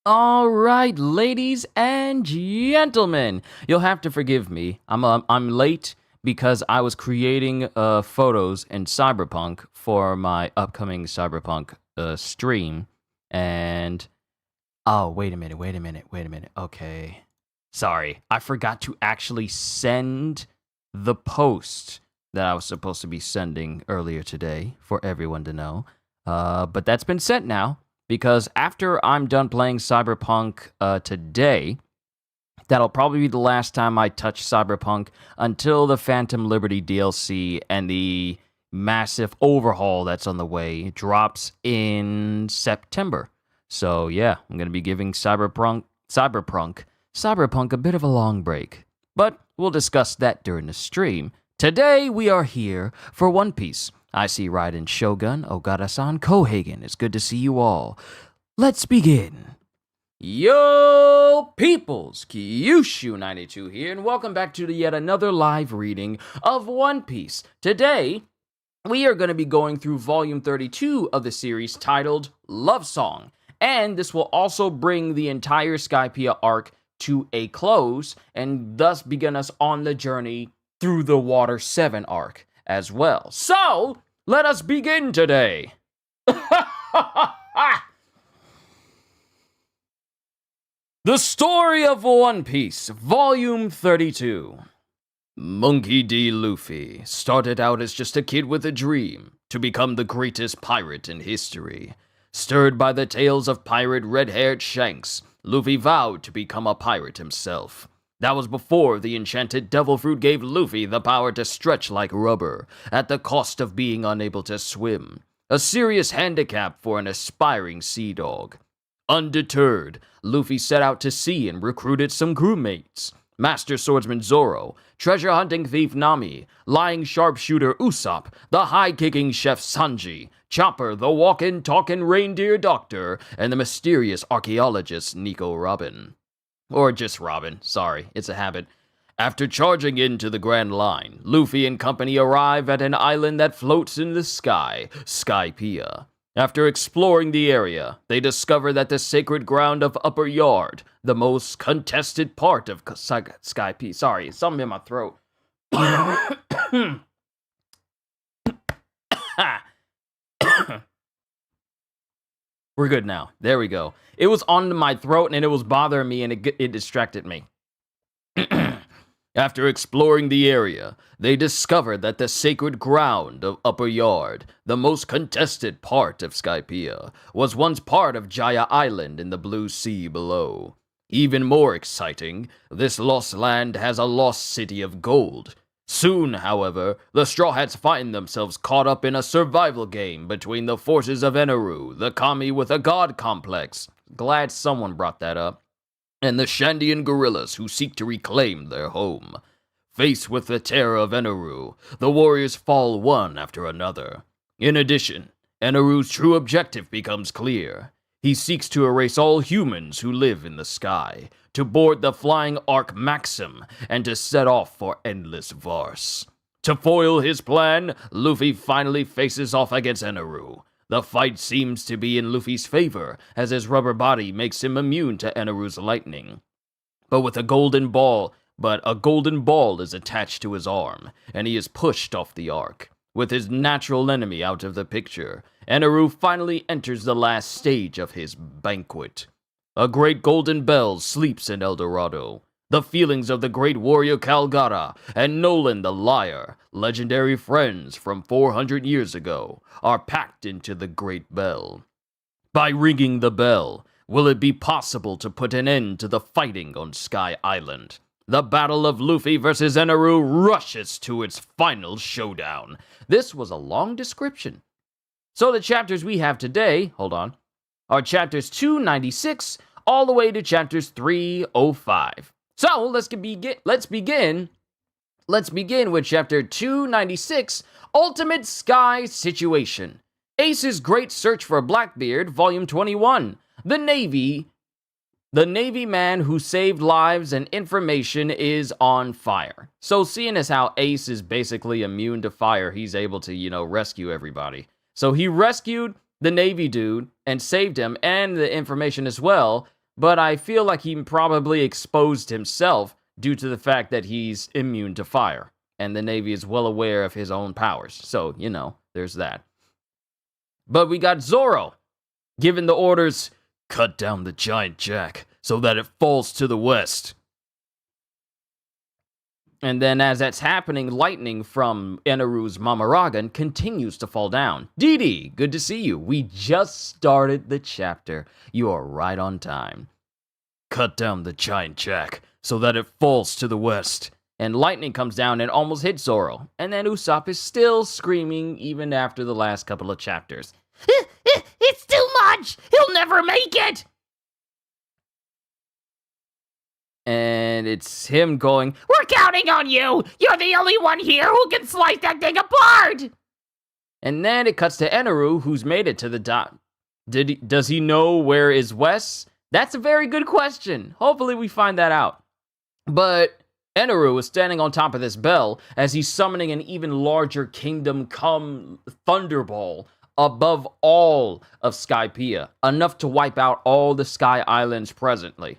All right, ladies and gentlemen, you'll have to forgive me. I'm late because I was creating photos in Cyberpunk for my upcoming Cyberpunk stream, and oh, wait a minute. Okay, sorry, I forgot to actually send the post that I was supposed to be sending earlier today for everyone to know. But that's been sent now because after I'm done playing Cyberpunk today, that'll probably be the last time I touch Cyberpunk until the Phantom Liberty DLC and the massive overhaul that's on the way drops in September. So yeah, I'm gonna be giving Cyberpunk a bit of a long break. But we'll discuss that during the stream. Today we are here for One Piece. I see Raiden Shogun, Ogata-san, Kohagen. It's good to see you all. Let's begin. Yo, peoples! Kyushu92 here, and welcome back to yet another live reading of One Piece. Today, we are going to be going through Volume 32 of the series titled Love Song, and this will also bring the entire Skypiea arc to a close, and thus begin us on the journey through the Water 7 arc as well. So, let us begin today. The Story of One Piece, Volume 32. Monkey D. Luffy started out as just a kid with a dream to become the greatest pirate in history. Stirred by the tales of pirate red-haired Shanks, Luffy vowed to become a pirate himself. That was before the enchanted devil fruit gave Luffy the power to stretch like rubber, at the cost of being unable to swim. A serious handicap for an aspiring sea dog. Undeterred, Luffy set out to sea and recruited some crewmates. Master Swordsman Zoro, treasure-hunting thief Nami, lying sharpshooter Usopp, the high-kicking chef Sanji, Chopper, the walkin' talkin' reindeer doctor, and the mysterious archaeologist Nico Robin. Or just Robin, sorry, it's a habit. After charging into the Grand Line, Luffy and company arrive at an island that floats in the sky, Skypiea. After exploring the area, they discover that the sacred ground of Upper Yard, the most contested part of Skypiea. Sorry, something in my throat. We're good now. There we go. It was on my throat and it was bothering me and it distracted me. After exploring the area, they discovered that the sacred ground of Upper Yard, the most contested part of Skypiea, was once part of Jaya Island in the blue sea below. Even more exciting, this lost land has a lost city of gold. Soon, however, the Straw Hats find themselves caught up in a survival game between the forces of Eneru, the kami with a god complex. Glad someone brought that up. And the Shandian guerrillas who seek to reclaim their home. Faced with the terror of Eneru, the warriors fall one after another. In addition, Eneru's true objective becomes clear. He seeks to erase all humans who live in the sky, to board the flying Ark Maxim, and to set off for Endless Vars. To foil his plan, Luffy finally faces off against Eneru. The fight seems to be in Luffy's favor, as his rubber body makes him immune to Eneru's lightning. But a golden ball is attached to his arm, and he is pushed off the Ark. With his natural enemy out of the picture, Eneru finally enters the last stage of his banquet. A great golden bell sleeps in El Dorado. The feelings of the great warrior Calgara and Nolan the Liar, legendary friends from 400 years ago, are packed into the great bell. By ringing the bell, will it be possible to put an end to the fighting on Sky Island? The battle of Luffy versus Eneru rushes to its final showdown. This was a long description. So the chapters we have today, are chapters 296 all the way to chapters 305. So, let's begin with chapter 296, Ultimate Sky Situation. Ace's Great Search for Blackbeard, Volume 21. The Navy man who saved lives and information is on fire. So, seeing as how Ace is basically immune to fire, he's able to, rescue everybody. So, he rescued the Navy dude and saved him and the information as well. but I feel like he probably exposed himself due to the fact that he's immune to fire, and the Navy is well aware of his own powers. So, there's that. But we got Zoro giving the orders, cut down the giant jack so that it falls to the west. And then as that's happening, lightning from Eneru's Mamaragan continues to fall down. Dee, good to see you. We just started the chapter. You are right on time. Cut down the giant jack so that it falls to the west. And lightning comes down and almost hits Zoro. And then Usopp is still screaming even after the last couple of chapters. It's too much! He'll never make it! And it's him going, we're counting on you! You're the only one here who can slice that thing apart! And then it cuts to Eneru, who's made it to the dot. Does he know where is west? That's a very good question. Hopefully we find that out. But Eneru is standing on top of this bell as he's summoning an even larger Kingdom Come Thunderball above all of Skypiea, enough to wipe out all the Sky Islands presently.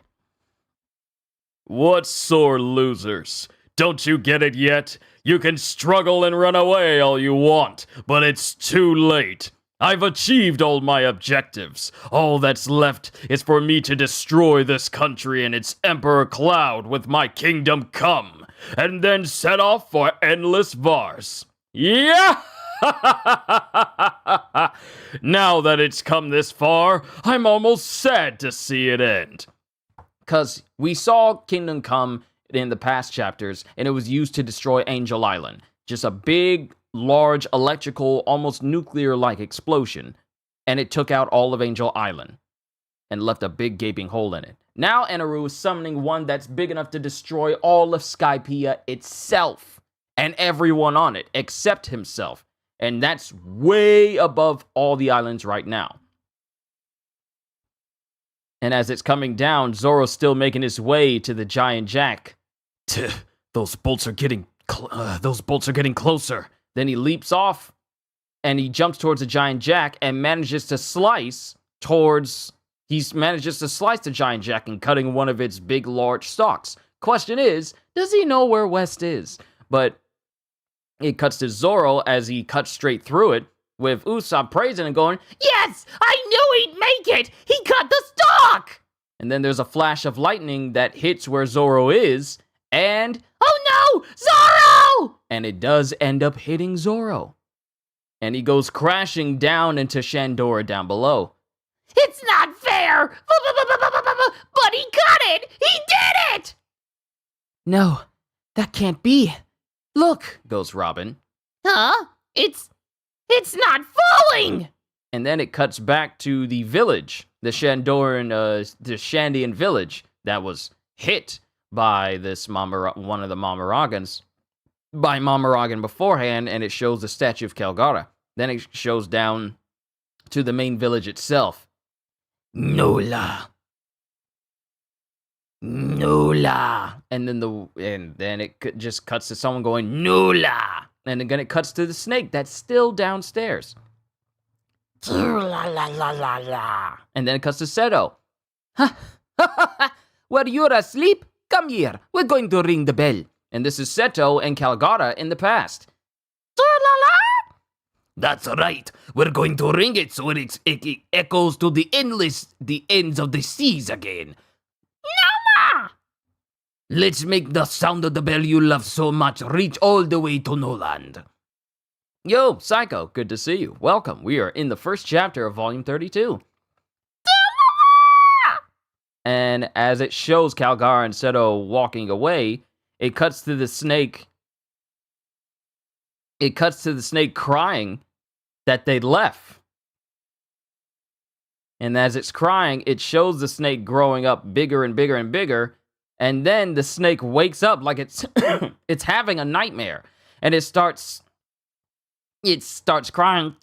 What sore losers? Don't you get it yet? You can struggle and run away all you want, but it's too late. I've achieved all my objectives. All that's left is for me to destroy this country and its Emperor Cloud with my Kingdom Come, and then set off for endless Vars. Yeah! Now that it's come this far, I'm almost sad to see it end. Because we saw Kingdom Come in the past chapters, and it was used to destroy Angel Island. Just a big, large, electrical, almost nuclear-like explosion. And it took out all of Angel Island and left a big gaping hole in it. Now Eneru is summoning one that's big enough to destroy all of Skypiea itself. And everyone on it, except himself. And that's way above all the islands right now. And as it's coming down, Zoro's still making his way to the giant jack. Those bolts are getting closer. Then he leaps off, and he jumps towards the giant jack and manages to slice the giant jack and cutting one of its big, large stalks. Question is, does he know where west is? But it cuts to Zoro as he cuts straight through it, with Usopp praising and going, yes, I knew he'd make it! He cut the stalk! And then there's a flash of lightning that hits where Zoro is, and, oh no, Zoro! And it does end up hitting Zoro. And he goes crashing down into Shandora down below. It's not fair! But he cut it! He did it! No, that can't be. Look, goes Robin. Huh? It's not falling! And then it cuts back to the village, the Shandian village that was hit by this one of the Mamaragans, by Mamaragan beforehand, and it shows the statue of Calgara. Then it shows down to the main village itself. Nola. And then it just cuts to someone going, Nola! And again, it cuts to the snake that's still downstairs. And then it cuts to Seto. Where you're asleep? Come here. We're going to ring the bell. And this is Seto and Calgara in the past. That's right. We're going to ring it so it echoes to the ends of the seas again. Nola! Let's make the sound of the bell you love so much reach all the way to Noland. Yo, Psycho, good to see you. Welcome. We are in the first chapter of Volume 32. And as it shows Calgara and Seto walking away, it cuts to the snake. It cuts to the snake crying that they left. And as it's crying, it shows the snake growing up bigger and bigger and bigger. And then the snake wakes up like it's it's having a nightmare. And it starts crying.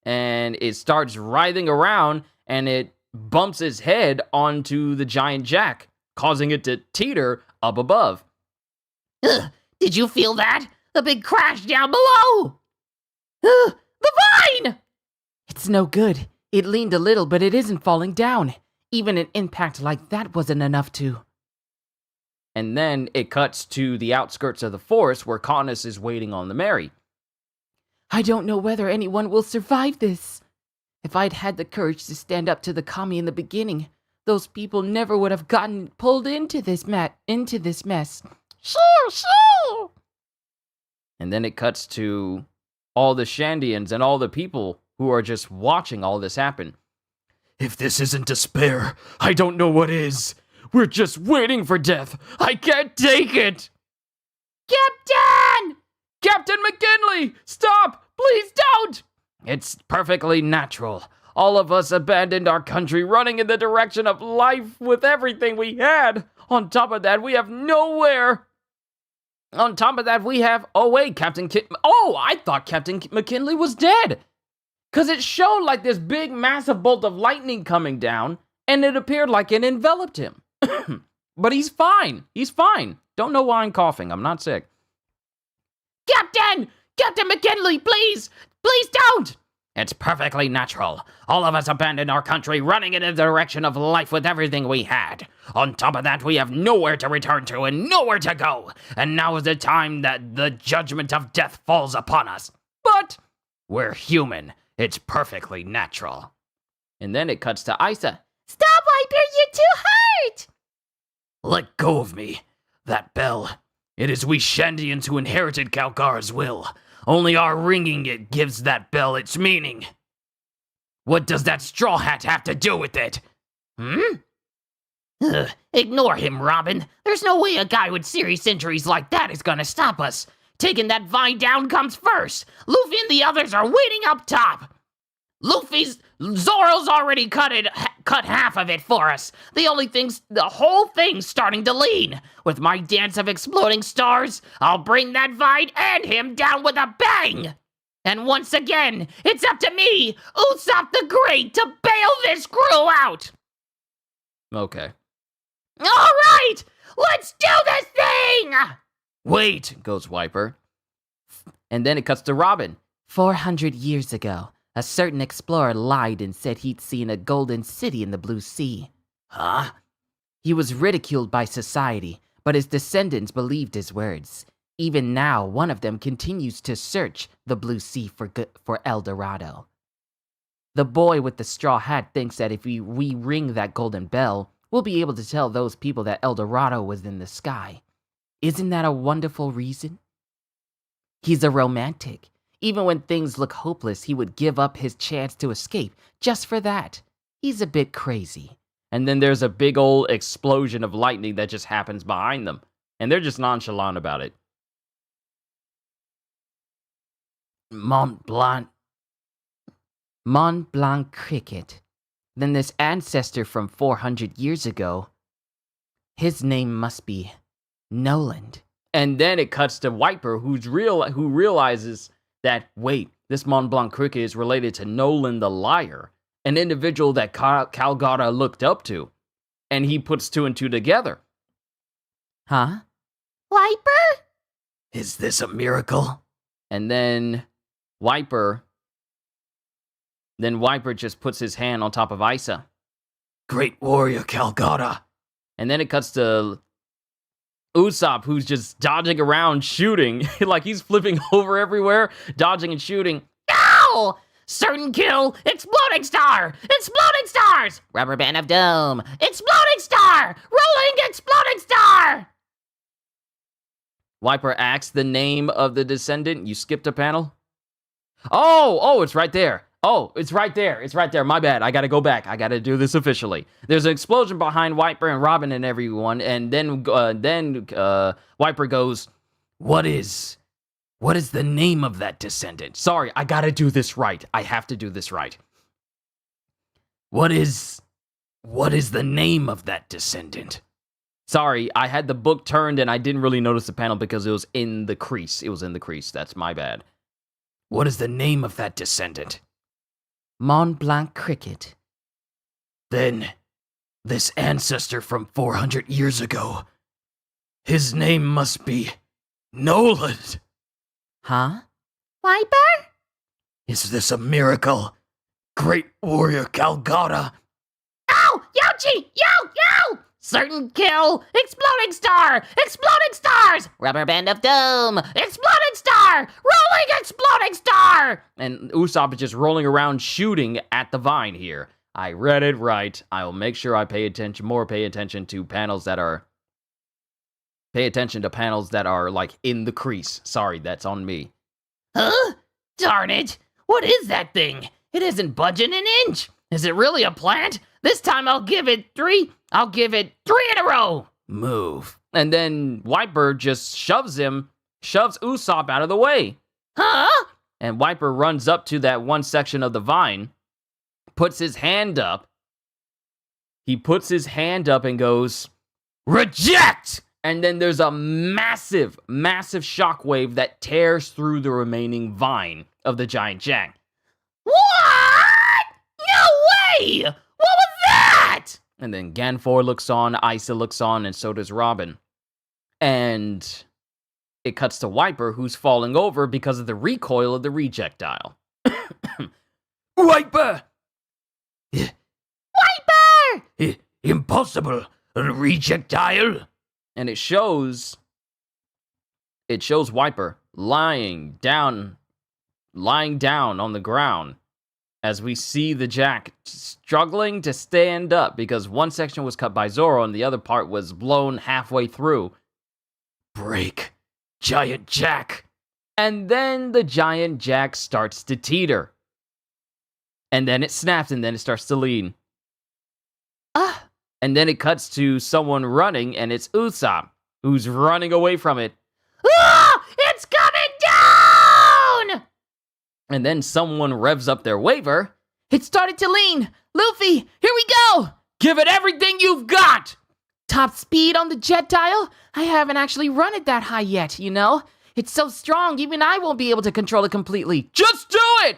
And it starts writhing around, and it bumps its head onto the giant jack, causing it to teeter up above. Did you feel that? The big crash down below! The vine! It's no good. It leaned a little, but it isn't falling down. Even an impact like that wasn't enough to... And then it cuts to the outskirts of the forest where Katniss is waiting on the Mary. I don't know whether anyone will survive this. If I'd had the courage to stand up to the commie in the beginning, those people never would have gotten pulled into this mess. Shoo! And then it cuts to all the Shandians and all the people who are just watching all this happen. If this isn't despair, I don't know what is. We're just waiting for death. I can't take it. Captain! Captain McKinley, stop! Please don't! It's perfectly natural. All of us abandoned our country running in the direction of life with everything we had. On top of that, we have nowhere. On top of that, we have... Oh, wait, I thought Captain McKinley was dead. Because it showed like this big, massive bolt of lightning coming down, and it appeared like it enveloped him. But he's fine. He's fine. Don't know why I'm coughing. I'm not sick. Captain! Captain McKinley, please! Please don't! It's perfectly natural. All of us abandoned our country running in the direction of life with everything we had. On top of that, we have nowhere to return to and nowhere to go. And now is the time that the judgment of death falls upon us. But we're human. It's perfectly natural. And then it cuts to Isa. Stop, Viper, you're too hurt! Let go of me. That bell. It is we Shandians who inherited Calgara's will. Only our ringing it gives that bell its meaning. What does that straw hat have to do with it? Ignore him, Robin. There's no way a guy with serious injuries like that is gonna stop us. Taking that vine down comes first. Luffy and the others are waiting up top. Zoro's already cut half of it for us. The whole thing's starting to lean. With my dance of exploding stars, I'll bring that vine and him down with a bang. And once again, it's up to me, Usopp the Great, to bail this crew out. Okay. All right, let's do this thing! Wait, goes Wiper. And then it cuts to Robin. 400 years ago, a certain explorer lied and said he'd seen a golden city in the blue sea. Huh? He was ridiculed by society, but his descendants believed his words. Even now, one of them continues to search the blue sea for El Dorado. The boy with the straw hat thinks that if we ring that golden bell, we'll be able to tell those people that El Dorado was in the sky. Isn't that a wonderful reason? He's a romantic. Even when things look hopeless, he would give up his chance to escape just for that. He's a bit crazy. And then there's a big old explosion of lightning that just happens behind them. And they're just nonchalant about it. Mont Blanc cricket. Then this ancestor from 400 years ago, his name must be Noland. And then it cuts to Wiper, who realizes that, wait, this Mont Blanc cricket is related to Nolan the Liar, an individual that Calgara looked up to. And he puts two and two together. Huh? Viper? Is this a miracle? And then Wiper just puts his hand on top of Isa. Great warrior, Calgara. And then it cuts to Usopp, who's just dodging around, shooting. Like he's flipping over everywhere, dodging and shooting. Ow! Certain kill! Exploding star! Exploding stars! Rubber band of doom! Exploding star! Rolling exploding star! Wiper asks the name of the descendant. You skipped a panel? Oh, it's right there. Oh, it's right there. It's right there. My bad. I gotta go back. I gotta do this officially. There's an explosion behind Wiper and Robin and everyone, and then Wiper goes, What is the name of that descendant? Sorry, I gotta do this right. I have to do this right. What is the name of that descendant? Sorry, I had the book turned and I didn't really notice the panel because it was in the crease. It was in the crease. That's my bad. What is the name of that descendant? Mont Blanc cricket. Then, this ancestor from 400 years ago, his name must be Noland. Huh? Viper? Is this a miracle? Great warrior Calgata. Ow! Youchie! Yo! Certain kill! Exploding star! Exploding stars! Rubber band of doom! Exploding star! Rolling exploding star! And Usopp is just rolling around shooting at the vine here. I read it right. I'll make sure I pay attention to panels that are... Pay attention to panels that are, like, in the crease. Sorry, that's on me. Huh? Darn it! What is that thing? It isn't budging an inch! Is it really a plant? This time I'll give it 3. I'll give it 3 in a row! Move. And then Wiper just shoves Usopp out of the way. Huh? And Wiper runs up to that one section of the vine, puts his hand up. He puts his hand up and goes, "Reject!" And then there's a massive, massive shockwave that tears through the remaining vine of the giant jack. What? No way! What was that? And then Ganfor looks on, Isa looks on, and so does Robin. And it cuts to Wiper, who's falling over because of the recoil of the rejectile. Wiper! Wiper! Impossible! A rejectile! And it shows Wiper lying down on the ground as we see the jack struggling to stand up because one section was cut by Zoro and the other part was blown halfway through. Break, giant jack. And then the giant jack starts to teeter. And then it snaps and then it starts to lean. And then it cuts to someone running, and it's Usopp, who's running away from it. Ah! It's coming down! And then someone revs up their waver. It started to lean. Luffy, here we go. Give it everything you've got! Top speed on the jetile? I haven't actually run it that high yet, you know? It's so strong, even I won't be able to control it completely. Just do it!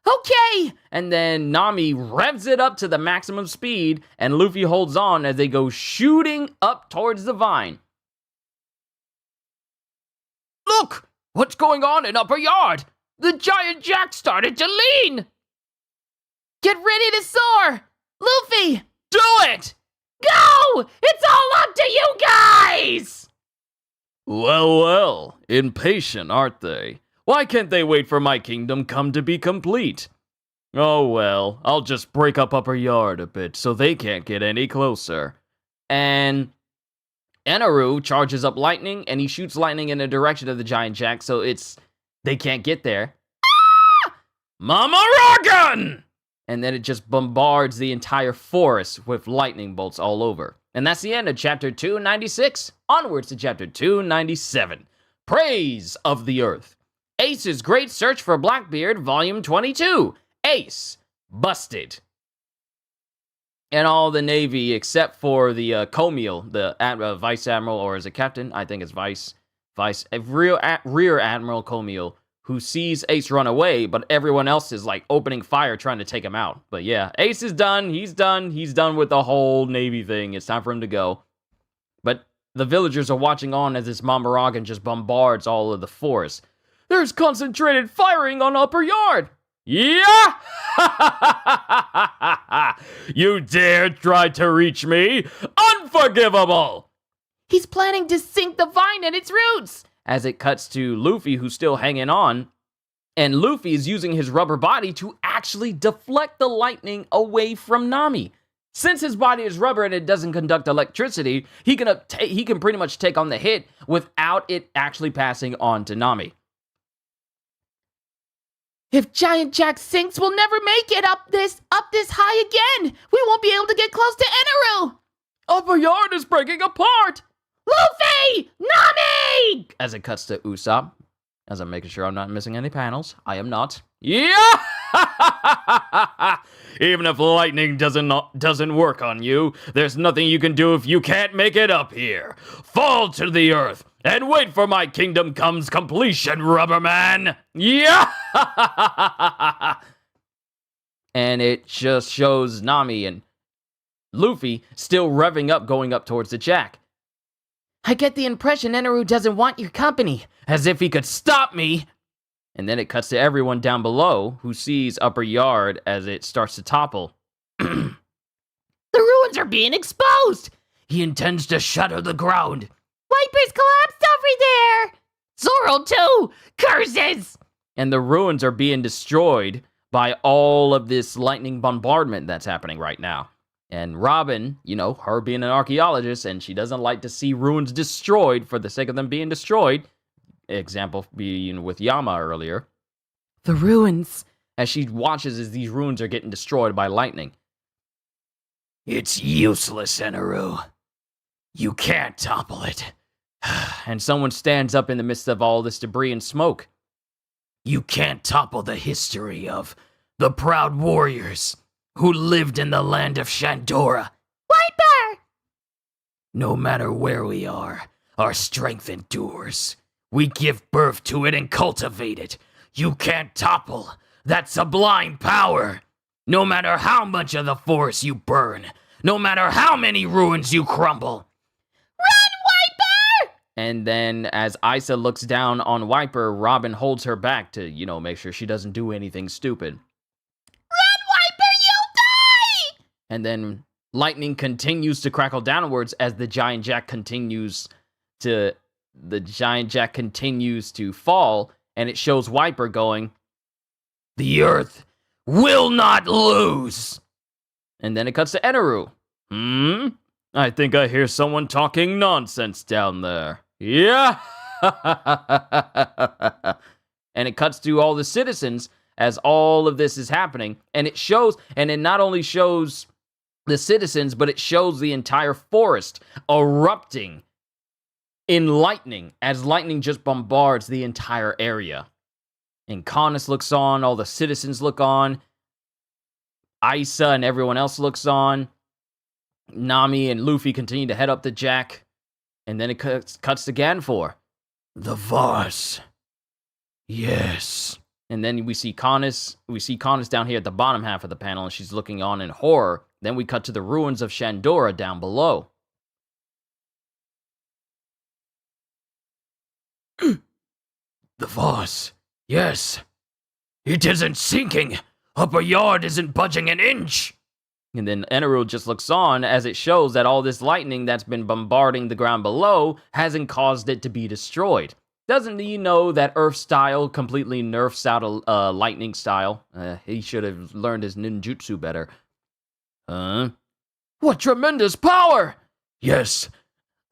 Okay! And then Nami revs it up to the maximum speed, and Luffy holds on as they go shooting up towards the vine. Look! What's going on in Upper Yard? The giant jack started to lean! Get ready to soar! Luffy! Do it! Go! It's all up to you guys! Well, impatient, aren't they? Why can't they wait for my kingdom come to be complete? Oh well, I'll just break up Upper Yard a bit so they can't get any closer. And Eneru charges up lightning and he shoots lightning in the direction of the giant jack so they can't get there. Ah! Mama Rogan! And then it just bombards the entire forest with lightning bolts all over. And that's the end of chapter 296. Onwards to chapter 297. Praise of the Earth. Ace's Great Search for Blackbeard, Volume 22. Ace, busted. And all the Navy, except for the Comiel, the Vice Admiral, or is it Captain? I think it's Rear Admiral Comiel, who sees Ace run away, but everyone else is, like, opening fire trying to take him out. But yeah, Ace is done. He's done. He's done with the whole Navy thing. It's time for him to go. But the villagers are watching on as this Mamaragan just bombards all of the forest. There's concentrated firing on Upper Yard! Yeah! You dare try to reach me? Unforgivable! He's planning to sink the vine at its roots! As it cuts to Luffy, who's still hanging on, and Luffy is using his rubber body to actually deflect the lightning away from Nami. Since his body is rubber and it doesn't conduct electricity, he can pretty much take on the hit without it actually passing on to Nami. If Giant Jack sinks, we'll never make it up this high again. We won't be able to get close to Eneru. Upper Yard is breaking apart. Luffy! Nami! As it cuts to Usopp, as I'm making sure I'm not missing any panels. I am not. Yeah! Even if lightning doesn't work on you, there's nothing you can do if you can't make it up here. Fall to the earth and wait for my kingdom come's completion, Rubberman. Yeah! And it just shows Nami and Luffy still revving up, going up towards the jack. I get the impression Eneru doesn't want your company. As if he could stop me. And then it cuts to everyone down below who sees Upper Yard as it starts to topple. The ruins are being exposed! He intends to shatter the ground. Wipers collapsed over there! Zoro too! Curses! And the ruins are being destroyed by all of this lightning bombardment that's happening right now. And Robin, her being an archaeologist, and she doesn't like to see ruins destroyed for the sake of them being destroyed. Example being with Yama earlier. The ruins. As she watches as these ruins are getting destroyed by lightning. It's useless, Eneru. You can't topple it. And someone stands up in the midst of all this debris and smoke. You can't topple the history of the proud warriors who lived in the land of Shandora. Wiper! No matter where we are, our strength endures. We give birth to it and cultivate it. You can't topple that sublime power. No matter how much of the forest you burn, no matter how many ruins you crumble. Run, Wiper! And then as Isa looks down on Wiper, Robin holds her back to, make sure she doesn't do anything stupid. Run, Wiper, you'll die! And then lightning continues to crackle downwards as the giant jack continues to fall, and it shows Wiper going, the earth will not lose! And then it cuts to Eneru. I think I hear someone talking nonsense down there. Yeah! And it cuts to all the citizens as all of this is happening, and it not only shows the citizens, but it shows the entire forest erupting in lightning, as lightning just bombards the entire area. And Canis looks on, all the citizens look on, Isa and everyone else looks on, Nami and Luffy continue to head up the jack, and then it cuts to Ganfor. The Vars. Yes. And then we see Canis down here at the bottom half of the panel, and she's looking on in horror. Then we cut to the ruins of Shandora down below. The Vars. Yes. It isn't sinking. Upper Yard isn't budging an inch. And then Eneru just looks on as it shows that all this lightning that's been bombarding the ground below hasn't caused it to be destroyed. Doesn't he know that Earth style completely nerfs out lightning style? He should have learned his ninjutsu better. What tremendous power! Yes,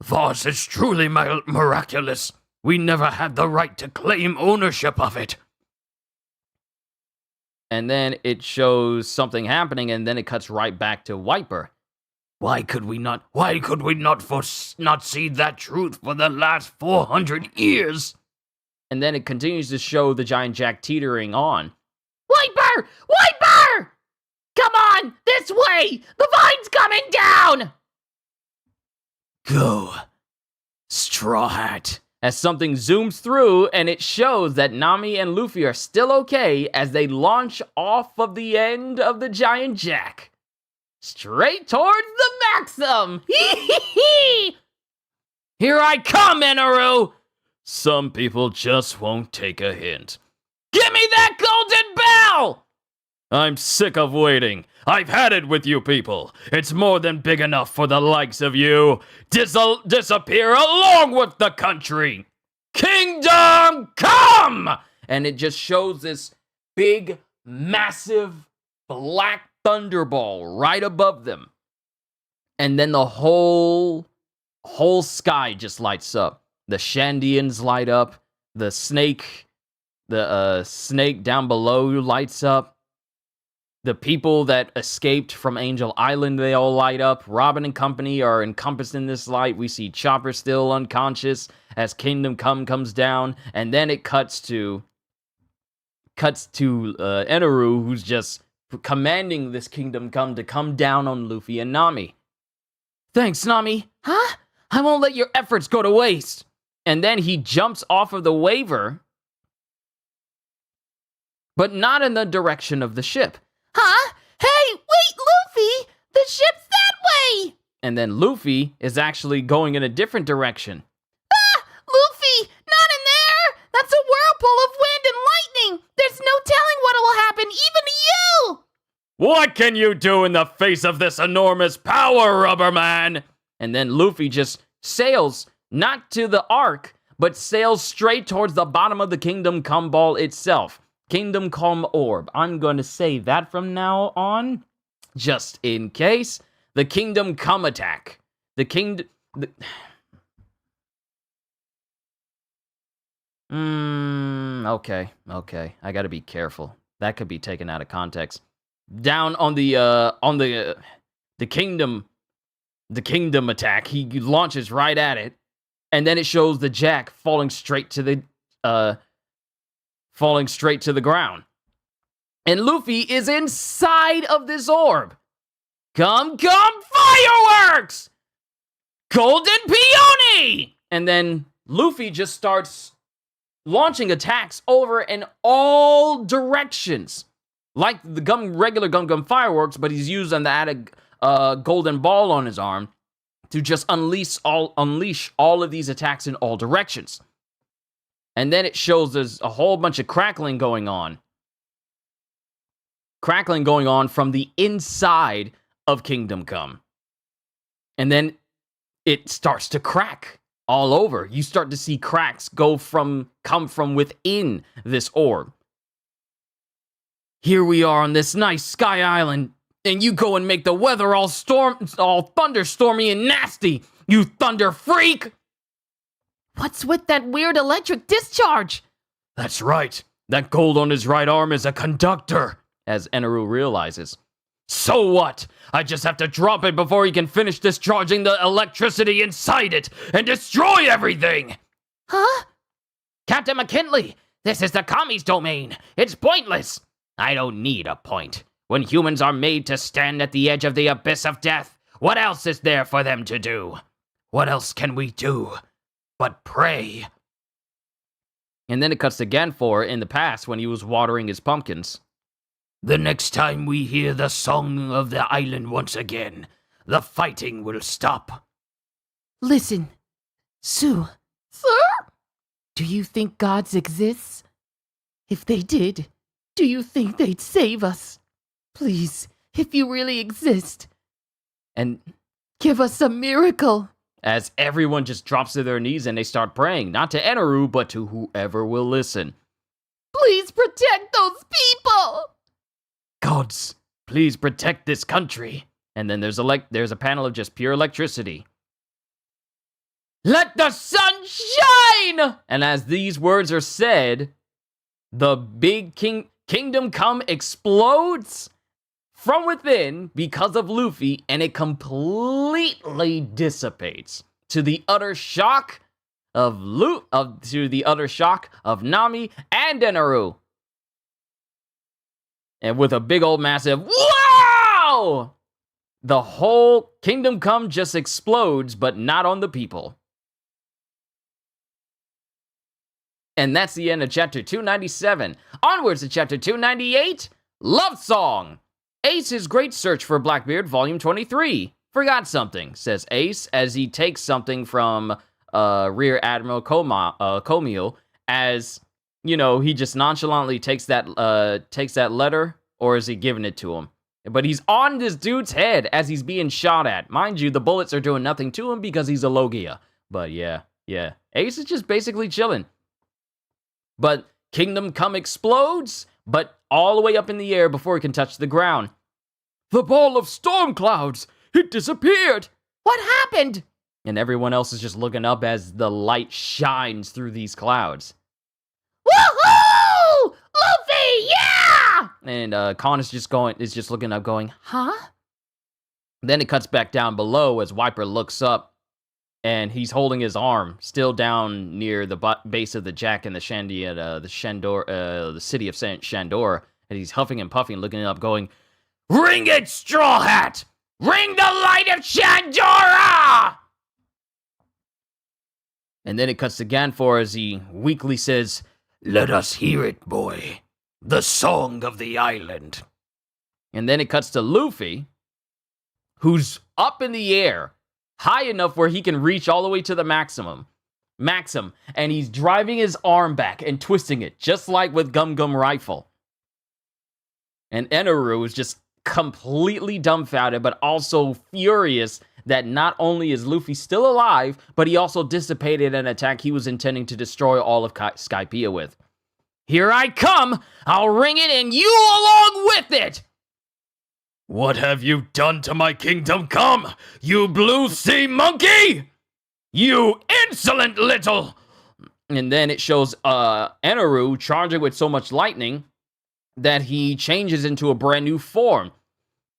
Vars is truly miraculous. We never had the right to claim ownership of it. And then it shows something happening, and then it cuts right back to Wiper. Why could we not see that truth for the last 400 years? And then it continues to show the giant jack teetering on. Wiper! Wiper! Come on, this way! The vine's coming down! Go, Straw Hat. As something zooms through, and it shows that Nami and Luffy are still okay as they launch off of the end of the giant jack. Straight towards the Maxim! Here I come, Eneru! Some people just won't take a hint. Give me that golden bell! I'm sick of waiting. I've had it with you people. It's more than big enough for the likes of you. Disappear along with the country. Kingdom come! And it just shows this big, massive, black thunderball right above them. And then the whole sky just lights up. The Shandians light up. The snake down below lights up. The people that escaped from Angel Island, they all light up. Robin and company are encompassed in this light. We see Chopper still unconscious as Kingdom Come comes down. And then it cuts to Eneru, who's just commanding this Kingdom Come to come down on Luffy and Nami. Thanks, Nami. Huh? I won't let your efforts go to waste. And then he jumps off of the waver, but not in the direction of the ship. Huh? Hey, wait, Luffy! The ship's that way! And then Luffy is actually going in a different direction. Ah! Luffy! Not in there! That's a whirlpool of wind and There's no telling what will happen, even to you! What can you do in the face of this enormous power, Rubber Man? And then Luffy just sails, not to the Ark, but sails straight towards the bottom of the Kingdom Come Ball itself. Kingdom Come Orb. I'm going to say that from now on, just in case. The Kingdom Come attack. Okay. I gotta be careful. That could be taken out of context. Down on the kingdom attack, he launches right at it, and then it shows the Jack falling straight to the ground. And Luffy is inside of this orb. Come, fireworks! Golden Peony! And then Luffy just starts launching attacks over in all directions. Like the regular Gum fireworks, but he's using the added golden ball on his arm to just unleash all of these attacks in all directions. And then it shows there's a whole bunch of crackling going on. Crackling going on from the inside of Kingdom Come. And then it starts to crack all over. You start to see cracks come from within this orb. Here we are on this nice Sky Island, and you go and make the weather all thunderstormy and nasty, you thunder freak! What's with that weird electric discharge? That's right. That gold on his right arm is a conductor, as Eneru realizes. So what? I just have to drop it before he can finish discharging the electricity inside it and destroy everything! Huh? Captain McKinley, this is the Kami's domain. It's pointless. I don't need a point. When humans are made to stand at the edge of the abyss of death, what else is there for them to do? What else can we do but pray? And then it cuts to Ganfor in the past when he was watering his pumpkins. The next time we hear the song of the island once again, the fighting will stop. Listen, Sue. Sir? Do you think gods exist? If they did, do you think they'd save us? Please, if you really exist, and give us a miracle. As everyone just drops to their knees and they start praying, not to Eneru, but to whoever will listen. Please protect those people! Gods, please protect this country. And then there's a panel of just pure electricity. Let the sun shine! And as these words are said, the big Kingdom Come explodes from within because of Luffy, and it completely dissipates to the utter shock of Nami and Eneru. And with a big old massive wow! The whole Kingdom Come just explodes, but not on the people. And that's the end of chapter 297. Onwards to chapter 298, Love Song. Ace's Great Search for Blackbeard, Volume 23. Forgot something, says Ace, as he takes something from Rear Admiral Comio, as, you know, he just nonchalantly takes that letter, or is he giving it to him? But he's on this dude's head as he's being shot at. Mind you, the bullets are doing nothing to him because he's a Logia. But yeah. Ace is just basically chilling. But Kingdom Come explodes, but all the way up in the air before it can touch the ground. The ball of storm clouds! It disappeared! What happened? And everyone else is just looking up as the light shines through these clouds. Woohoo! Luffy, yeah! And Khan is just looking up going, huh? Then it cuts back down below as Wiper looks up. And he's holding his arm, still down near the base of the Jack in the Shandy at the city of Shandor. And he's huffing and puffing, looking up, going, Ring it, Straw Hat! Ring the light of Shandora! And then it cuts to Ganfor as he weakly says, Let us hear it, boy. The song of the island. And then it cuts to Luffy, who's up in the air, high enough where he can reach all the way to the maximum. Maxim, and he's driving his arm back and twisting it, just like with Gum Gum Rifle. And Eneru is just completely dumbfounded, but also furious that not only is Luffy still alive, but he also dissipated an attack he was intending to destroy all of Skypiea with. Here I come! I'll ring it and you along with it! What have you done to my kingdom come, you blue sea monkey? You insolent little... And then it shows Eneru charging with so much lightning that he changes into a brand new form.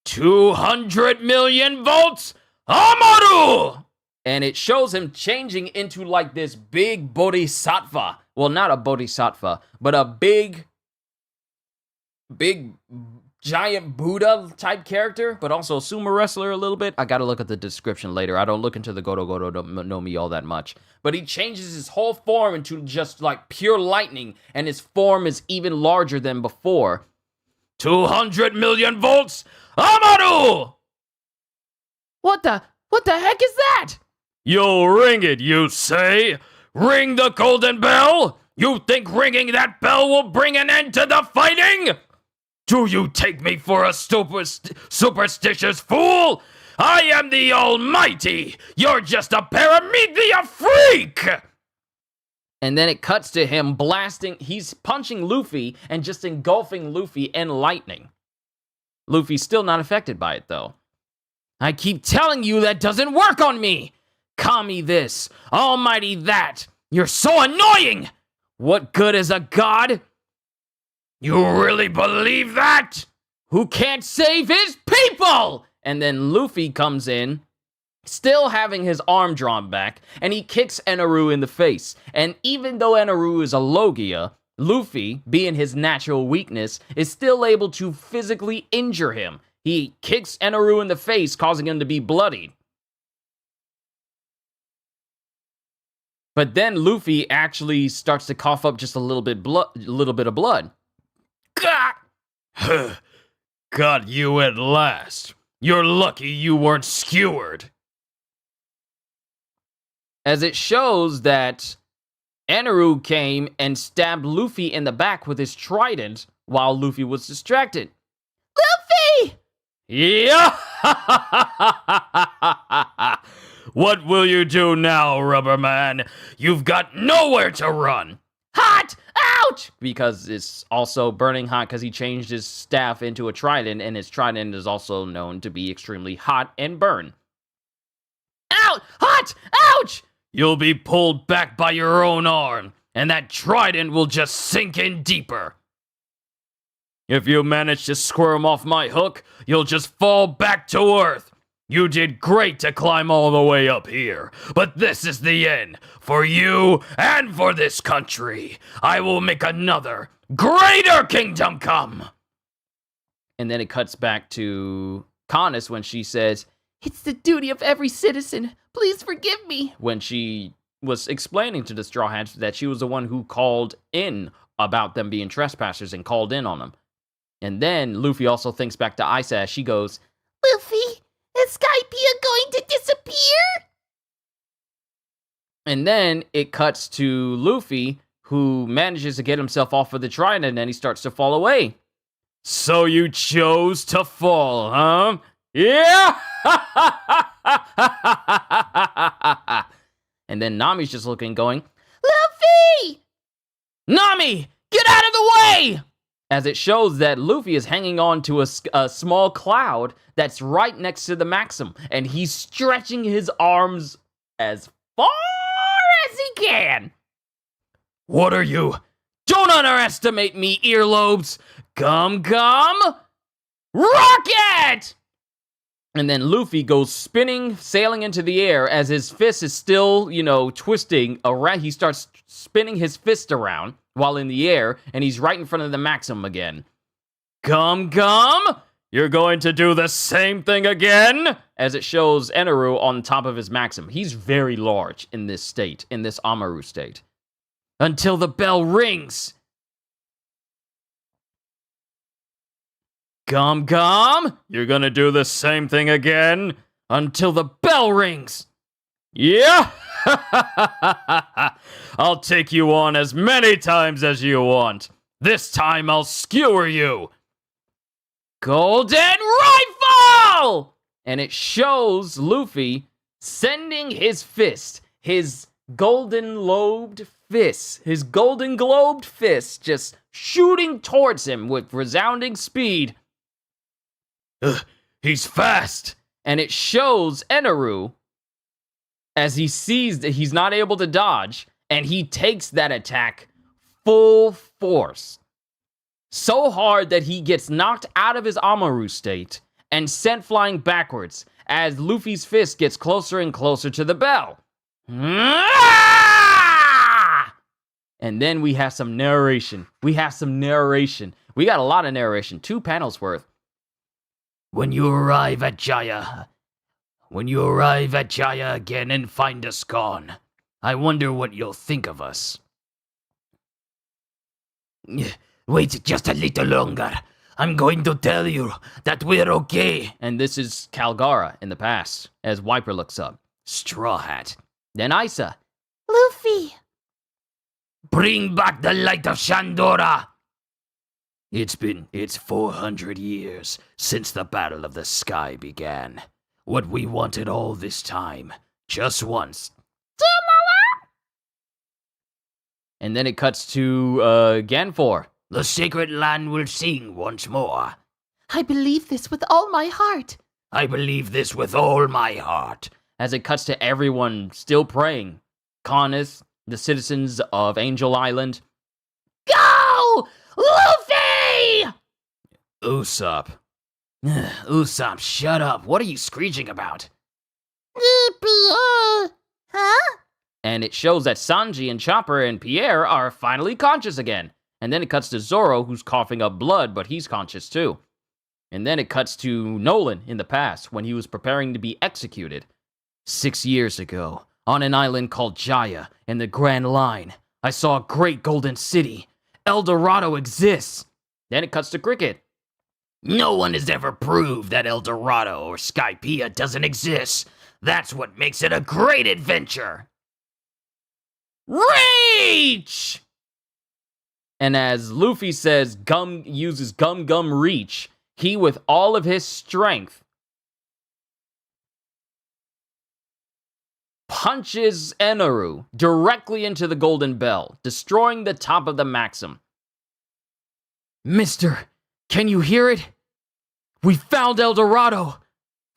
200 million volts, Amaru! And it shows him changing into like this big bodhisattva. Well, not a bodhisattva, but a big giant Buddha type character, but also a sumo wrestler a little bit. I gotta look at the description later. I don't look into the Godo no Mi all that much. But he changes his whole form into just like pure lightning, and his form is even larger than before. 200 million volts, Amaru! What the heck is that? You'll ring it, you say? Ring the golden bell? You think ringing that bell will bring an end to the fighting? Do you take me for a superstitious fool? I am the Almighty! You're just a paramedia freak! And then it cuts to him blasting, he's punching Luffy and just engulfing Luffy in lightning. Luffy's still not affected by it, though. I keep telling you that doesn't work on me! Kami this, Almighty that! You're so annoying! What good is a god? You really believe that? Who can't save his people? And then Luffy comes in, still having his arm drawn back, and he kicks Eneru in the face. And even though Eneru is a Logia, Luffy, being his natural weakness, is still able to physically injure him. He kicks Eneru in the face, causing him to be bloodied. But then Luffy actually starts to cough up just a little bit of blood. Got you at last. You're lucky you weren't skewered. As it shows that Eneru came and stabbed Luffy in the back with his trident while Luffy was distracted. Luffy! Yeah! What will you do now, Rubber Man? You've got nowhere to run. Hot! Ouch! Because it's also burning hot because he changed his staff into a trident, and his trident is also known to be extremely hot and burn. Out! Hot! Ouch! You'll be pulled back by your own arm, and that trident will just sink in deeper. If you manage to squirm off my hook, you'll just fall back to Earth. You did great to climb all the way up here, but this is the end, for you and for this country. I will make another, greater kingdom come. And then it cuts back to Canis when she says, "It's the duty of every citizen. Please forgive me." When she was explaining to the Straw Hats that she was the one who called in about them being trespassers and called in on them. And then Luffy also thinks back to Isa as she goes, "Luffy, is Skypiea going to disappear?" And then it cuts to Luffy, who manages to get himself off of the trident, and he starts to fall away. So you chose to fall, huh? Yeah! And then Nami's just looking, going, "Luffy! Nami, get out of the way!" As it shows that Luffy is hanging on to a small cloud that's right next to the Maxim, and he's stretching his arms as far as he can. What are you? Don't underestimate me, earlobes! Gum Gum! Rocket! And then Luffy goes spinning, sailing into the air as his fist is still, twisting around. He starts spinning his fist around while in the air, and he's right in front of the Maxim again. Gum Gum? You're going to do the same thing again? As it shows Eneru on top of his Maxim. He's very large in this state, in this Amaru state. Until the bell rings. Gum Gum? You're gonna do the same thing again? Until the bell rings. Yeah! I'll take you on as many times as you want. This time I'll skewer you. Golden Rifle! And it shows Luffy sending his fist, his golden-globed fist, just shooting towards him with resounding speed. He's fast! And it shows Eneru as he sees that he's not able to dodge, and he takes that attack full force. So hard that he gets knocked out of his Amaru state and sent flying backwards as Luffy's fist gets closer and closer to the bell. And then we have some narration. We got a lot of narration. 2 panels worth. When you arrive at Jaya again and find us gone, I wonder what you'll think of us. Wait just a little longer. I'm going to tell you that we're okay. And this is Calgara in the past, as Wiper looks up. Straw Hat. Then Isa. Luffy! Bring back the light of Shandora! It's 400 years since the Battle of the Sky began. What we wanted all this time, just once. And then it cuts to Ganfor. The sacred land will sing once more. I believe this with all my heart. I believe this with all my heart. As it cuts to everyone still praying. Conus, the citizens of Angel Island. Go! Luffy! Usopp. Usopp, shut up. What are you screeching about? Huh? And it shows that Sanji and Chopper and Pierre are finally conscious again. And then it cuts to Zoro, who's coughing up blood, but he's conscious too. And then it cuts to Nolan in the past, when he was preparing to be executed. 6 years ago, on an island called Jaya, in the Grand Line, I saw a great golden city. El Dorado exists. Then it cuts to Cricket. No one has ever proved that El Dorado or Skypiea doesn't exist. That's what makes it a great adventure. Reach! And as Luffy says, uses Gum Reach, he, with all of his strength, punches Eneru directly into the Golden Bell, destroying the top of the Maxim. Mister, can you hear it? We found El Dorado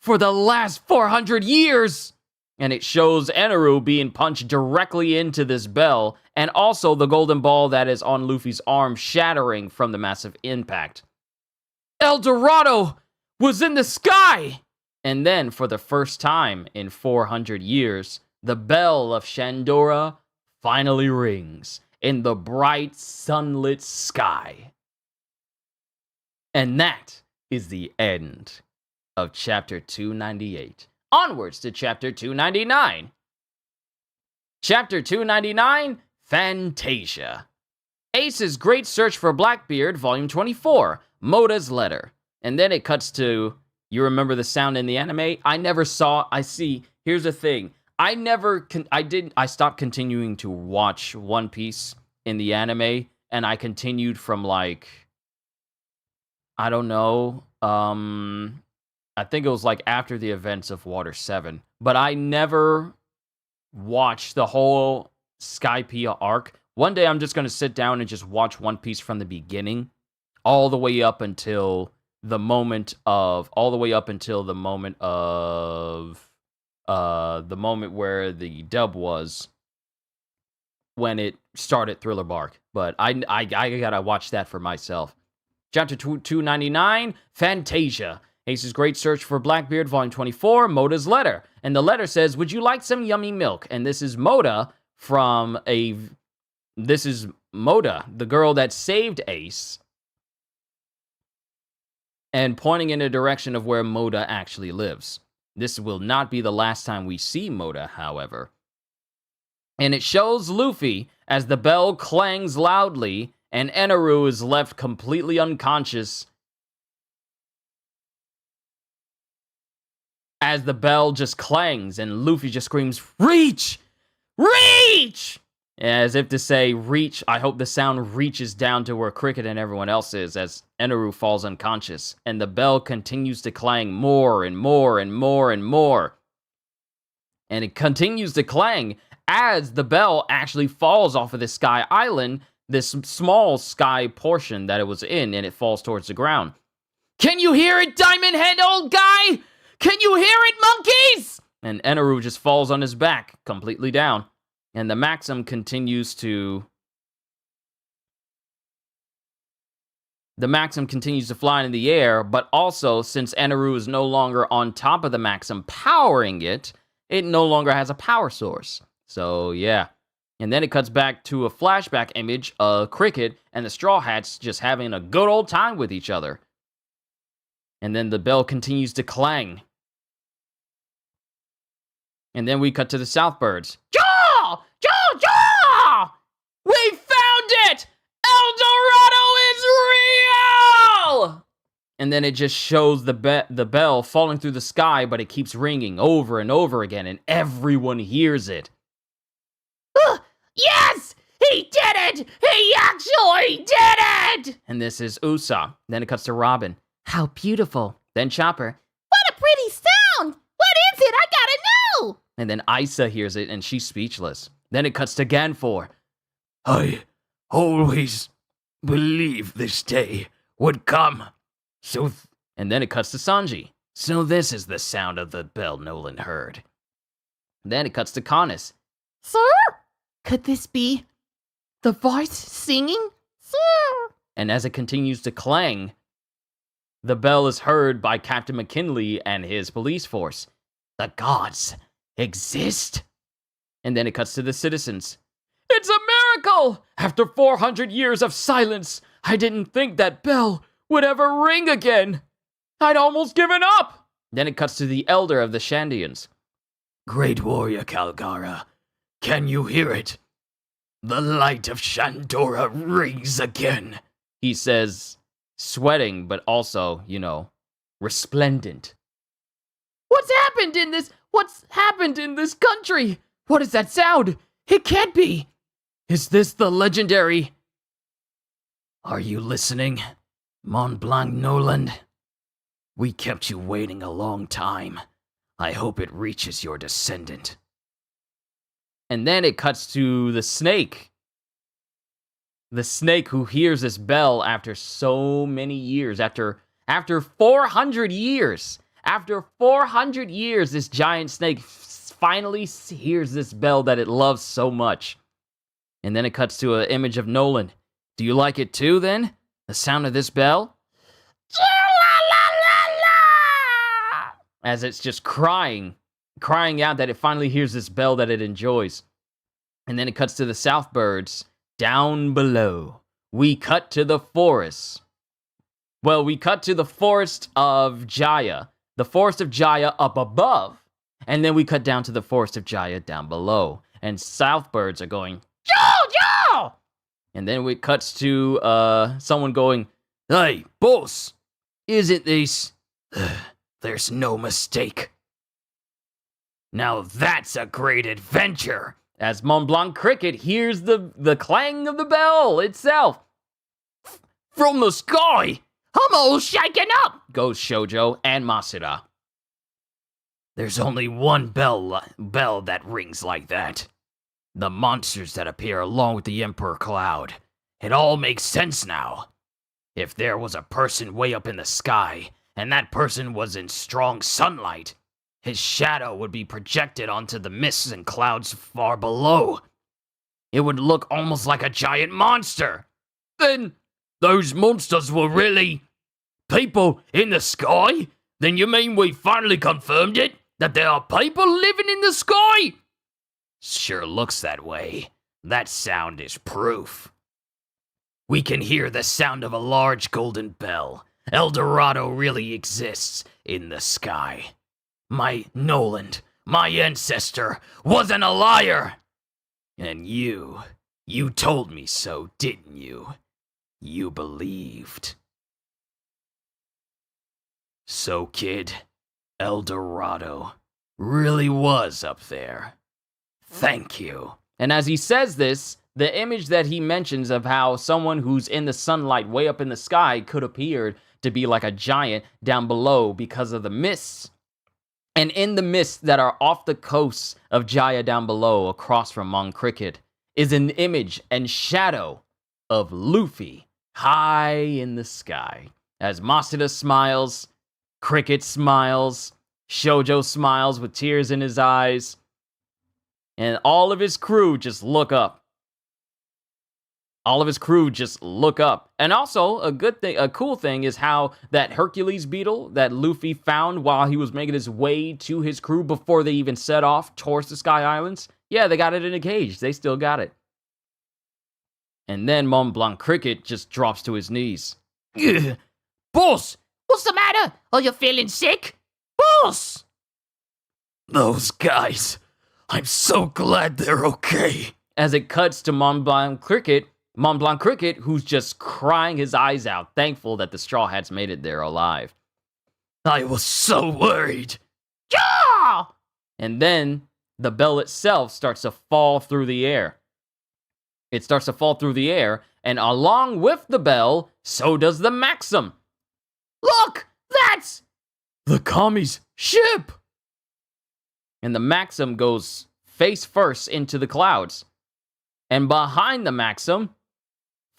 for the last 400 years! And it shows Eneru being punched directly into this bell, and also the golden ball that is on Luffy's arm shattering from the massive impact. El Dorado was in the sky! And then, for the first time in 400 years, the bell of Shandora finally rings in the bright, sunlit sky. And that is the end of Chapter 298. Onwards to Chapter 299. Chapter 299, Fantasia. Ace's Great Search for Blackbeard, Volume 24, Moda's Letter. And then it cuts to, you remember the sound in the anime? Here's the thing. I stopped continuing to watch One Piece in the anime, and I continued from I don't know, I think it was after the events of Water 7. But I never watched the whole Skypiea arc. One day I'm just going to sit down and just watch One Piece from the beginning, all the way up until the moment where the dub was, when it started Thriller Bark. But I gotta watch that for myself. Chapter 299, Fantasia. Ace's Great Search for Blackbeard, Volume 24, Moda's Letter. And the letter says, would you like some yummy milk? And this is Moda the girl that saved Ace, and pointing in the direction of where Moda actually lives. This will not be the last time we see Moda, however. And it shows Luffy as the bell clangs loudly, and Eneru is left completely unconscious as the bell just clangs, and Luffy just screams, "Reach! Reach! As if to say, reach. I hope the sound reaches down to where Cricket and everyone else is as Eneru falls unconscious, and the bell continues to clang more and more and more and more. And it continues to clang as the bell actually falls off of this sky island, this small sky portion that it was in, and it falls towards the ground. Can you hear it, Diamond Head, old guy? Can you hear it, monkeys? And Eneru just falls on his back, completely down. And the Maxim continues to... The Maxim continues to fly in the air, but also, since Eneru is no longer on top of the Maxim powering it, it no longer has a power source. So, yeah. And then it cuts back to a flashback image of Cricket and the Straw Hats just having a good old time with each other. And then the bell continues to clang. And then we cut to the Southbirds. Jaw! Jaw! Jaw! We found it! El Dorado is real! And then it just shows the bell falling through the sky, but it keeps ringing over and over again, and everyone hears it. Yes! He did it! He actually did it! And this is Usa. Then it cuts to Robin. How beautiful. Then Chopper. What a pretty sound! What is it? I gotta know! And then Isa hears it, and she's speechless. Then it cuts to Ganfor. I always believed this day would come. And then it cuts to Sanji. So this is the sound of the bell Nolan heard. Then it cuts to Canis. Sir? Could this be the voice singing? Sir? And as it continues to clang, the bell is heard by Captain McKinley and his police force. The gods exist? And then it cuts to the citizens. It's a miracle! After 400 years of silence, I didn't think that bell would ever ring again. I'd almost given up. Then it cuts to the elder of the Shandians. Great warrior Kalgara, can you hear it? The light of Shandora rings again, he says, sweating, but also, resplendent. What's happened in this country? What is that sound? It can't be. Is this the legendary? Are you listening, Mont Blanc Noland? We kept you waiting a long time. I hope it reaches your descendant. And then it cuts to the snake. The snake who hears this bell after so many years, after 400 years. After 400 years, this giant snake finally hears this bell that it loves so much. And then it cuts to an image of Nolan. Do you like it too, then? The sound of this bell? As it's just crying out that it finally hears this bell that it enjoys. And then it cuts to the Southbirds down below. We cut to the forest. Well, we cut to the forest of Jaya. The forest of Jaya up above. And then we cut down to the forest of Jaya down below. And Southbirds are going, Joe! And then it cuts to someone going, Hey, boss, isn't this... There's no mistake. Now that's a great adventure. As Mont Blanc Cricket hears the clang of the bell itself. From the sky! I'm all shaken up! Goes Shoujo and Masura. There's only one bell that rings like that. The monsters that appear along with the Emperor Cloud. It all makes sense now. If there was a person way up in the sky, and that person was in strong sunlight, his shadow would be projected onto the mists and clouds far below. It would look almost like a giant monster. Then, those monsters were really people in the sky? Then you mean we finally confirmed it? That there are people living in the sky? Sure looks that way. That sound is proof. We can hear the sound of a large golden bell. El Dorado really exists in the sky. My Noland, my ancestor, wasn't a liar. And you told me so, didn't you? You believed. So, kid, El Dorado really was up there. Thank you. And as he says this, the image that he mentions of how someone who's in the sunlight way up in the sky could appear to be like a giant down below because of the mists. And in the mists that are off the coast of Jaya down below, across from Mong Cricket, is an image and shadow of Luffy high in the sky. As Masada smiles, Cricket smiles, Shoujo smiles with tears in his eyes, and all of his crew just look up. All of his crew just look up. And also, a cool thing is how that Hercules beetle that Luffy found while he was making his way to his crew before they even set off towards the Sky Islands. Yeah, they got it in a cage. They still got it. And then Mont Blanc Cricket just drops to his knees. Boss, what's the matter? Are you feeling sick? Boss! Those guys, I'm so glad they're okay. As it cuts to Mont Blanc Cricket, who's just crying his eyes out, thankful that the Straw Hats made it there alive. I was so worried. Yeah! And then the bell itself starts to fall through the air. It starts to fall through the air, and along with the bell, so does the Maxim. Look! That's the Kami's ship! And the Maxim goes face first into the clouds. And behind the Maxim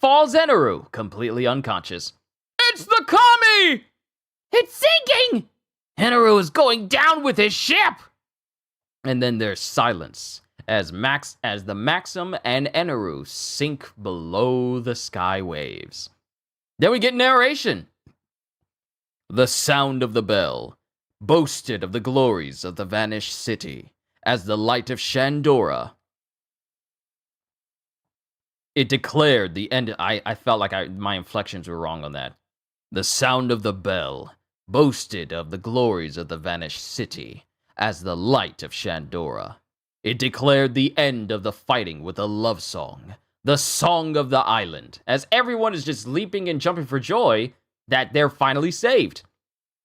falls Eneru, completely unconscious. It's the Kami! It's sinking! Eneru is going down with his ship! And then there's silence as the Maxim and Eneru sink below the sky waves. Then we get narration. The sound of the bell boasted of the glories of the vanished city as the light of Shandora. It declared the end. I felt like my inflections were wrong on that. The sound of the bell boasted of the glories of the vanished city as the light of Shandora. It declared the end of the fighting with a love song, the song of the island, as everyone is just leaping and jumping for joy that they're finally saved.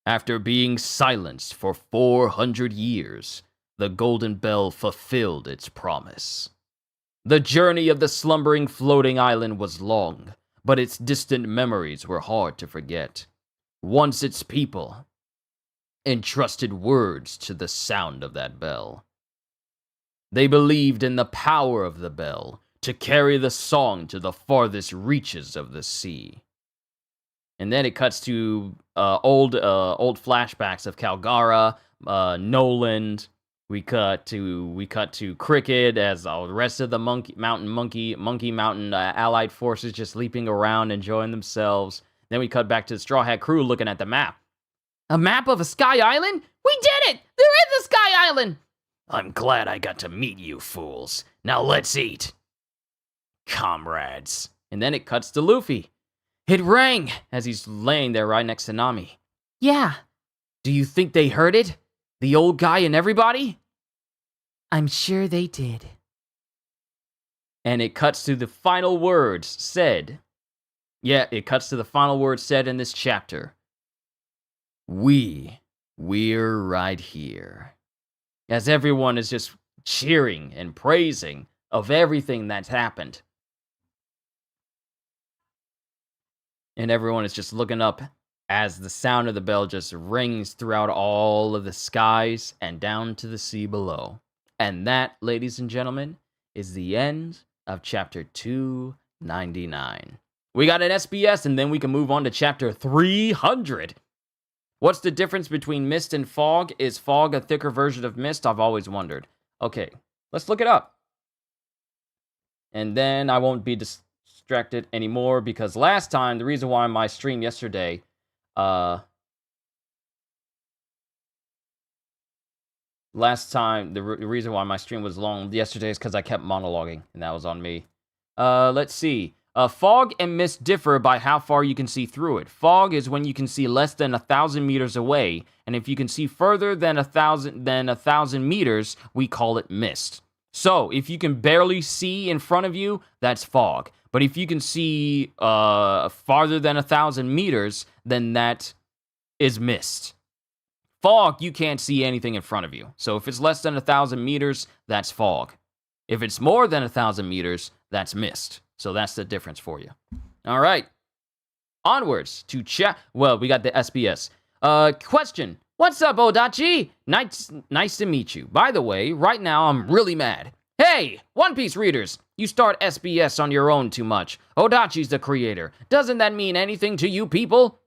After being silenced for 400 years, the Golden Bell fulfilled its promise. The journey of the slumbering floating island was long, but its distant memories were hard to forget. Once its people entrusted words to the sound of that bell. They believed in the power of the bell to carry the song to the farthest reaches of the sea. And then it cuts to old flashbacks of Calgara, Noland. We cut to Cricket as the rest of the Monkey Mountain allied forces just leaping around, enjoying themselves. Then we cut back to the Straw Hat crew looking at the map. A map of a sky island? We did it! There is a sky island! I'm glad I got to meet you fools. Now let's eat. Comrades. And then it cuts to Luffy. It rang as he's laying there right next to Nami. Yeah. Do you think they heard it? The old guy and everybody? I'm sure they did. And it cuts to the final words said. Yeah, it cuts to the final words said in this chapter. We're right here. As everyone is just cheering and praising of everything that's happened. And everyone is just looking up as the sound of the bell just rings throughout all of the skies and down to the sea below. And that, ladies and gentlemen, is the end of chapter 299. We got an SBS, and then we can move on to chapter 300. What's the difference between mist and fog? Is fog a thicker version of mist? I've always wondered. Okay, let's look it up. And then I won't be distracted anymore, because last time, the reason why my stream yesterday, the reason why my stream was long yesterday is because I kept monologuing, and that was on me. Let's see. Fog and mist differ by how far you can see through it. Fog is when you can see less than 1,000 meters away, and if you can see further than 1,000 meters, we call it mist. So, if you can barely see in front of you, that's fog. But if you can see farther than 1,000 meters, then that is mist. Fog, you can't see anything in front of you. So if it's less than 1,000 meters, that's fog. If it's more than 1,000 meters, that's missed. So that's the difference for you. All right. Onwards to chat. Well, we got the SBS. Question. What's up, Odachi? Nice to meet you. By the way, right now I'm really mad. Hey, One Piece readers, you start SBS on your own too much. Odachi's the creator. Doesn't that mean anything to you people?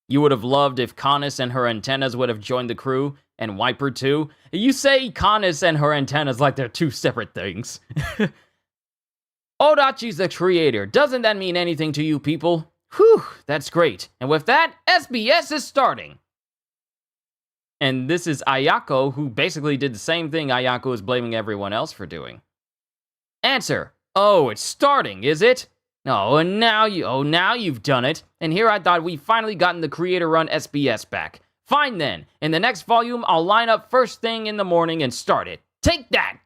You would have loved if Canis and her antennas would have joined the crew, and Wiper too. You say Canis and her antennas like they're two separate things. Odachi's the creator. Doesn't that mean anything to you people? Whew, that's great. And with that, SBS is starting. And this is Ayako, who basically did the same thing Ayako is blaming everyone else for doing. Answer. Oh, it's starting, is it? Oh, and now you've done it. And here I thought we finally gotten the creator-run SBS back. Fine then. In the next volume, I'll line up first thing in the morning and start it. Take that!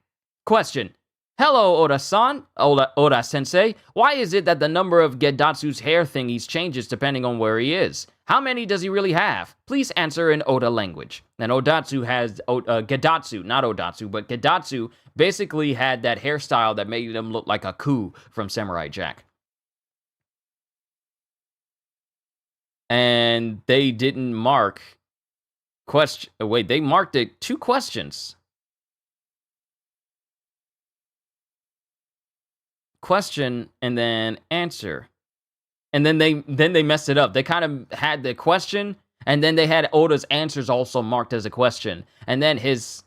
Question. Hello, Oda-san, Oda-sensei. Why is it that the number of Gedatsu's hair thingies changes depending on where he is? How many does he really have? Please answer in Oda language. And Odatsu has, Gedatsu, not Odatsu, but Gedatsu basically had that hairstyle that made him look like a coup from Samurai Jack. And they didn't mark they marked it 2 questions. Question and then answer. And then they messed it up. They kind of had the question, and then they had Oda's answers also marked as a question. And then his...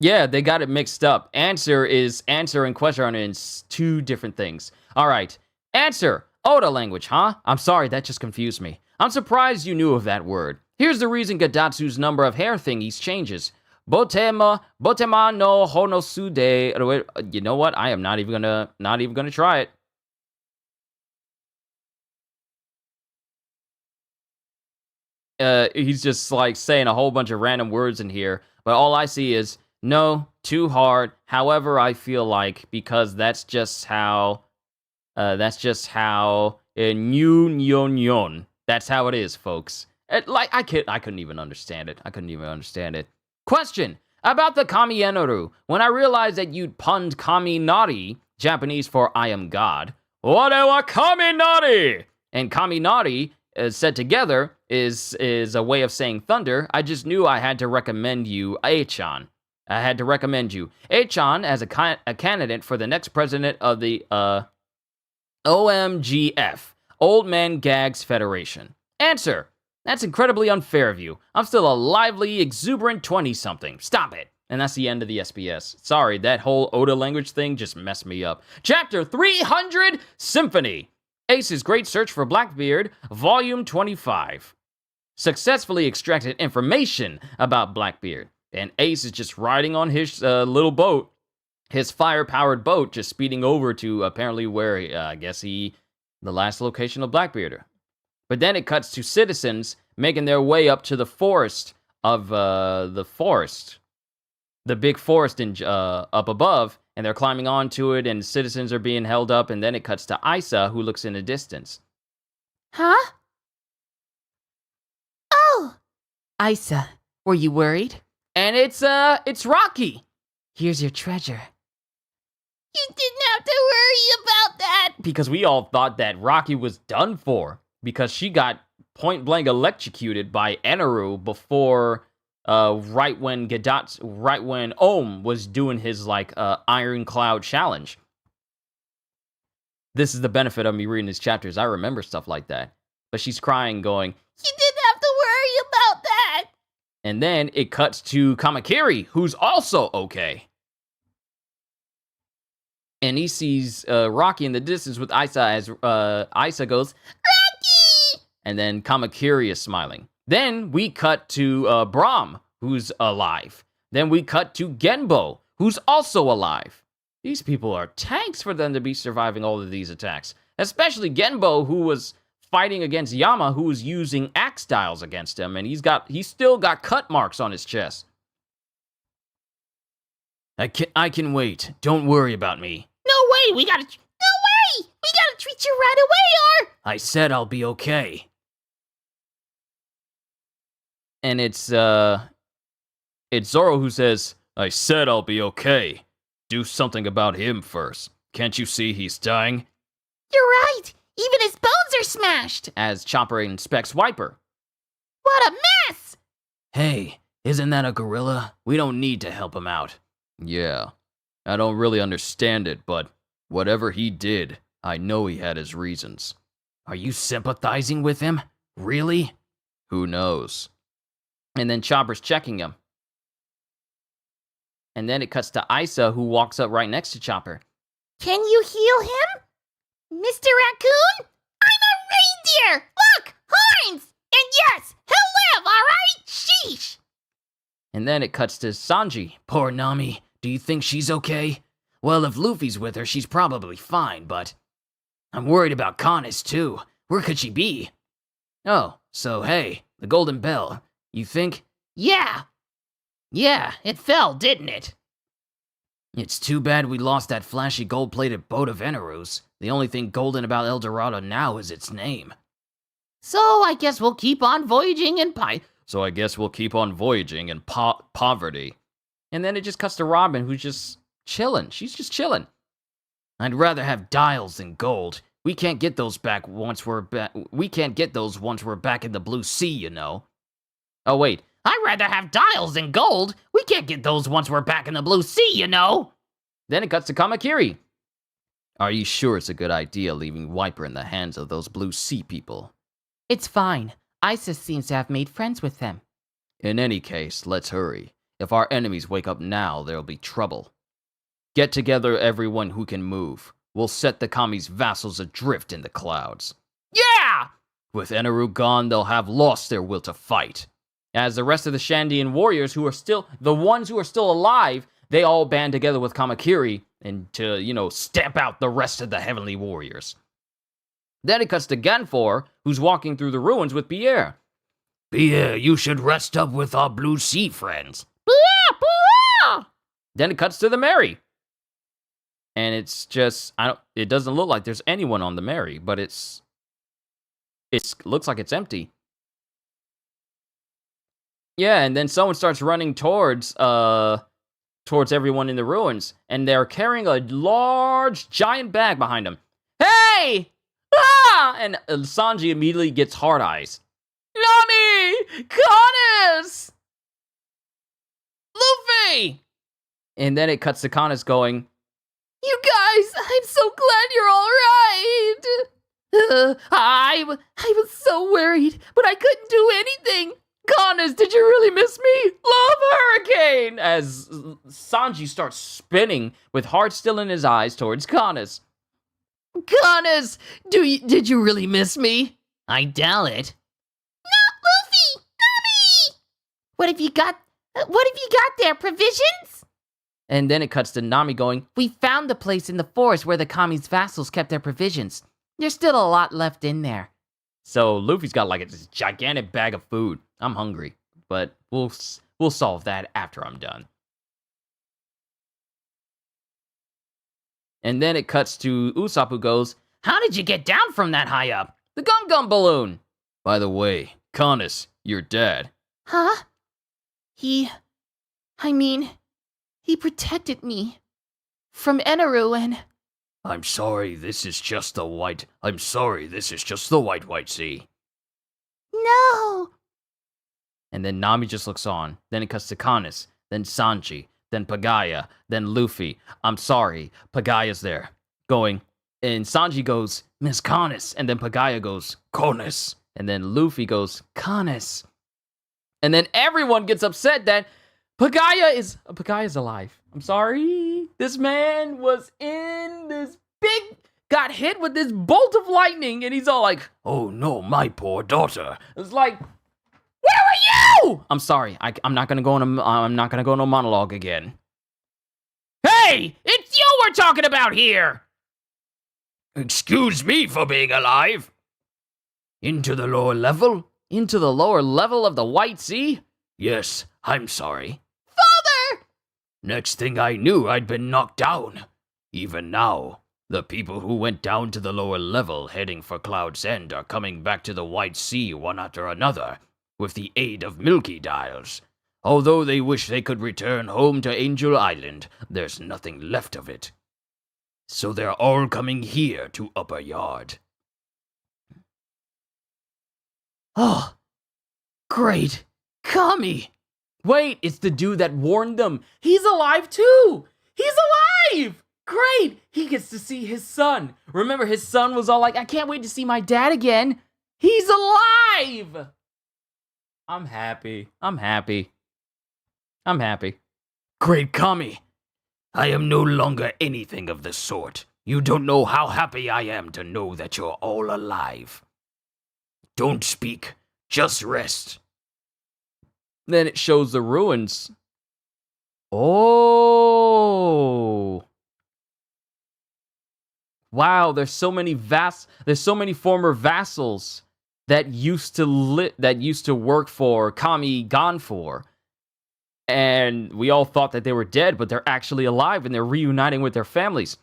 Yeah, they got it mixed up. Answer and question are in 2 different things. All right. Answer. Oda language, huh? I'm sorry, that just confused me. I'm surprised you knew of that word. Here's the reason Gedatsu's number of hair thingies changes. Botema no honosude. You know what? I am not even gonna try it. He's just like saying a whole bunch of random words in here, but all I see is no, too hard. However, I feel like because that's just how nyon. That's how it is, folks. I couldn't even understand it. Question about the Kami Eneru. When I realized that you'd punned Kami Nari, Japanese for I am God. Ore wa Kami Nari! And Kami Nari, said together, is a way of saying thunder. I just knew I had to recommend you A-chan. A-chan as a candidate for the next president of the OMGF, Old Man Gags Federation. Answer. That's incredibly unfair of you. I'm still a lively, exuberant 20-something. Stop it. And that's the end of the SBS. Sorry, that whole Oda language thing just messed me up. Chapter 300, Symphony. Ace's Great Search for Blackbeard, Volume 25. Successfully extracted information about Blackbeard. And Ace is just riding on his little boat. His fire-powered boat just speeding over to apparently where, the last location of Blackbeard. But then it cuts to citizens making their way up to the forest of the big forest up above, and they're climbing onto it, and citizens are being held up, and then it cuts to Isa, who looks in the distance. Huh? Oh! Isa, were you worried? And it's Rocky. Here's your treasure. You didn't have to worry about that! Because we all thought that Rocky was done for. Because she got point-blank electrocuted by Eneru before, right when Ohm was doing his, Iron Cloud challenge. This is the benefit of me reading these chapters. I remember stuff like that. But she's crying, going, You didn't have to worry about that! And then it cuts to Kamakiri, who's also okay. And he sees Rocky in the distance with Isa as Isa goes, Rocky! And then Kamakiri is smiling. Then we cut to Brahm, who's alive. Then we cut to Genbo, who's also alive. These people are tanks for them to be surviving all of these attacks. Especially Genbo, who was fighting against Yama, who was using axe styles against him. And he's still got cut marks on his chest. I can wait. Don't worry about me. No way! We gotta treat you right away, or... I said I'll be okay. And it's Zoro who says, I said I'll be okay. Do something about him first. Can't you see he's dying? You're right. Even his bones are smashed. As Chopper inspects Wiper. What a mess. Hey, isn't that a gorilla? We don't need to help him out. Yeah, I don't really understand it, but whatever he did, I know he had his reasons. Are you sympathizing with him? Really? Who knows? And then Chopper's checking him. And then it cuts to Isa, who walks up right next to Chopper. Can you heal him? Mr. Raccoon? I'm a reindeer! Look! Horns! And yes, he'll live, alright? Sheesh! And then it cuts to Sanji. Poor Nami. Do you think she's okay? Well, if Luffy's with her, she's probably fine, but I'm worried about Connis, too. Where could she be? Oh, so hey, the Golden Bell. You think? Yeah, it fell, didn't it? It's too bad we lost that flashy gold-plated boat of Eneru's. The only thing golden about El Dorado now is its name. So I guess we'll keep on voyaging in poverty. And then it just cuts to Robin, who's just chilling. She's just chilling. I'd rather have dials than gold. We can't get those once we're back in the blue sea, you know. Oh wait, I'd rather have dials than gold. We can't get those once we're back in the blue sea, you know. Then it cuts to Kamakiri. Are you sure it's a good idea leaving Wiper in the hands of those blue sea people? It's fine. Isis seems to have made friends with them. In any case, let's hurry. If our enemies wake up now, there'll be trouble. Get together everyone who can move. We'll set the Kami's vassals adrift in the clouds. Yeah! With Eneru gone, they'll have lost their will to fight. As the rest of the Shandian warriors, the ones who are still alive, they all band together with Kamakiri and to, stamp out the rest of the heavenly warriors. Then it cuts to Ganfor, who's walking through the ruins with Pierre. Pierre, you should rest up with our blue sea friends. Blah, blah. Then it cuts to the Mary. And it's just, it doesn't look like there's anyone on the Mary, but it looks like it's empty. Yeah, and then someone starts running towards everyone in the ruins, and they're carrying a large, giant bag behind them. Hey! Ah! And Sanji immediately gets hard eyes. Nami! Connis! Luffy! And then it cuts to Connis going, You guys, I'm so glad you're all right. I was so worried, but I couldn't do anything. Connis, did you really miss me? Love Hurricane! As Sanji starts spinning with heart still in his eyes towards Connis. Connis, did you really miss me? I doubt it. Not Luffy! Nami! What have you got there, provisions? And then it cuts to Nami going, We found the place in the forest where the Kami's vassals kept their provisions. There's still a lot left in there. So Luffy's got like this gigantic bag of food. I'm hungry, but we'll solve that after I'm done. And then it cuts to Usopp, who goes, How did you get down from that high up? The Gum Gum Balloon! By the way, Connis, your dad. Huh? He protected me from Eneru and... I'm sorry, this is just the white sea. No! And then Nami just looks on. Then it cuts to Connis, then Sanji, then Pagaya, then Luffy. I'm sorry, Pagaya's there. Going, and Sanji goes, Miss Connis. And then Pagaya goes, Connis. And then Luffy goes, Connis. And then everyone gets upset that Pagaya's alive. I'm sorry. This man was in this got hit with this bolt of lightning, and he's all like, Oh no, my poor daughter. It's like, where were you? I'm sorry. I'm not gonna go on a monologue again. Hey, it's you we're talking about here. Excuse me for being alive. Into the lower level? Into the lower level of the White Sea? Yes, I'm sorry. Father! Next thing I knew, I'd been knocked down. Even now, the people who went down to the lower level heading for Cloud's End are coming back to the White Sea one after another. with the aid of Milky Dials. Although they wish they could return home to Angel Island, there's nothing left of it. So they're all coming here to Upper Yard. Oh, great. Kami! Wait, it's the dude that warned them. He's alive too! He's alive! Great! He gets to see his son. Remember, his son was all like, I can't wait to see my dad again. He's alive! I'm happy. Great Kami! I am no longer anything of the sort. You don't know how happy I am to know that you're all alive. Don't speak, just rest. Then it shows the ruins. Oh. Wow, there's so many former vassals that used to work for Kami Ganfor. And we all thought that they were dead, but they're actually alive and they're reuniting with their families.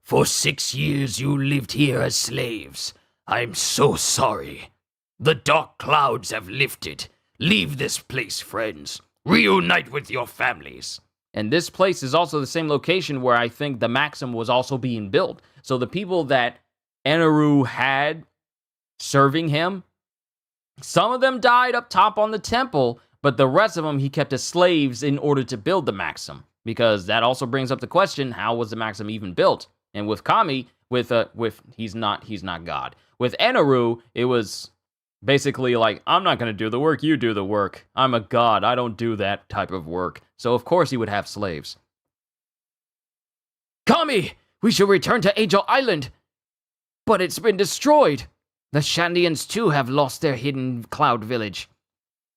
For 6 years you lived here as slaves. I'm so sorry. The dark clouds have lifted. Leave this place, friends. Reunite with your families. And this place is also the same location where I think the Maxim was also being built. So the people that Eneru had serving him, some of them died up top on the temple, but the rest of them he kept as slaves in order to build the Maxim. Because that also brings up the question, how was the Maxim even built? And with Kami, he's not God. With Eneru, it was basically like, I'm not going to do the work, you do the work. I'm a god, I don't do that type of work. So of course he would have slaves. Kami! We should return to Angel Island! But it's been destroyed! The Shandians too have lost their hidden cloud village.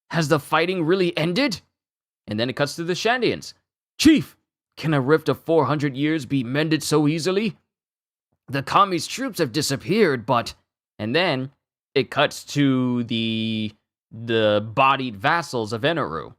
Has the fighting really ended? And then it cuts to the Shandians. Chief, can a rift of 400 years be mended so easily? The Kami's troops have disappeared, but... And then it cuts to the bodied vassals of Eneru.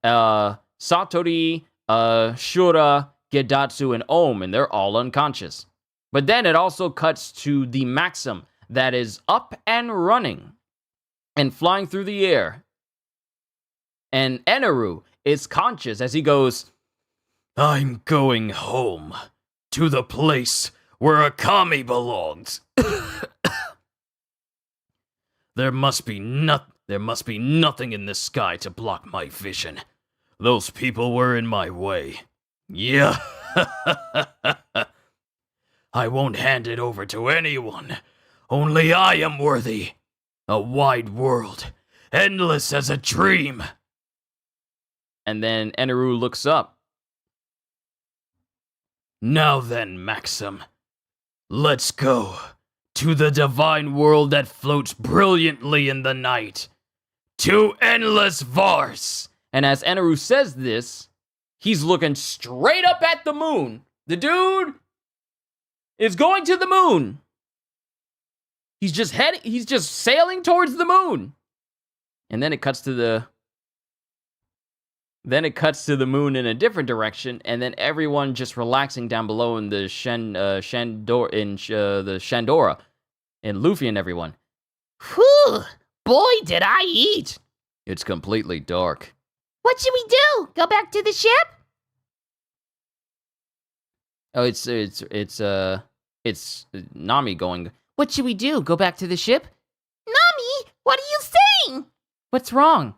Satori, Shura, Gedatsu, and Om, and they're all unconscious. But then it also cuts to the Maxim that is up and running and flying through the air. And Eneru is conscious as he goes, I'm going home, to the place where a Kami belongs. There must be nothing in the sky to block my vision. Those people were in my way. Yeah. I won't hand it over to anyone. Only I am worthy. A wide world, endless as a dream. And then Eneru looks up. Now then, Maxim, let's go to the divine world that floats brilliantly in the night. To endless Vars. And as Eneru says this, he's looking straight up at the moon. The dude is going to the moon. He's just sailing towards the moon. And then it cuts to the moon in a different direction, and then everyone just relaxing down below in the Shandora, and Luffy and everyone. Whew! Boy, did I eat! It's completely dark. What should we do? Go back to the ship? Oh, it's Nami going, what should we do? Go back to the ship? Nami, what are you saying? What's wrong?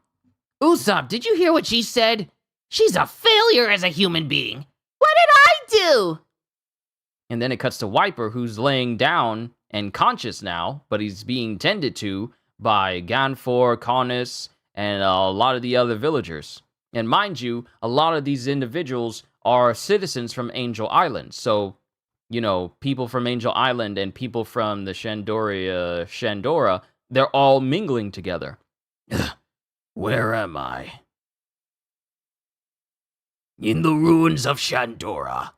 Usopp, did you hear what she said? She's a failure as a human being. What did I do? And then it cuts to Wiper, who's laying down and conscious now, but he's being tended to by Ganfor, Kaunis, and a lot of the other villagers. And mind you, a lot of these individuals are citizens from Angel Island. So, you know, people from Angel Island and people from the Shandora, they're all mingling together. Where am I? In the ruins of Shandora.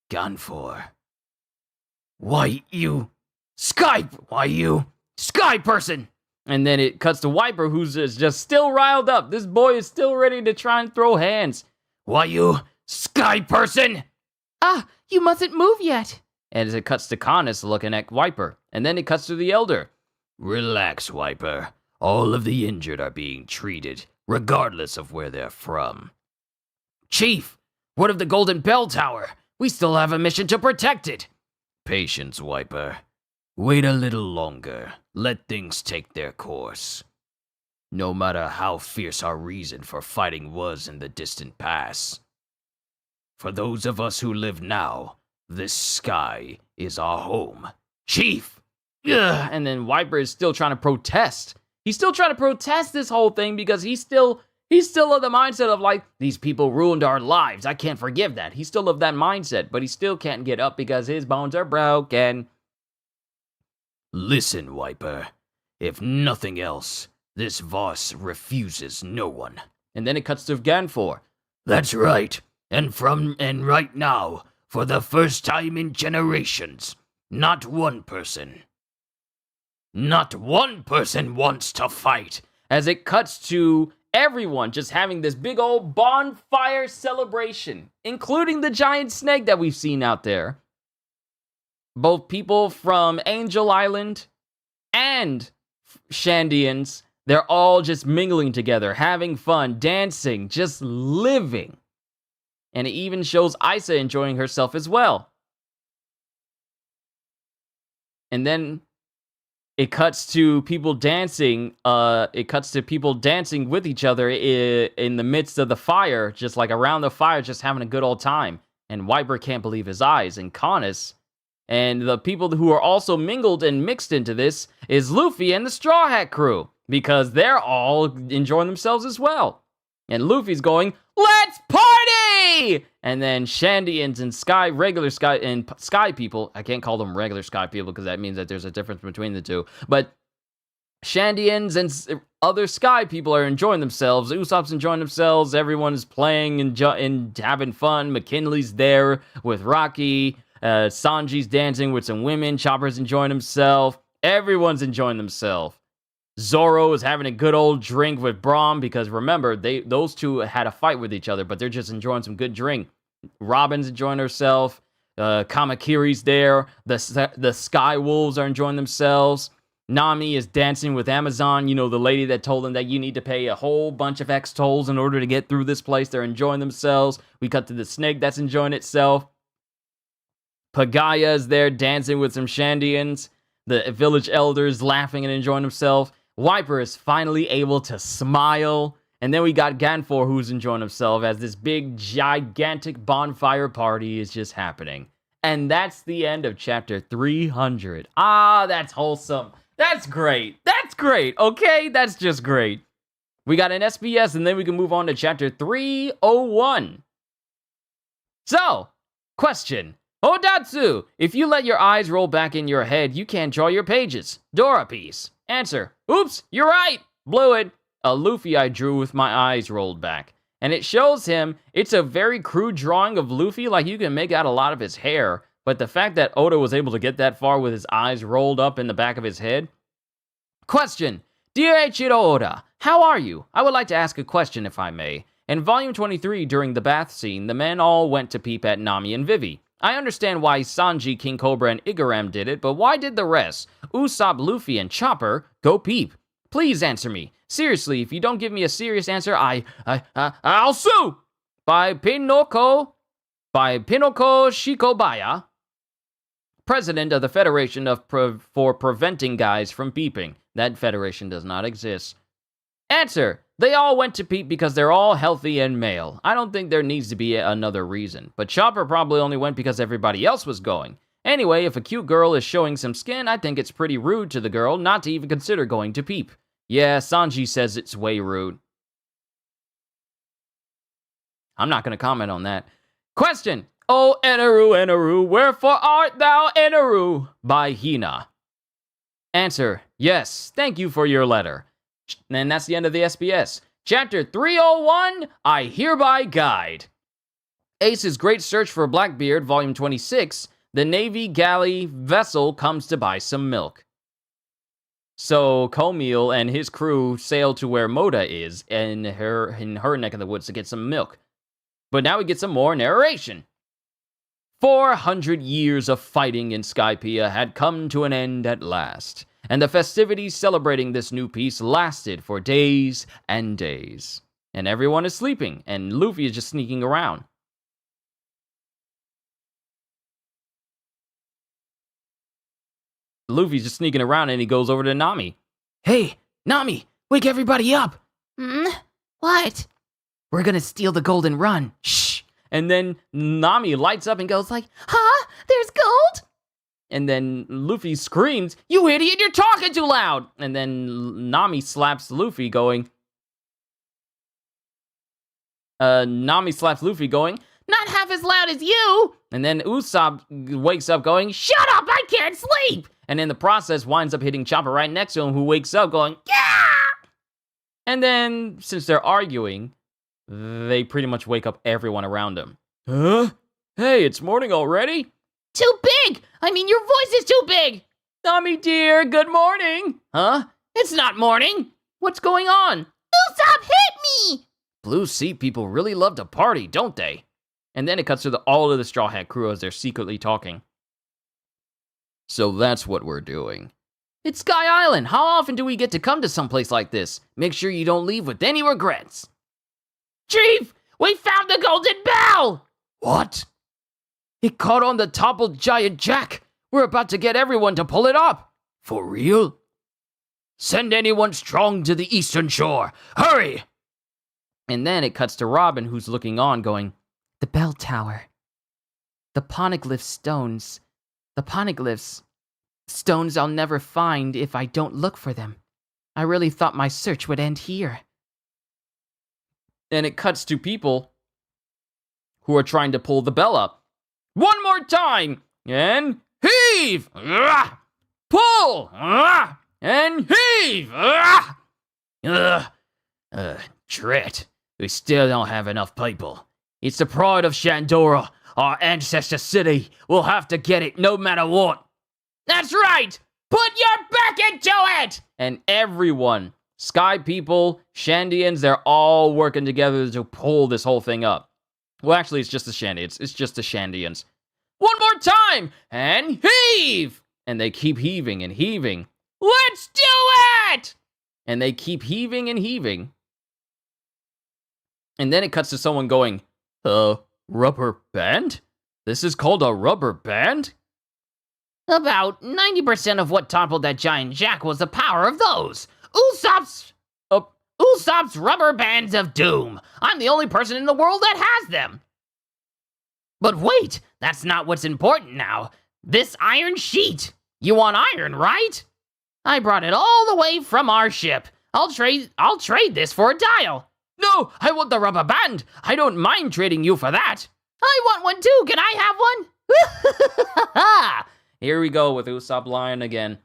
Ganfor. Why you Sky person? And then it cuts to Wiper, who's just still riled up. This boy is still ready to try and throw hands. Why you Sky person? Ah, you mustn't move yet. As it cuts to Connus looking at Wiper. And then it cuts to the Elder. Relax, Wiper. All of the injured are being treated, regardless of where they're from. Chief, what of the Golden Bell Tower? We still have a mission to protect it. Patience, Wiper. Wait a little longer. Let things take their course. No matter how fierce our reason for fighting was in the distant past, for those of us who live now, this sky is our home. Chief! Ugh. And then Wiper is still trying to protest. He's still trying to protest this whole thing because he's still of the mindset of like, these people ruined our lives. I can't forgive that. He's still of that mindset, but he still can't get up because his bones are broken. Listen, Wiper. If nothing else, this Voss refuses no one. And then it cuts to Ganfor. That's right. And right now, for the first time in generations, not one person wants to fight. As it cuts to everyone just having this big old bonfire celebration, including the giant snake that we've seen out there. Both people from Angel Island and Shandians, they're all just mingling together, having fun, dancing, just living. And it even shows Isa enjoying herself as well. And then it cuts to people dancing. It cuts to people dancing with each other in the midst of the fire, just like around the fire, just having a good old time. And Wiper can't believe his eyes. And Connus and the people who are also mingled and mixed into this is Luffy and the Straw Hat crew, because they're all enjoying themselves as well. And Luffy's going, "Let's party!" And then Shandians and regular Sky people, I can't call them regular Sky people because that means that there's a difference between the two, but Shandians and other Sky people are enjoying themselves. Usopp's enjoying themselves. Everyone is playing and having fun. McKinley's there with Rocky. Sanji's dancing with some women. Chopper's enjoying himself. Everyone's enjoying themselves. Zoro is having a good old drink with Braum because remember, those two had a fight with each other, but they're just enjoying some good drink. Robin's enjoying herself. Kamakiri's there. The Sky Wolves are enjoying themselves. Nami is dancing with Amazon, you know, the lady that told them that you need to pay a whole bunch of X tolls in order to get through this place. They're enjoying themselves. We cut to the snake that's enjoying itself. Pagaya is there dancing with some Shandians. The village elders laughing and enjoying themselves. Wiper is finally able to smile. And then we got Ganfor who's enjoying himself as this big, gigantic bonfire party is just happening. And that's the end of chapter 300. Ah, that's wholesome. That's great. That's great. Okay, that's just great. We got an SBS and then we can move on to chapter 301. So, question. Odatsu, if you let your eyes roll back in your head, you can't draw your pages. Dora piece. Answer. Oops, you're right. Blew it. A Luffy I drew with my eyes rolled back. And it shows him, it's a very crude drawing of Luffy, like you can make out a lot of his hair. But the fact that Oda was able to get that far with his eyes rolled up in the back of his head. Question. Dear Eiichiro Oda, how are you? I would like to ask a question if I may. In volume 23, during the bath scene, the men all went to peep at Nami and Vivi. I understand why Sanji, King Cobra, and Igaram did it, but why did the rest, Usopp, Luffy, and Chopper, go peep? Please answer me. Seriously, if you don't give me a serious answer, I'll sue! By Pinoko Shikobaya, president of the Federation for Preventing Guys from Peeping. That federation does not exist. Answer. They all went to peep because they're all healthy and male. I don't think there needs to be another reason. But Chopper probably only went because everybody else was going. Anyway, if a cute girl is showing some skin, I think it's pretty rude to the girl not to even consider going to peep. Yeah, Sanji says it's way rude. I'm not going to comment on that. Question. Oh, Eneru, Eneru, wherefore art thou Eneru? By Hina. Answer. Yes, thank you for your letter. And that's the end of the SBS. Chapter 301, I Hereby Guide. Ace's Great Search for Blackbeard, Volume 26, the Navy galley vessel comes to buy some milk. So, Komil and his crew sail to where Moda is in her neck of the woods to get some milk. But now we get some more narration. 400 years of fighting in Skypiea had come to an end at last, and the festivities celebrating this new peace lasted for days and days. And everyone is sleeping, and Luffy is just sneaking around. Luffy's just sneaking around, and he goes over to Nami. Hey, Nami, wake everybody up! What? We're gonna steal the golden run. Shh! And then Nami lights up and goes like, Huh? There's gold? and then Luffy screams, "You idiot, you're talking too loud!" And then Nami slaps Luffy going, Nami slaps Luffy going, Not half as loud as you! and then Usopp wakes up going, Shut up, I can't sleep! and in the process winds up hitting Chopper right next to him, who wakes up going, yeah! And then, since they're arguing, they pretty much wake up everyone around him. Huh? Hey, it's morning already? Too big! I mean, your voice is too big! Nami dear, good morning! Huh? It's not morning! What's going on? Usopp hit me! Blue Sea people really love to party, don't they? And then it cuts to all of the Straw Hat crew as they're secretly talking. So that's what we're doing. It's Sky Island. How often do we get to come to someplace like this? Make sure you don't leave with any regrets. Chief! We found the golden bell! What? It caught on the toppled giant jack. We're about to get everyone to pull it up. For real? Send anyone strong to the eastern shore. Hurry! And then it cuts to Robin, who's looking on, going, The bell tower. The poneglyph stones. The poneglyphs. Stones I'll never find if I don't look for them. I really thought my search would end here. and it cuts to people who are trying to pull the bell up. One more time! And heave! Ah! Pull! Ah! And heave! Ah! Drat. We still don't have enough people. It's the pride of Shandora, our ancestor city. We'll have to get it no matter what. That's right! Put your back into it! And everyone, Sky people, Shandians, they're all working together to pull this whole thing up. Well, actually, it's just the Shandians. It's just the Shandians. One more time! And heave! And they keep heaving and heaving. Let's do it! And they keep heaving and heaving. And then it cuts to someone going, rubber band? This is called a rubber band? About 90% of what toppled that giant jack was the power of those. Usopp's rubber bands of doom. I'm the only person in the world that has them. But wait, that's not what's important now. This iron sheet. You want iron, right? I brought it all the way from our ship. I'll trade this for a dial. No, I want the rubber band. I don't mind trading you for that. I want one too. Can I have one? Here we go with Usopp lying again.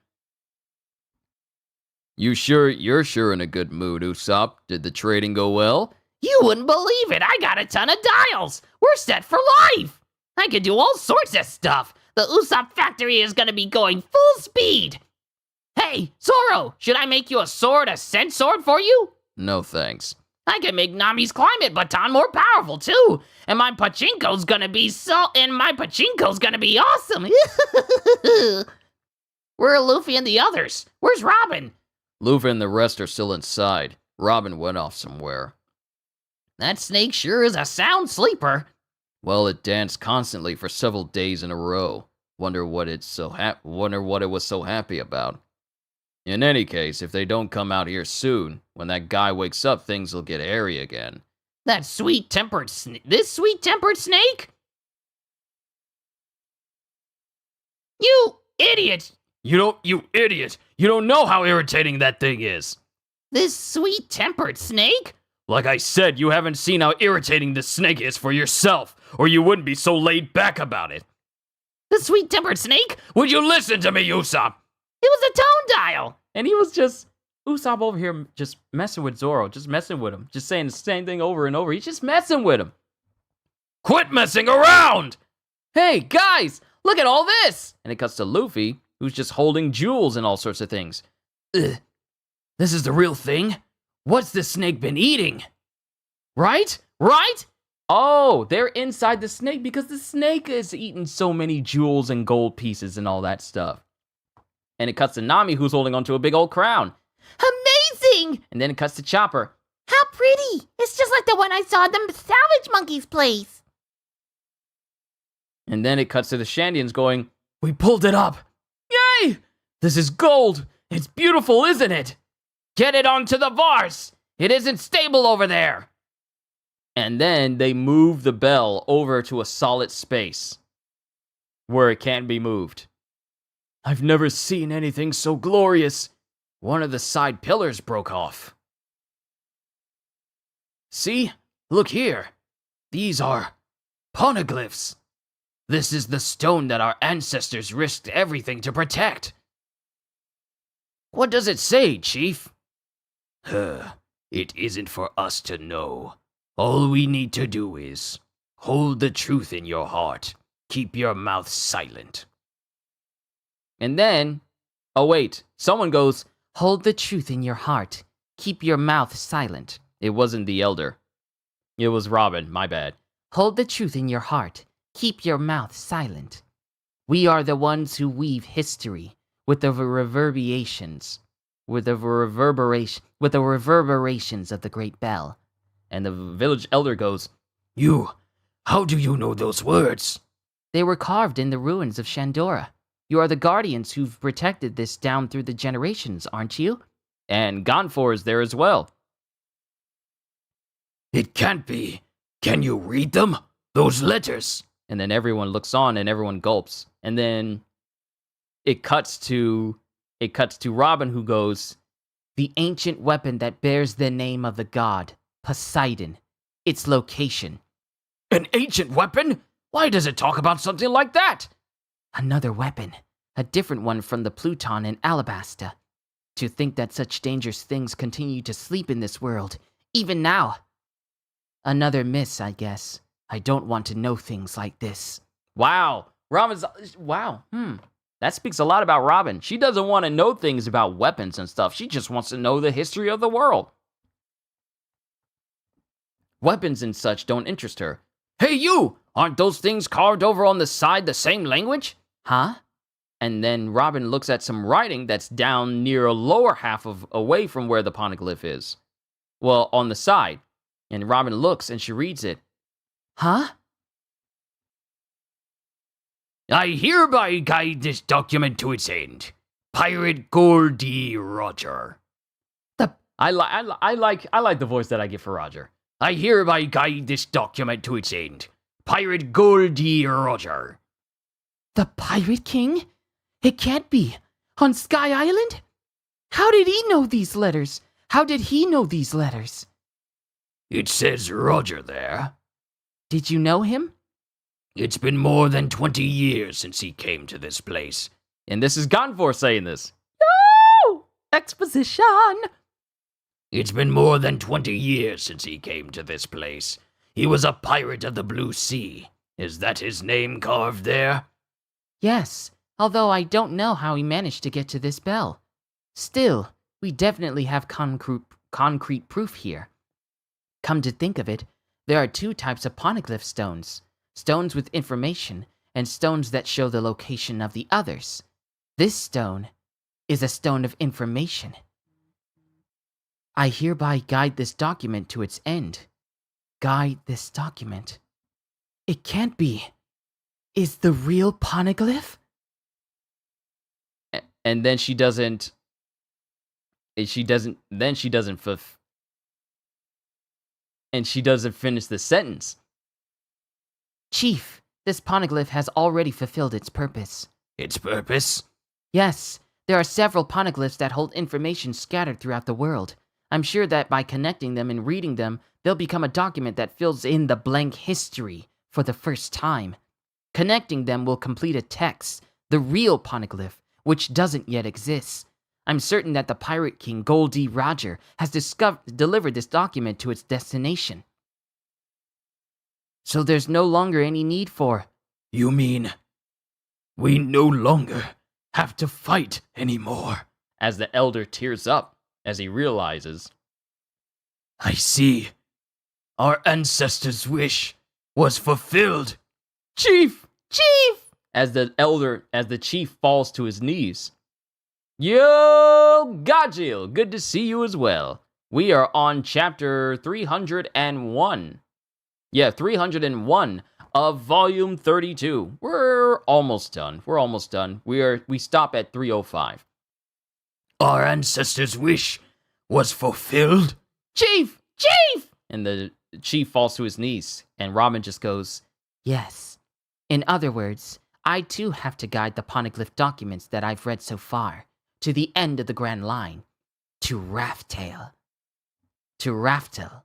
You're sure in a good mood, Usopp? Did the trading go well? You wouldn't believe it. I got a ton of dials. We're set for life. I can do all sorts of stuff. The Usopp factory is going to be going full speed. Hey, Zoro, should I make you a scent sword for you? No thanks. I can make Nami's climate baton more powerful too. And my pachinko's gonna be awesome. Where are Luffy and the others? Where's Robin? Luffy and the rest are still inside. Robin went off somewhere. That snake sure is a sound sleeper. Well, it danced constantly for several days in a row. Wonder what it was so happy about. In any case, if they don't come out here soon, when that guy wakes up, things will get hairy again. This sweet-tempered snake? You idiot! You idiot! You don't know how irritating that thing is! This sweet-tempered snake? Like I said, you haven't seen how irritating this snake is for yourself, or you wouldn't be so laid back about it. The sweet-tempered snake? Would you listen to me, Usopp? It was a tone dial! And he was just, Usopp over here just messing with Zoro, just messing with him, just saying the same thing over and over. He's just messing with him. Quit messing around! Hey, guys, look at all this! And it cuts to Luffy, who's just holding jewels and all sorts of things. Ugh. This is the real thing? What's this snake been eating? Right? Oh, they're inside the snake because the snake is eating so many jewels and gold pieces and all that stuff. And it cuts to Nami, who's holding onto a big old crown. Amazing! And then it cuts to Chopper. How pretty! It's just like the one I saw at the Savage Monkey's place. And then it cuts to the Shandians going, "We pulled it up! Yay! This is gold! It's beautiful, isn't it? Get it onto the Vars! It isn't stable over there!" And then they move the bell over to a solid space where it can't be moved. I've never seen anything so glorious. One of the side pillars broke off. See? Look here. These are poneglyphs. This is the stone that our ancestors risked everything to protect. What does it say, Chief? It isn't for us to know. All we need to do is hold the truth in your heart. Keep your mouth silent. And then, oh wait, someone goes, Hold the truth in your heart. Keep your mouth silent. It wasn't the elder. It was Robin, my bad. Hold the truth in your heart. Keep your mouth silent. We are the ones who weave history with the reverberations of the great bell. And the village elder goes, how do you know those words? They were carved in the ruins of Shandora. You are the guardians who've protected this down through the generations, aren't you? And Gonfor is there as well. It can't be. Can you read them? Those letters. And then everyone looks on and everyone gulps. And then it cuts to Robin, who goes, The ancient weapon that bears the name of the god, Poseidon. Its location. An ancient weapon? Why does it talk about something like that? Another weapon. A different one from the Pluton and Alabasta. To think that such dangerous things continue to sleep in this world, even now. Another miss, I guess. I don't want to know things like this. Wow. Wow. That speaks a lot about Robin. She doesn't want to know things about weapons and stuff. She just wants to know the history of the world. Weapons and such don't interest her. Hey, you! Aren't those things carved over on the side the same language? Huh? And then Robin looks at some writing that's down near a lower half away from where the poneglyph is. Well, on the side. And Robin looks and she reads it. Huh? I hereby guide this document to its end. Pirate Goldie Roger. I like the voice that I get for Roger. I hereby guide this document to its end. Pirate Goldie Roger. The Pirate King? It can't be. On Sky Island? How did he know these letters? How did he know these letters? It says Roger there. Did you know him? It's been more than 20 years since he came to this place. And this is Gonfor saying this. No! Exposition! It's been more than 20 years since he came to this place. He was a pirate of the Blue Sea. Is that his name carved there? Yes, although I don't know how he managed to get to this bell. Still, we definitely have concrete proof here. Come to think of it, there are two types of poneglyph stones. Stones with information, and stones that show the location of the others. This stone is a stone of information. I hereby guide this document to its end. Guide this document. It can't be. Is the real poneglyph? And then she doesn't finish the sentence. Chief, this poneglyph has already fulfilled its purpose. Its purpose? Yes, there are several poneglyphs that hold information scattered throughout the world. I'm sure that by connecting them and reading them, they'll become a document that fills in the blank history for the first time. Connecting them will complete a text, the real poneglyph, which doesn't yet exist. I'm certain that the Pirate King, Goldie Roger, has delivered this document to its destination. So there's no longer any need for... You mean we no longer have to fight anymore? As the elder tears up as he realizes, I see. Our ancestors' wish was fulfilled. Chief! Chief! As the chief falls to his knees. Yo, Gajil, good to see you as well. We are on chapter 301. Yeah, 301 of volume 32. We're almost done. We stop at 305. Our ancestors' wish was fulfilled. Chief! Chief! And the chief falls to his knees, and Robin just goes, yes. In other words, I too have to guide the poneglyph documents that I've read so far to the end of the Grand Line, to Raftail. To Raftel.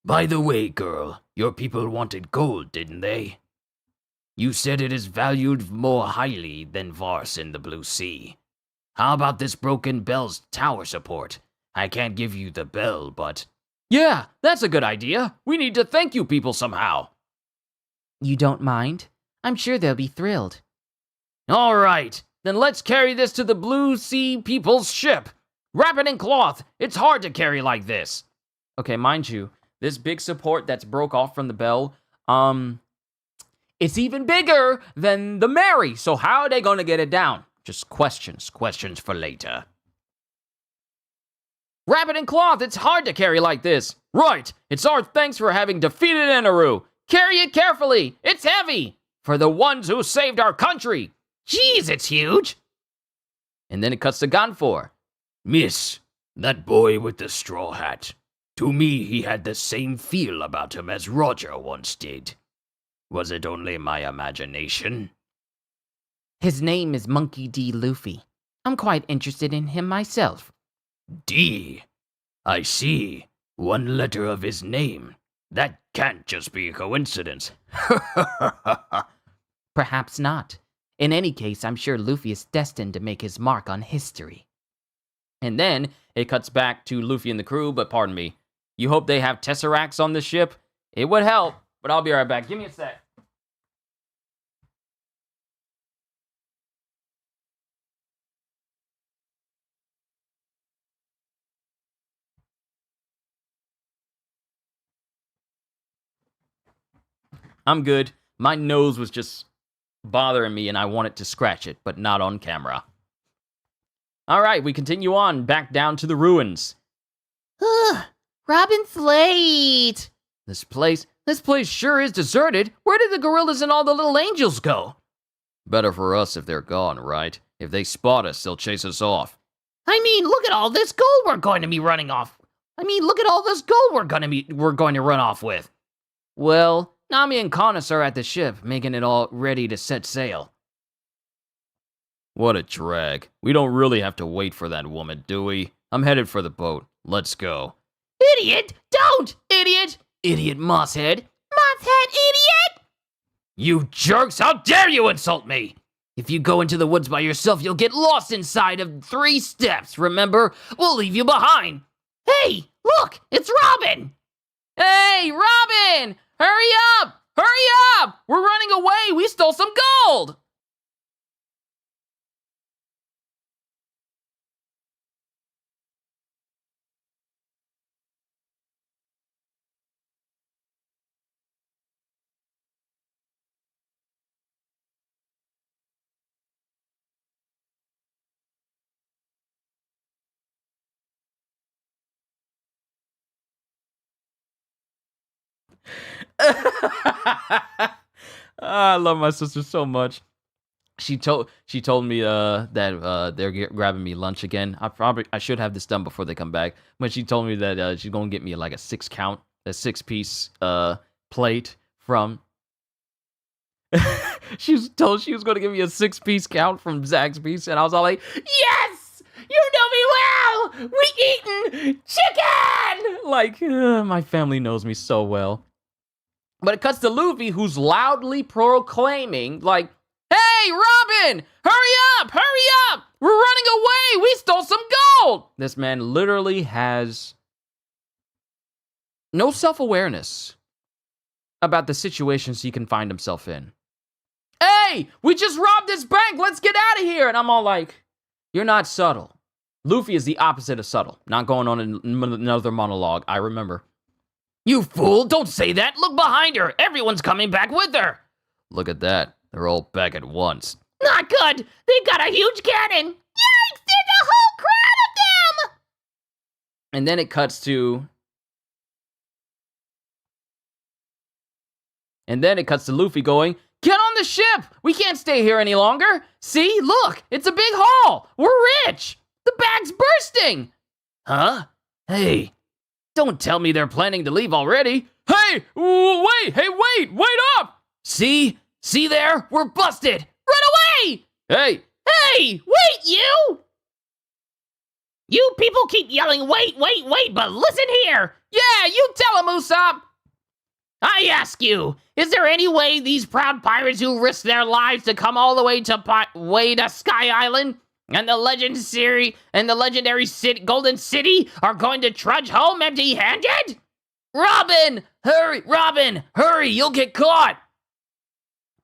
By the way, girl, your people wanted gold, didn't they? You said it is valued more highly than Vars in the Blue Sea. How about this broken bell's tower support? I can't give you the bell, but... Yeah, that's a good idea. We need to thank you people somehow. You don't mind? I'm sure they'll be thrilled. All right, then let's carry this to the Blue Sea people's ship. Wrap it in cloth. It's hard to carry like this. Okay, mind you, this big support that's broke off from the bell, it's even bigger than the Mary. So how are they going to get it down? Just questions for later. Wrap it in cloth. It's hard to carry like this. Right. It's our thanks for having defeated Eneru. Carry it carefully. It's heavy. For the ones who saved our country. Jeez, it's huge. And then it cuts to Ganfor. Miss, that boy with the straw hat. To me, he had the same feel about him as Roger once did. Was it only my imagination? His name is Monkey D. Luffy. I'm quite interested in him myself. D. I see. One letter of his name. That can't just be a coincidence. Perhaps not. In any case, I'm sure Luffy is destined to make his mark on history. And then it cuts back to Luffy and the crew, but pardon me. You hope they have tesseracts on the ship? It would help, but I'll be right back. Give me a sec. I'm good. My nose was just bothering me and I wanted to scratch it, but not on camera. All right, we continue on back down to the ruins. Robin's late. This place sure is deserted. Where did the gorillas and all the little angels go? Better for us if they're gone, right? If they spot us, they'll chase us off. I mean, look at all this gold we're going to be running off. Look at all this gold we're going to run off with. Well, Nami and Conus are at the ship, making it all ready to set sail. What a drag. We don't really have to wait for that woman, do we? I'm headed for the boat. Let's go. Idiot! Don't! Idiot! Idiot mosshead! Mosshead idiot! You jerks! How dare you insult me! If you go into the woods by yourself, you'll get lost inside of 3 steps, remember? We'll leave you behind. Hey, look! It's Robin! Hey, Robin! Hurry up! Hurry up! We're running away! We stole some gold! I love my sister so much. She told me that they're grabbing me lunch again. I should have this done before they come back. But she told me that she's gonna get me like a 6-piece plate from. She was told she was gonna give me a 6-piece count from Zaxby's, and I was all like, yes, you know me well. We eatin' chicken. Like my family knows me so well. But it cuts to Luffy, who's loudly proclaiming, like, hey, Robin, hurry up, hurry up. We're running away. We stole some gold. This man literally has no self-awareness about the situations he can find himself in. Hey, we just robbed this bank. Let's get out of here. And I'm all like, you're not subtle. Luffy is the opposite of subtle. Not going on another monologue. I remember. You fool, don't say that. Look behind her. Everyone's coming back with her. Look at that. They're all back at once. Not good. They got a huge cannon. Yikes, there's a whole crowd of them! And then it cuts to... Luffy going, "Get on the ship! We can't stay here any longer! See, look, it's a big haul! We're rich! The bag's bursting!" Huh? Hey, don't tell me they're planning to leave already. Hey, wait! Hey, wait up! See there? We're busted! Run away! Hey! Hey, wait, you! You people keep yelling, wait, but listen here! Yeah, you tell him, Usopp! I ask you, is there any way these proud pirates who risked their lives to come all the way to Sky Island and the legendary Golden City are going to trudge home empty-handed? Robin, hurry, you'll get caught!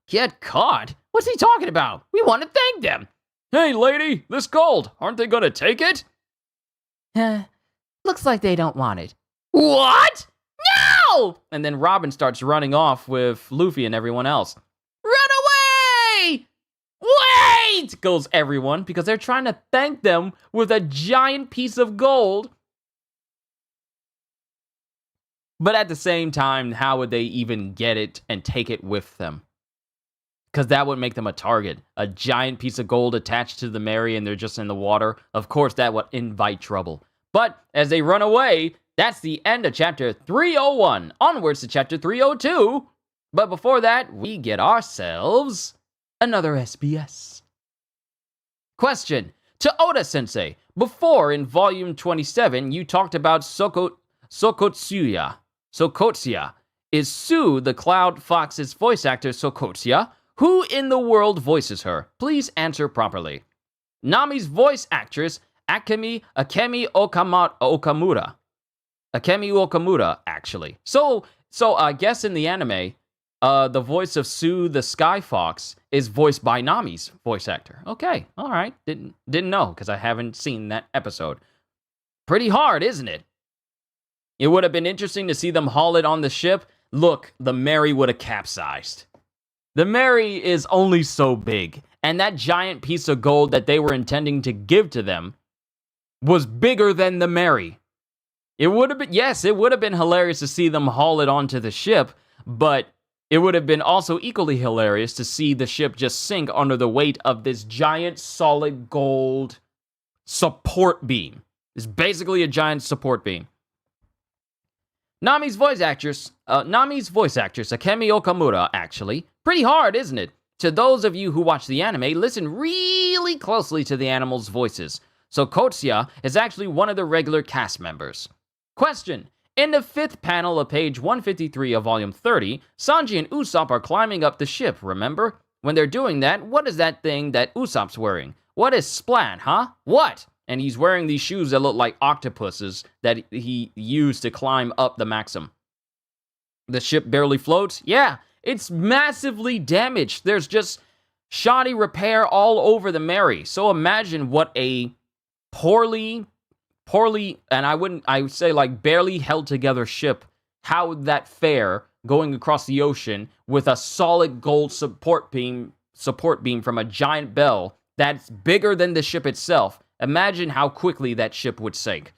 Get caught? What's he talking about? We want to thank them. Hey, lady, this gold, aren't they gonna take it? Looks like they don't want it. What? No! And then Robin starts running off with Luffy and everyone else. Run away! Wait! Goes everyone, because they're trying to thank them with a giant piece of gold. But at the same time, how would they even get it and take it with them? Because that would make them a target. A giant piece of gold attached to the Mary and they're just in the water. Of course, that would invite trouble. But as they run away, that's the end of chapter 301. Onwards to chapter 302. But before that, we get ourselves another SBS. Question. To Oda-sensei, before in volume 27, you talked about Sokotsuya. Is Sue the Cloud Fox's voice actor Sokotsuya? Who in the world voices her? Please answer properly. Nami's voice actress, Akemi Okamura. Akemi Okamura, actually. So I guess in the anime, the voice of Sue the Sky Fox is voiced by Nami's voice actor. Okay, all right. Didn't know, because I haven't seen that episode. Pretty hard, isn't it? It would have been interesting to see them haul it on the ship. Look, the Mary would have capsized. The Mary is only so big, and that giant piece of gold that they were intending to give to them was bigger than the Mary. It would have been hilarious to see them haul it onto the ship, but it would have been also equally hilarious to see the ship just sink under the weight of this giant solid gold support beam. It's basically a giant support beam. Nami's voice actress, Akemi Okamura, actually. Pretty hard, isn't it? To those of you who watch the anime, listen really closely to the animals' voices. So Kotsuya is actually one of the regular cast members. Question. In the 5th panel of page 153 of volume 30, Sanji and Usopp are climbing up the ship, remember? When they're doing that, what is that thing that Usopp's wearing? What is Splat, huh? What? And he's wearing these shoes that look like octopuses that he used to climb up the Maxim. The ship barely floats? Yeah, it's massively damaged. There's just shoddy repair all over the Mary. So imagine what a poorly, and I would say like barely held together ship, how would that fare going across the ocean with a solid gold support beam from a giant bell that's bigger than the ship itself? Imagine how quickly that ship would sink.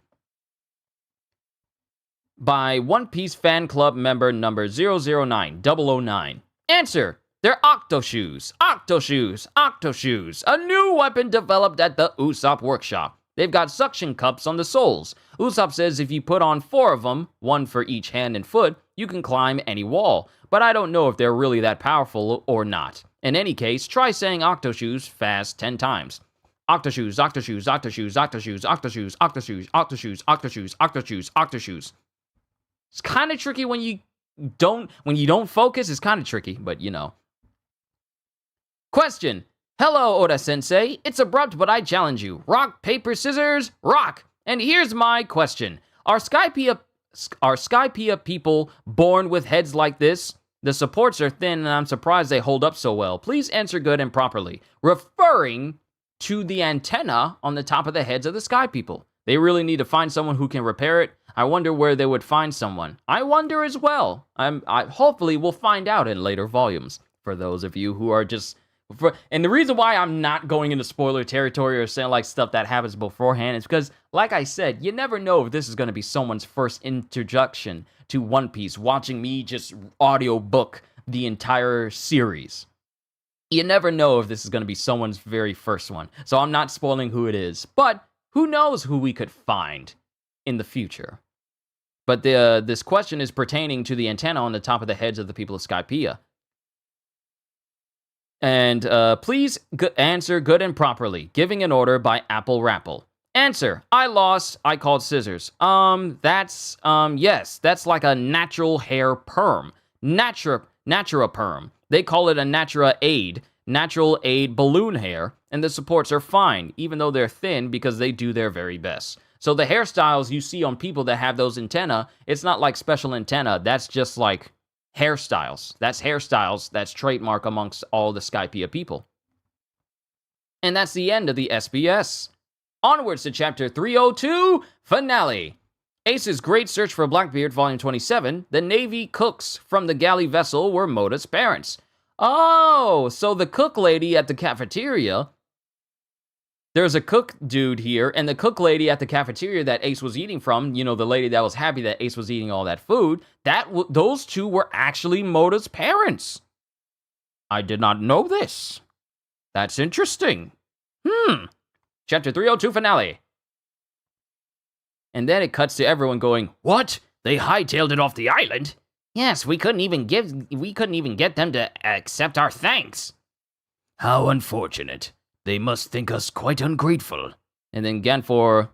By One Piece fan club member number 009009. Answer. They're Octo Shoes. A new weapon developed at the Usopp workshop. They've got suction cups on the soles. Usopp says if you put on 4 of them, 1 for each hand and foot, you can climb any wall. But I don't know if they're really that powerful or not. In any case, try saying Octo Shoes fast 10 times. Octoshoes. It's kind of tricky when you don't focus. It's kind of tricky, but you know. Question. Hello, Oda-sensei. It's abrupt, but I challenge you. Rock, paper, scissors, rock. And here's my question. Are Skypiea people born with heads like this? The supports are thin, and I'm surprised they hold up so well. Please answer good and properly. Referring to the antenna on the top of the heads of the Sky people. They really need to find someone who can repair it. I wonder where they would find someone. I wonder as well. Hopefully we'll find out in later volumes. For those of you who are just... and the reason why I'm not going into spoiler territory or saying like stuff that happens beforehand is because, like I said, you never know if this is going to be someone's first introduction to One Piece, watching me just audiobook the entire series. You never know if this is going to be someone's very first one. So I'm not spoiling who it is, but who knows who we could find in the future. But this question is pertaining to the antenna on the top of the heads of the people of Skypiea. And please answer good and properly. Giving an order by Apple Rapple. Answer: I lost. I called scissors. Yes, that's like a natural hair perm. Natura perm. They call it a Natura Aid. Natural Aid balloon hair. And the supports are fine, even though they're thin, because they do their very best. So the hairstyles you see on people that have those antenna, it's not like special antenna. That's just like hairstyles. That's trademark amongst all the Skypiea people. And that's the end of the SBS. Onwards to Chapter 302, Finale. Ace's Great Search for Blackbeard, Volume 27. The Navy cooks from the galley vessel were Moda's parents. Oh, so the cook lady at the cafeteria... There's a cook dude here, and the cook lady at the cafeteria that Ace was eating from, you know, the lady that was happy that Ace was eating all that food, those two were actually Moda's parents. I did not know this. That's interesting. Chapter 302 Finale. And then it cuts to everyone going, "What? They hightailed it off the island?" Yes, we couldn't even get them to accept our thanks. How unfortunate. They must think us quite ungrateful. And then Ganfor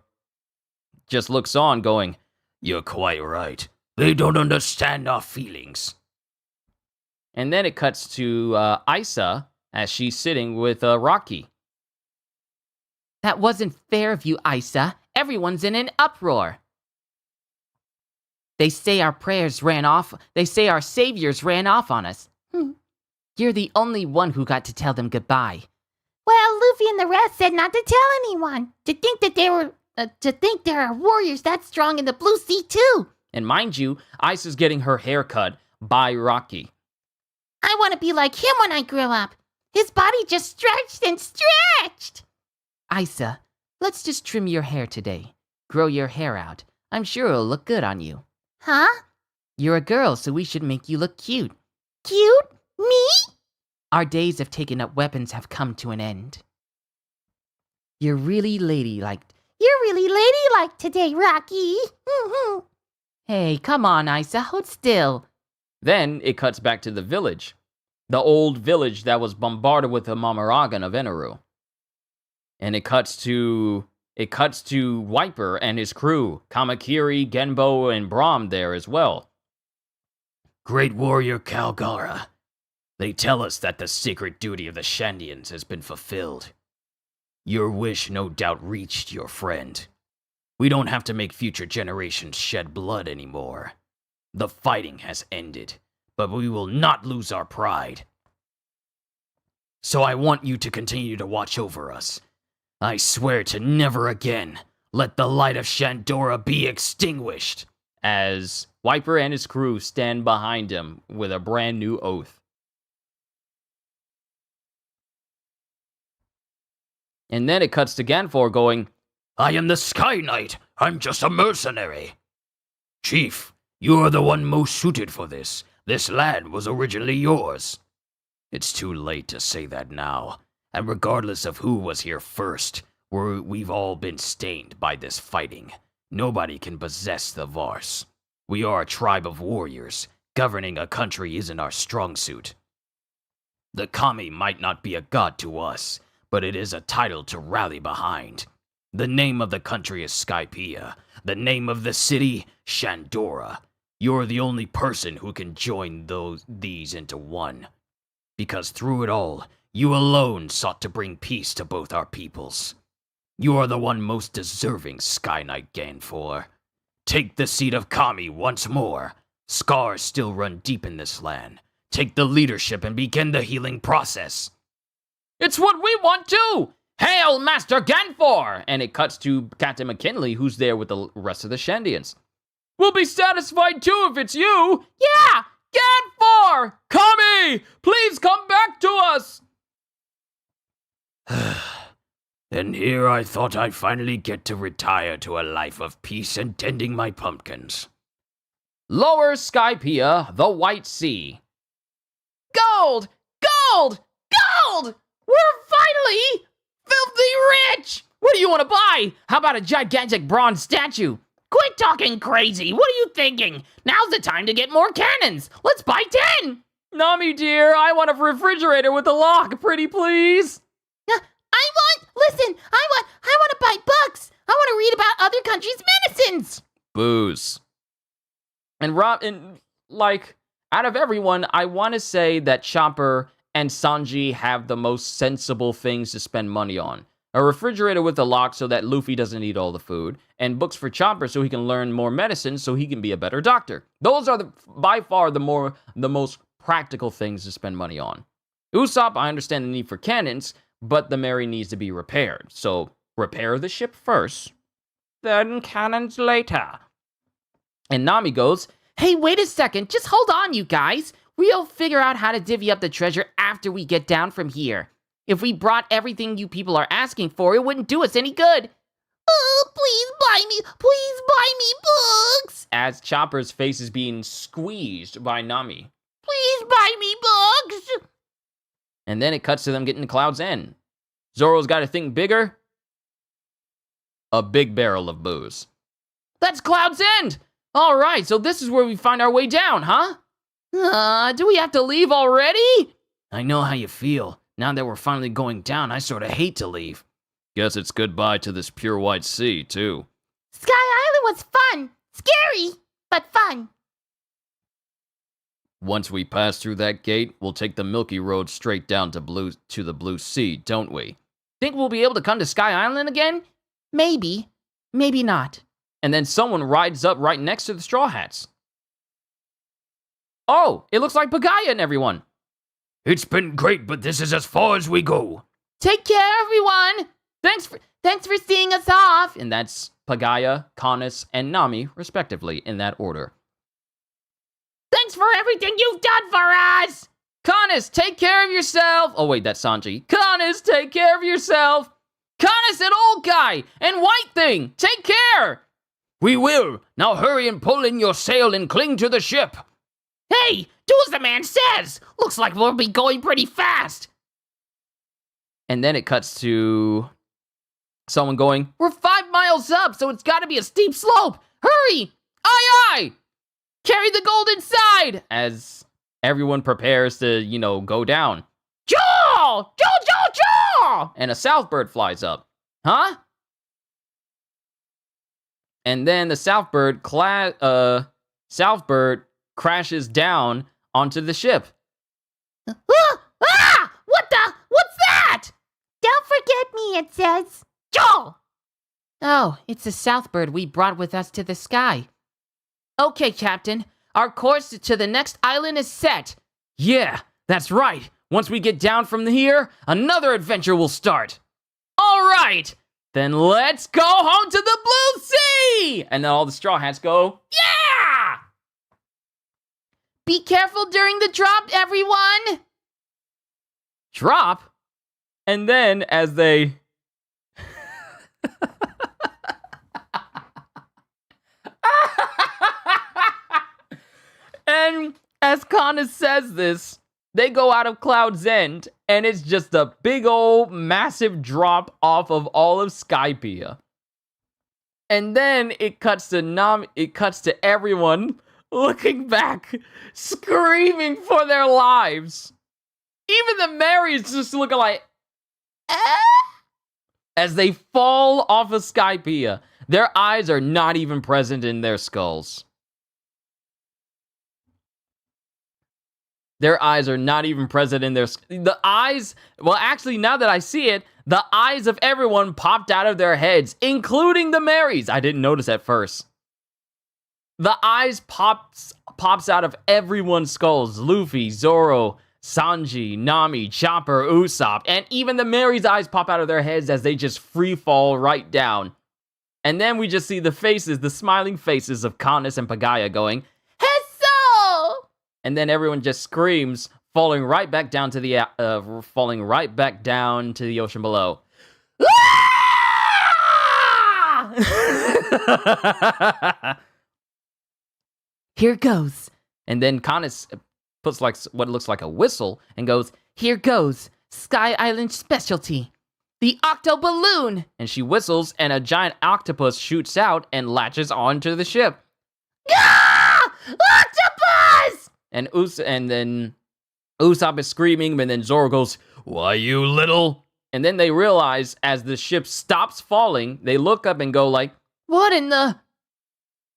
just looks on going, "You're quite right. They don't understand our feelings." And then it cuts to Isa as she's sitting with Rocky. That wasn't fair of you, Isa. Everyone's in an uproar. They say our prayers ran off. They say our saviors ran off on us. You're the only one who got to tell them goodbye. Well, Luffy and the rest said not to tell anyone. To think there are warriors that strong in the Blue Sea too. And mind you, Isa's getting her hair cut by Rocky. I want to be like him when I grow up. His body just stretched and stretched. Isa, let's just trim your hair today. Grow your hair out. I'm sure it'll look good on you. Huh? You're a girl, so we should make you look cute. Cute? Me? Our days of taking up weapons have come to an end. You're really ladylike. You're really ladylike today, Rocky. Hey, come on, Isa, hold still. Then it cuts back to the village. The old village that was bombarded with the Mamaragan of Eneru. And it cuts to Wiper and his crew, Kamakiri, Genbo, and Brahm there as well. Great warrior Calgara. They tell us that the sacred duty of the Shandians has been fulfilled. Your wish no doubt reached your friend. We don't have to make future generations shed blood anymore. The fighting has ended, but we will not lose our pride. So I want you to continue to watch over us. I swear to never again let the light of Shandora be extinguished. As Wiper and his crew stand behind him with a brand new oath. And then it cuts to Ganfor going, I am the Sky Knight. I'm just a mercenary. Chief, you are the one most suited for this. This land was originally yours. It's too late to say that now. And regardless of who was here first, we've all been stained by this fighting. Nobody can possess the Vars. We are a tribe of warriors. Governing a country isn't our strong suit. The Kami might not be a god to us, but it is a title to rally behind. The name of the country is Skypiea. The name of the city, Shandora. You're the only person who can join these into one. Because through it all, you alone sought to bring peace to both our peoples. You are the one most deserving, Sky Knight Ganfor. Take the seat of Kami once more. Scars still run deep in this land. Take the leadership and begin the healing process. It's what we want too! Hail, Master Ganfor! And it cuts to Captain McKinley, who's there with the rest of the Shandians. We'll be satisfied too if it's you. Yeah! Get 4! Kami! Please come back to us! And here I thought I'd finally get to retire to a life of peace and tending my pumpkins. Lower Skypiea, the White Sea. Gold! Gold! Gold! We're finally filthy rich! What do you want to buy? How about a gigantic bronze statue? Quit talking crazy. What are you thinking? Now's the time to get more cannons. Let's buy 10. Nami dear, I want a refrigerator with a lock, pretty please. I want to buy books. I want to read about other countries' medicines. Booze. And out of everyone, I want to say that Chopper and Sanji have the most sensible things to spend money on. A refrigerator with a lock so that Luffy doesn't eat all the food, and books for Chopper so he can learn more medicine so he can be a better doctor. Those are by far the most practical things to spend money on. Usopp, I understand the need for cannons, but the Mary needs to be repaired. So repair the ship first, then cannons later. And Nami goes, Hey, wait a second. Just hold on, you guys. We'll figure out how to divvy up the treasure after we get down from here. If we brought everything you people are asking for, it wouldn't do us any good. Oh, please buy me books. as Chopper's face is being squeezed by Nami. Please buy me books. And then it cuts to them getting to Cloud's End. Zoro's got to think bigger. A big barrel of booze. That's Cloud's End! All right, so this is where we find our way down, huh? Do we have to leave already? I know how you feel. Now that we're finally going down, I sort of hate to leave. Guess it's goodbye to this pure white sea, too. Sky Island was fun. Scary, but fun. Once we pass through that gate, we'll take the Milky Road straight down to the Blue Sea, don't we? Think we'll be able to come to Sky Island again? Maybe. Maybe not. And then someone rides up right next to the Straw Hats. Oh, it looks like Pagaya and everyone. It's been great, but this is as far as we go. Take care, everyone! Thanks for seeing us off! And that's Pagaya, Kanis, and Nami, respectively, in that order. Thanks for everything you've done for us! Kanis, take care of yourself! Oh wait, that's Sanji. Kanis, take care of yourself! Kanis and Old Guy and White Thing, take care! We will. Now hurry and pull in your sail and cling to the ship. Hey, do as the man says! Looks like we'll be going pretty fast! And then it cuts to someone going, "We're 5 miles up, so it's gotta be a steep slope! Hurry! Aye aye! Carry the gold inside!" As everyone prepares to, go down. Jaw! Jaw, jaw, jaw! And a Southbird flies up. Huh? And then the Southbird crashes down onto the ship. What's that? Don't forget me, it says. Joel! Oh, it's the Southbird we brought with us to the sky. Okay, Captain. Our course to the next island is set. Yeah, that's right. Once we get down from here, another adventure will start. All right, then let's go home to the Blue Sea! And then all the Straw Hats go, yeah! Be careful during the drop, everyone! Drop? And then as they... And as Kanis says this, they go out of Cloud's End, and it's just a big old massive drop off of all of Skypiea. And then it cuts to everyone looking back, screaming for their lives. Even the Marys just looking like, as they fall off of Skypiea. Their eyes are not even present in their skulls. Their eyes are not even present in the eyes. Well, actually, now that I see it, the eyes of everyone popped out of their heads, including the Marys. I didn't notice at first. The eyes pops out of everyone's skulls. Luffy, Zoro, Sanji, Nami, Chopper, Usopp, and even the Marys' eyes pop out of their heads as they just free fall right down. And then we just see the faces, the smiling faces of Canis and Pagaya going, Hesso! and then everyone just screams, falling right back down to the ocean below. Here goes. And then Canis puts like what looks like a whistle and goes, Here goes. Sky Island specialty. The octo balloon. and she whistles, and a giant octopus shoots out and latches onto the ship. Ah! Octopus! And then Usopp is screaming, and then Zoro goes, "Why, you little?" And then they realize as the ship stops falling, they look up and go like, What in the...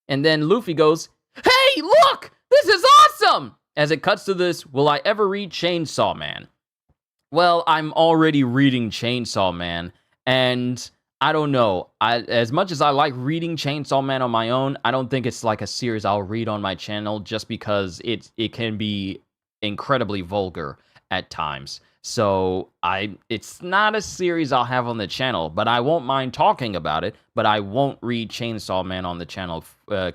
and then Luffy goes, "Hey, look! This is awesome!" As it cuts to this, will I ever read Chainsaw Man? Well, I'm already reading Chainsaw Man, and I don't know. As much as I like reading Chainsaw Man on my own, I don't think it's like a series I'll read on my channel just because it can be incredibly vulgar at times. So it's not a series I'll have on the channel, but I won't mind talking about it, but I won't read Chainsaw Man on the channel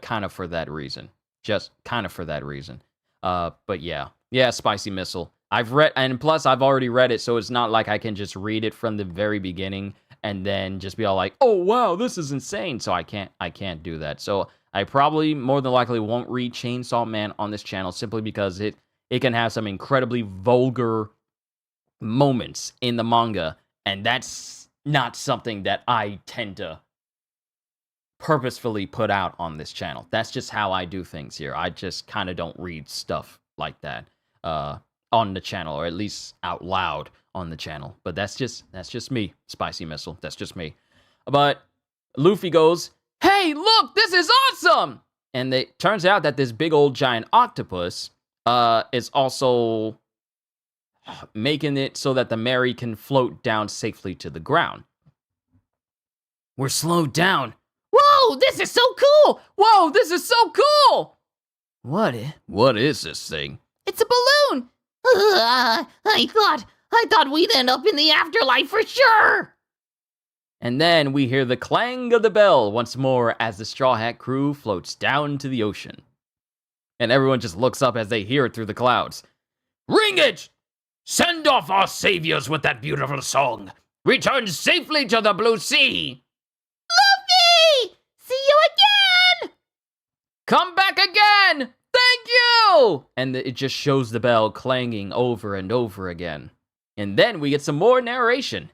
kind of for that reason. Just kind of for that reason. But yeah, Spicy Missile. I've read, and plus I've already read it, so it's not like I can just read it from the very beginning and then just be all like, "Oh wow, this is insane." So I can't do that. So I probably more than likely won't read Chainsaw Man on this channel simply because it can have some incredibly vulgar moments in the manga, and that's not something that I tend to purposefully put out on this channel. That's just how I do things here. I just kind of don't read stuff like that on the channel, or at least out loud on the channel. But that's just me, Spicy Missile. That's just me. But Luffy goes, "Hey, look, this is awesome!" And it turns out that this big old giant octopus is also making it so that the Mary can float down safely to the ground. "We're slowed down." Whoa, this is so cool! "Whoa, this is so cool!" What? "What is this thing?" It's a balloon! I thought we'd end up in the afterlife for sure! And then we hear the clang of the bell once more as the Straw Hat crew floats down to the ocean. And everyone just looks up as they hear it through the clouds. Ring it! Send off our saviors with that beautiful song. Return safely to the blue sea. Luffy! See you again! "Come back again! Thank you!" And it just shows the bell clanging over and over again. And then we get some more narration.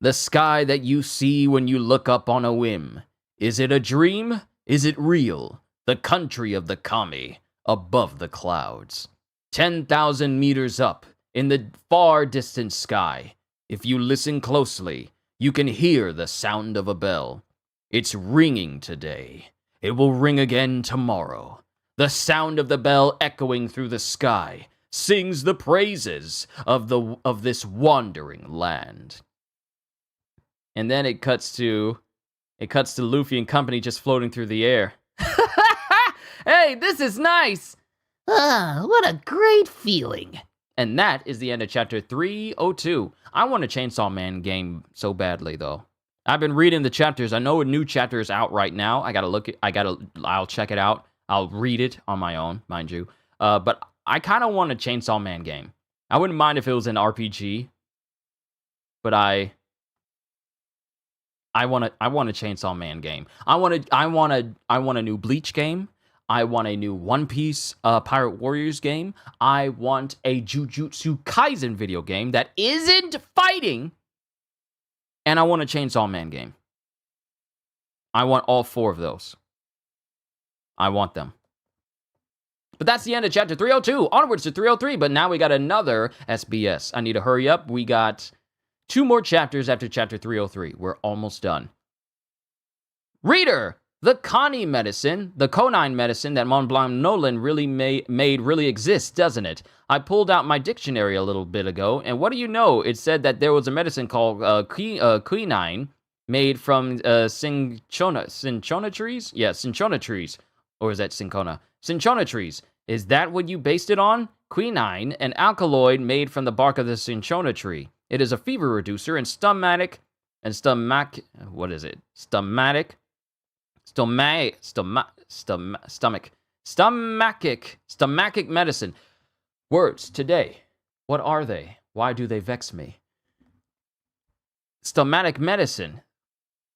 "The sky that you see when you look up on a whim. Is it a dream? Is it real? The country of the Kami, above the clouds. 10,000 meters up, in the far distant sky. If you listen closely, you can hear the sound of a bell. It's ringing today. It will ring again tomorrow. The sound of the bell echoing through the sky sings the praises of this wandering land." And then it cuts to Luffy and company just floating through the air. "Hey, this is nice!" What a great feeling. And that is the end of chapter 302. I want a Chainsaw Man game so badly, though. I've been reading the chapters. I know a new chapter is out right now. I'll check it out. I'll read it on my own, mind you. But I kind of want a Chainsaw Man game. I wouldn't mind if it was an RPG, but I want a Chainsaw Man game. I want a new Bleach game. I want a new One Piece Pirate Warriors game. I want a Jujutsu Kaisen video game that isn't fighting. And I want a Chainsaw Man game. I want all four of those. I want them. But that's the end of chapter 302. Onwards to 303. But now we got another SBS. I need to hurry up. We got 2 more chapters after chapter 303. We're almost done. Reader, the Connie medicine, the conine medicine that Mont Blanc Nolan really made really exists, doesn't it? I pulled out my dictionary a little bit ago, and what do you know? It said that there was a medicine called quinine made from cinchona trees? Yeah, cinchona trees. Or is that cinchona? Cinchona trees. Is that what you based it on? Quinine, an alkaloid made from the bark of the cinchona tree. It is a fever reducer and stomachic stomachic medicine. Words today. What are they? Why do they vex me? Stomachic medicine.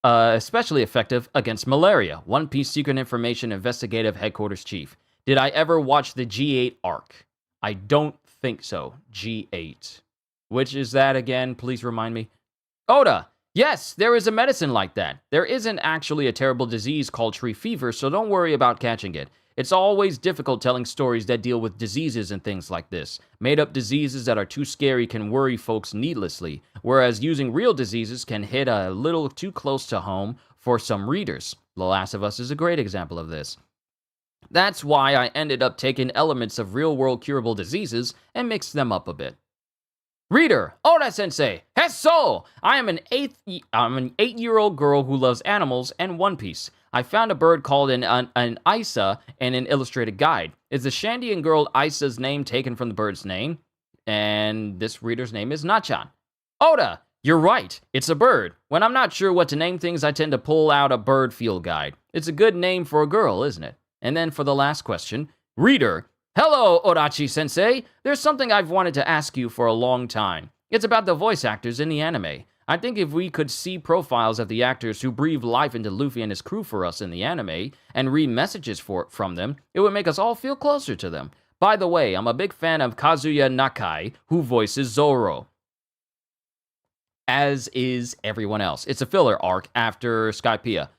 Especially effective against malaria. One Piece Secret Information Investigative Headquarters Chief. Did I ever watch the G8 arc? I don't think so. G8. Which is that again? Please remind me. Oda! Yes, there is a medicine like that. There isn't actually a terrible disease called tree fever, so don't worry about catching it. It's always difficult telling stories that deal with diseases and things like this. Made-up diseases that are too scary can worry folks needlessly, whereas using real diseases can hit a little too close to home for some readers. The Last of Us is a great example of this. That's why I ended up taking elements of real-world curable diseases and mixed them up a bit. Reader, Oda-sensei, Hesso! I am an 8-year-old girl who loves animals and One Piece. I found a bird called an Isa in an illustrated guide. Is the Shandian girl Isa's name taken from the bird's name? And this reader's name is Nachan. Oda, you're right. It's a bird. When I'm not sure what to name things, I tend to pull out a bird field guide. It's a good name for a girl, isn't it? And then for the last question, Reader, hello, Odachi-sensei. There's something I've wanted to ask you for a long time. It's about the voice actors in the anime. I think if we could see profiles of the actors who breathe life into Luffy and his crew for us in the anime, and read messages from them, it would make us all feel closer to them. By the way, I'm a big fan of Kazuya Nakai, who voices Zoro. As is everyone else. It's a filler arc after Skypiea.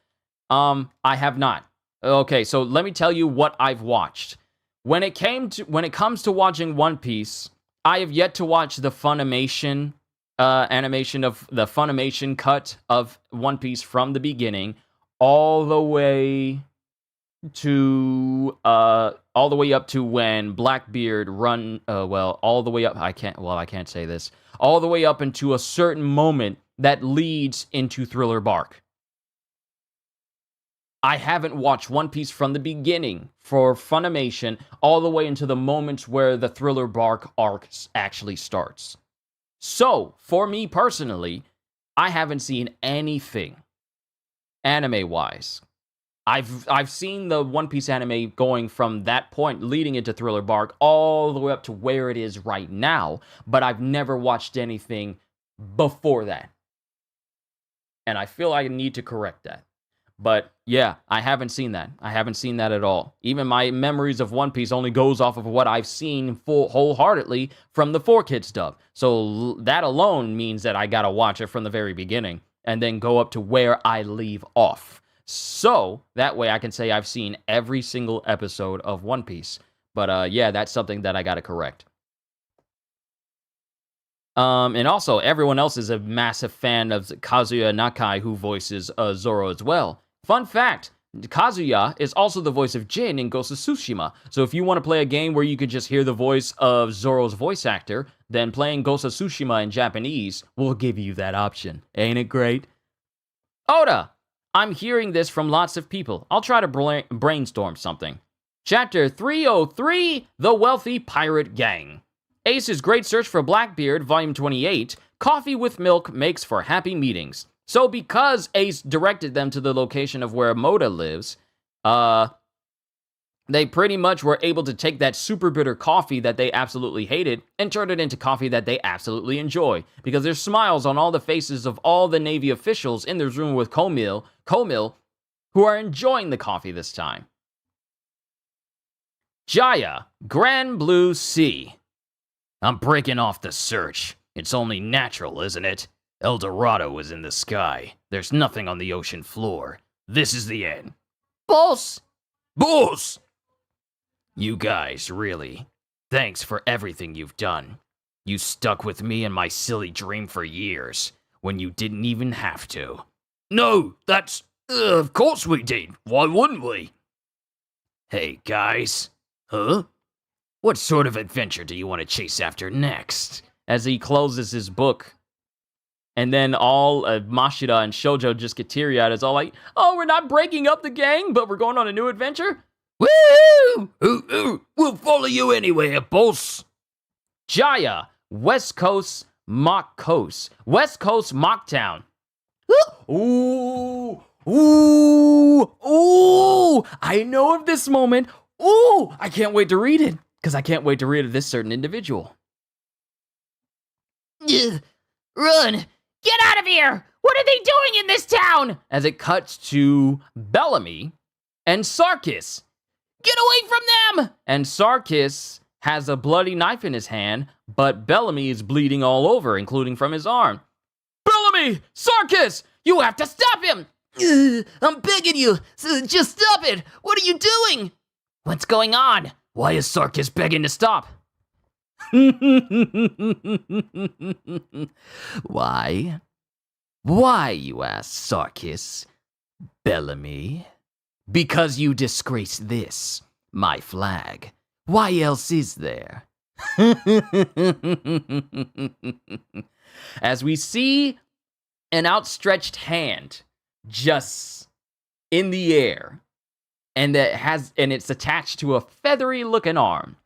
I have not. Okay, so let me tell you what I've watched. When it comes to watching One Piece, I have yet to watch the Funimation animation of the Funimation cut of One Piece from the beginning all the way up to when Blackbeard all the way up. I can't say this. All the way up into a certain moment that leads into Thriller Bark. I haven't watched One Piece from the beginning for Funimation all the way into the moments where the Thriller Bark arc actually starts. So, for me personally, I haven't seen anything anime-wise. I've seen the One Piece anime going from that point leading into Thriller Bark all the way up to where it is right now, but I've never watched anything before that. And I feel I need to correct that. But yeah, I haven't seen that. I haven't seen that at all. Even my memories of One Piece only goes off of what I've seen wholeheartedly from the 4Kids dub. So that alone means that I gotta watch it from the very beginning and then go up to where I leave off. So that way I can say I've seen every single episode of One Piece. But yeah, that's something that I gotta correct. And also, everyone else is a massive fan of Kazuya Nakai, who voices Zoro as well. Fun fact, Kazuya is also the voice of Jin in Ghost of Tsushima. So if you want to play a game where you could just hear the voice of Zoro's voice actor, then playing Ghost of Tsushima in Japanese will give you that option. Ain't it great? Oda! I'm hearing this from lots of people. I'll try to brainstorm something. Chapter 303, The Wealthy Pirate Gang. Ace's Great Search for Blackbeard, Volume 28, Coffee with Milk makes for happy meetings. So because Ace directed them to the location of where Moda lives, they pretty much were able to take that super bitter coffee that they absolutely hated and turn it into coffee that they absolutely enjoy. Because there's smiles on all the faces of all the Navy officials in this room with Komil, who are enjoying the coffee this time. Jaya, Grand Blue Sea. I'm breaking off the search. It's only natural, isn't it? El Dorado is in the sky. There's nothing on the ocean floor. This is the end. Boss! Boss! You guys, really. Thanks for everything you've done. You stuck with me and my silly dream for years, when you didn't even have to. No, that's... of course we did. Why wouldn't we? Hey, guys. Huh? What sort of adventure do you want to chase after next? As he closes his book. And then all Mashida and Shoujo just get teary-eyed. It's all like, oh, we're not breaking up the gang, but we're going on a new adventure? Woo! We'll follow you anywhere, boss. Jaya, West Coast Mocktown. Ooh, Ooh, I know of this moment. Ooh, I can't wait to read it, because I can't wait to read of this certain individual. Ugh. Run! Get out of here! What are they doing in this town? As it cuts to Bellamy and Sarkis. Get away from them! And Sarkis has a bloody knife in his hand, but Bellamy is bleeding all over, including from his arm. Bellamy! Sarkis! You have to stop him! I'm begging you! Just stop it! What are you doing? What's going on? Why is Sarkis begging to stop? Why? Why, you ask, Sarkis? Bellamy? Because you disgraced this, my flag. Why else is there? As we see an outstretched hand just in the air, and it's attached to a feathery looking arm.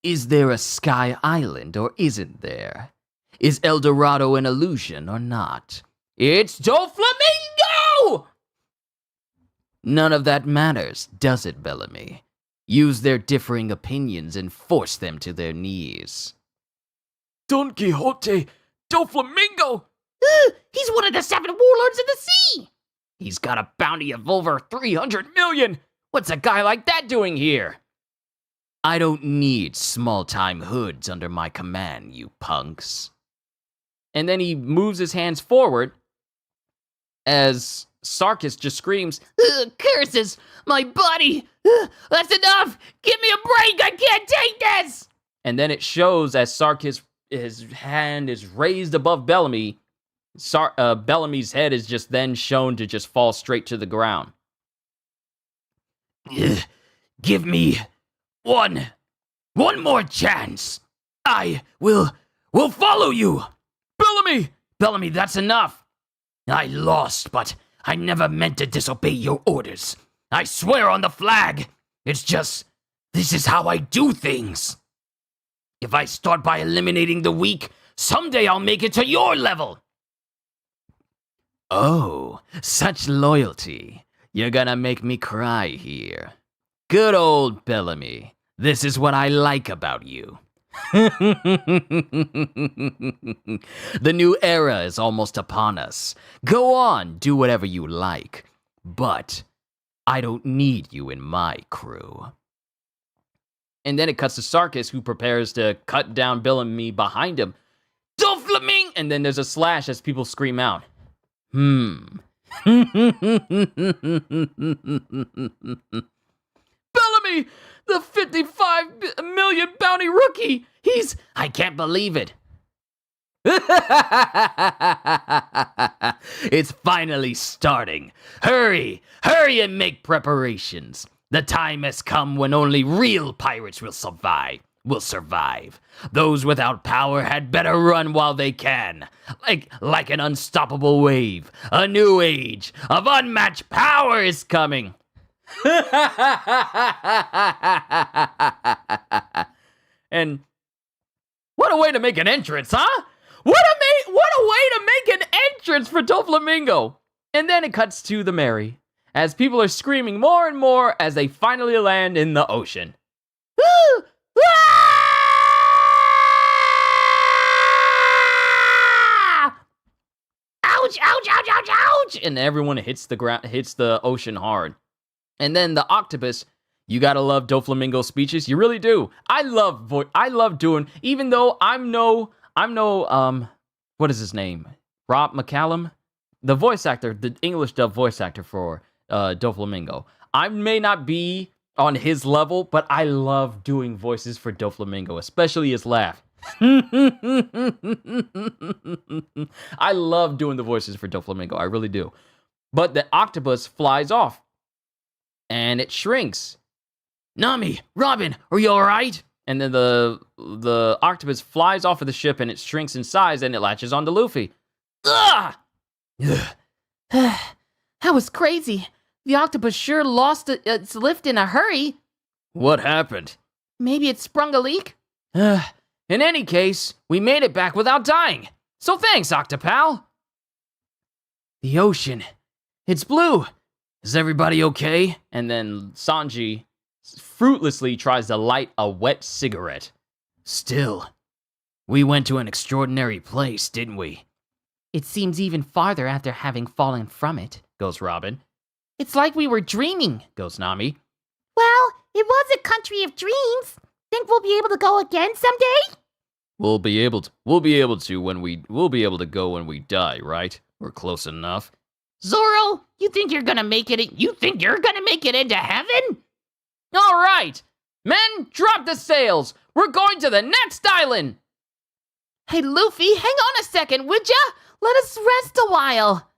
Is there a sky island or isn't there? Is El Dorado an illusion or not? It's Doflamingo! None of that matters, does it, Bellamy? Use their differing opinions and force them to their knees. Don Quixote! Doflamingo! He's one of the 7 warlords of the sea! He's got a bounty of over 300 million! What's a guy like that doing here? I don't need small-time hoods under my command, you punks. And then he moves his hands forward as Sarkis just screams, Curses! My body! That's enough! Give me a break! I can't take this! And then it shows as Sarkis, his hand is raised above Bellamy. Bellamy's head is just then shown to just fall straight to the ground. Give me one more chance. I will follow you. Bellamy, that's enough. I lost, but I never meant to disobey your orders. I swear on the flag. It's just, this is how I do things. If I start by eliminating the weak, someday I'll make it to your level. Oh, such loyalty. You're gonna make me cry here. Good old Bellamy. This is what I like about you. The new era is almost upon us. Go on, do whatever you like. But I don't need you in my crew. And then it cuts to Sarkis, who prepares to cut down Bellamy behind him. Doflamingo! And then there's a slash as people scream out. Bellamy, the 55 million bounty rookie! I can't believe it. It's finally starting. Hurry and make preparations. The time has come when only real pirates will survive. Those without power had better run while they can. Like an unstoppable wave. A new age of unmatched power is coming. And what a way to make an entrance, huh? What a way to make an entrance for Doflamingo. And then it cuts to the Mary, as people are screaming more and more as they finally land in the ocean. Ouch, ouch, ouch, ouch, ouch! And everyone hits the ocean hard. And then the octopus, you gotta love Doflamingo's speeches. You really do. I love doing, even though I'm no, what is his name? Rob McCallum? The voice actor, the English dub voice actor for Doflamingo. I may not be on his level, but I love doing voices for Doflamingo, especially his laugh. I love doing the voices for Doflamingo. I really do. But the octopus flies off. And it shrinks. Nami, Robin, are you alright? And then the octopus flies off of the ship and it shrinks in size and it latches onto Luffy. Ugh! That was crazy. The octopus sure lost its lift in a hurry. What happened? Maybe it sprung a leak? In any case, we made it back without dying. So thanks, Octopal. The ocean. It's blue. Is everybody okay? And then Sanji fruitlessly tries to light a wet cigarette. Still, we went to an extraordinary place, didn't we? It seems even farther after having fallen from it, Goes Robin. It's like we were dreaming, Goes Nami. Well, it was a country of dreams. Think we'll be able to go again someday? We'll be able to go when we die, right? We're close enough. Zoro, you think you're gonna make it? You think you're gonna make it into heaven? All right, men, drop the sails. We're going to the next island. Hey, Luffy, hang on a second, would ya? Let us rest a while.